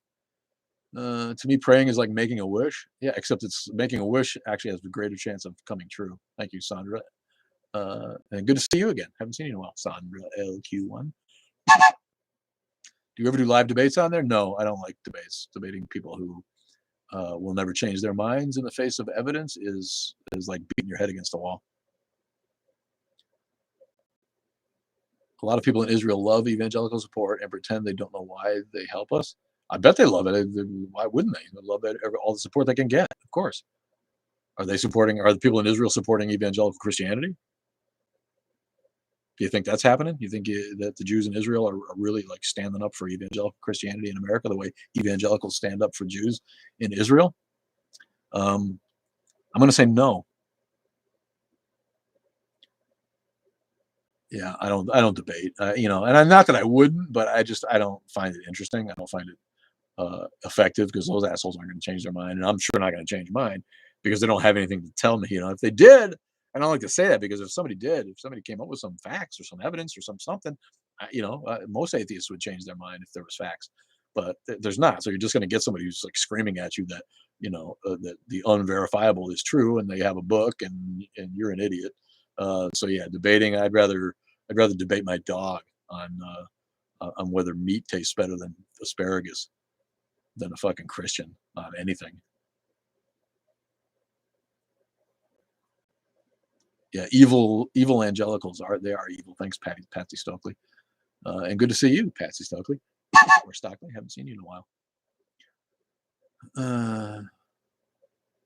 To me, praying is like making a wish. Yeah, except it's making a wish actually has a greater chance of coming true. Thank you, Sandra. And good to see you again. Haven't seen you in a while, Sandra LQ1. Do you ever do live debates on there? No, I don't like debates. Debating people who will never change their minds in the face of evidence is like beating your head against a wall. A lot of people in Israel love evangelical support and pretend they don't know why they help us. I bet they love it. Why wouldn't they? They love it, all the support they can get, of course. Are the people in Israel supporting evangelical Christianity? Do you think that's happening? Do you think that the Jews in Israel are really like standing up for evangelical Christianity in America the way evangelicals stand up for Jews in Israel? I'm going to say no. Yeah, I don't debate, and I'm not that I wouldn't, but I don't find it interesting. I don't find it effective because those assholes aren't going to change their mind, and I'm sure not going to change mine. because they don't have anything to tell me. If they did, I don't like to say that, because if somebody came up with some facts or some evidence or something, most atheists would change their mind if there was facts, but there's not. So you're just going to get somebody who's like screaming at you that that the unverifiable is true, and they have a book, and you're an idiot. So yeah, debating. I'd rather debate my dog on whether meat tastes better than asparagus than a fucking Christian on anything. Yeah, evil angelicals are evil. Thanks, Patsy Stokely, and good to see you, Patsy Stokely, or Stockley. Haven't seen you in a while.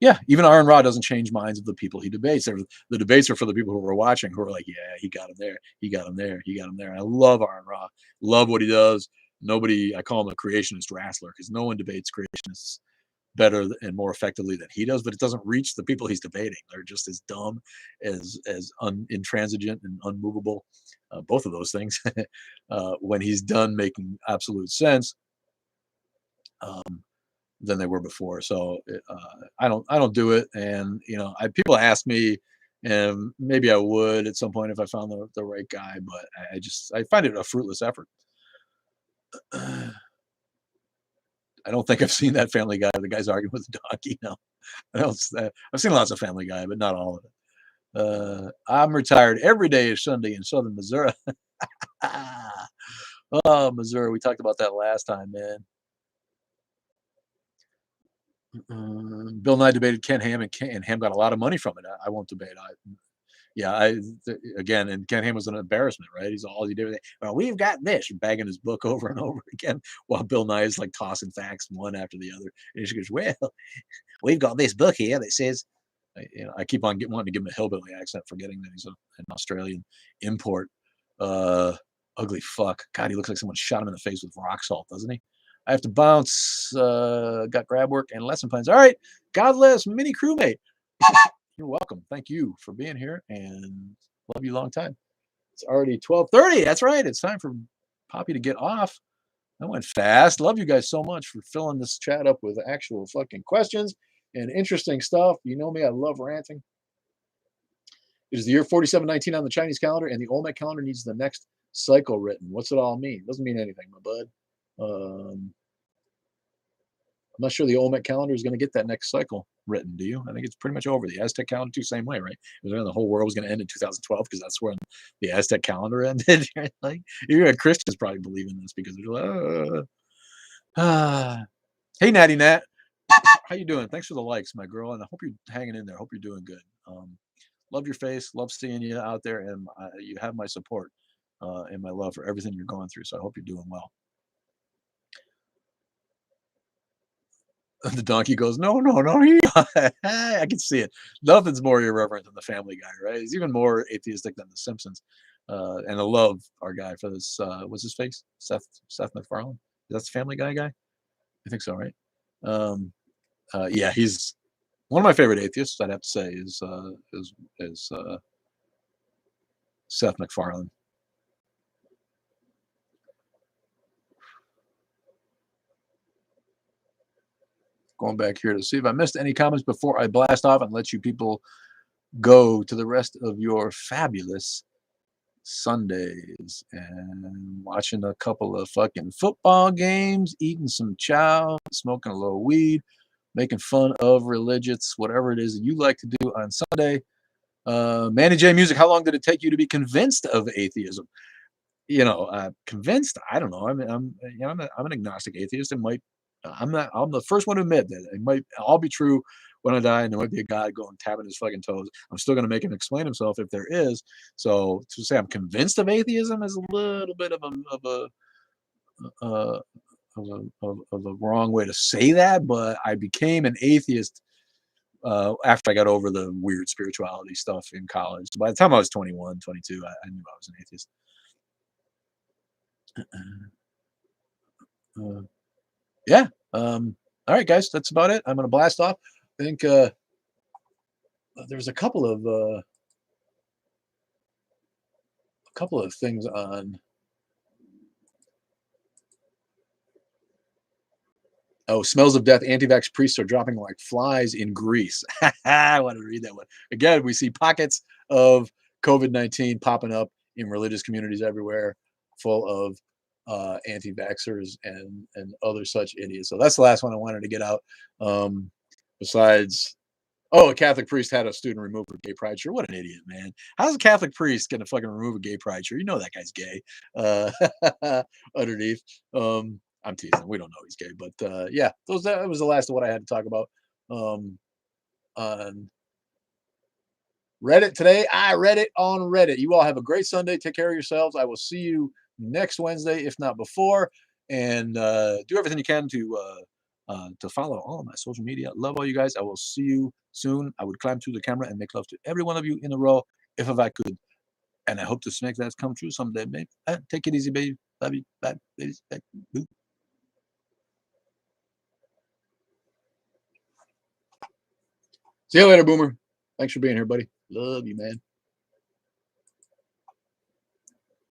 Yeah, even Aaron Ra doesn't change minds of the people he debates. The debates are for the people who are watching, who are like, yeah, he got him there, he got him there, he got him there. And I love Aaron Ra, love what he does. I call him a creationist wrestler, because no one debates creationists better and more effectively than he does, but it doesn't reach the people he's debating. They're just as dumb, as intransigent and unmovable, both of those things, when he's done making absolute sense, than they were before. So I don't do it. And people ask me, and maybe I would at some point if I found the right guy, but I find it a fruitless effort. I don't think I've seen that Family Guy. The guy's arguing with the donkey. No, I've seen lots of Family Guy, but not all of it. I'm retired. Every day is Sunday in Southern Missouri. Oh, Missouri. We talked about that last time, man. Bill Nye debated Ken Ham, and Ham got a lot of money from it. I won't debate. Again, and Ken Ham was an embarrassment, right? All he did was, well, we've got this, bagging his book over and over again, while Bill Nye is like tossing facts one after the other. And he goes, well, we've got this book here that says, I keep on wanting to give him a hillbilly accent, forgetting that he's an Australian import. Ugly fuck. God, he looks like someone shot him in the face with rock salt, doesn't he? I have to bounce. Got grab work and lesson plans. All right. God bless, mini crewmate. You're welcome. Thank you for being here, and love you long time. It's already 12:30. That's right. It's time for Poppy to get off. That went fast. Love you guys so much for filling this chat up with actual fucking questions and interesting stuff. You know me, I love ranting. It is the year 4719 on the Chinese calendar, and the Olmec calendar needs the next cycle written. What's it all mean? Doesn't mean anything, my bud. I'm not sure the Olmec calendar is going to get that next cycle written. Do you? I think it's pretty much over. The Aztec calendar too, same way, right? It was when the whole world was going to end in 2012, because that's when the Aztec calendar ended. Like, even Christians probably believe in this, because they're like, hey, Natty Nat, how you doing? Thanks for the likes, my girl, and I hope you're hanging in there. I hope you're doing good. Love your face. Love seeing you out there, and you have my support and my love for everything you're going through. So I hope you're doing well. The donkey goes, no. I can see it. Nothing's more irreverent than the Family Guy, right? He's even more atheistic than the Simpsons. And I love our guy for this. What's his face? Seth MacFarlane. That's the Family Guy. I think so, right? Yeah, he's one of my favorite atheists. I'd have to say is Seth MacFarlane. Going back here to see if I missed any comments before I blast off and let you people go to the rest of your fabulous Sundays, and watching a couple of fucking football games, eating some chow, smoking a little weed, making fun of religious, whatever it is that you like to do on Sunday. Manny J Music, how long did it take you to be convinced of atheism? Convinced? I don't know. I'm an agnostic atheist. I'm the first one to admit that it might all be true when I die, and there might be a God going tapping his fucking toes. I'm still going to make him explain himself if there is. So to say I'm convinced of atheism is a little bit of a wrong way to say that. But I became an atheist after I got over the weird spirituality stuff in college. By the time I was 21, 22, I knew I was an atheist. Yeah. All right, guys, that's about it. I'm going to blast off. I think there's a couple of things on Oh, smells of death. Anti-vax priests are dropping like flies in Greece. I want to read that one. Again, we see pockets of COVID-19 popping up in religious communities everywhere, full of anti-vaxxers and other such idiots. So that's the last one I wanted to get out. Besides, oh, a Catholic priest had a student removed for gay pride shirt. What an idiot, man. How's a Catholic priest going to fucking remove a gay pride shirt? You know that guy's gay. Underneath. I'm teasing. We don't know he's gay, but yeah, that was the last of what I had to talk about. On Reddit today, I read it on Reddit. You all have a great Sunday. Take care of yourselves. I will see you next Wednesday, if not before. And do everything you can to follow all of my social media. Love all you guys. I will see you soon. I would climb through the camera and make love to every one of you in a row if I could. And I hope to make that come true someday, babe. Take it easy, baby. Love you. Bye. Ladies. Bye. Boo. See you later, Boomer. Thanks for being here, buddy. Love you, man.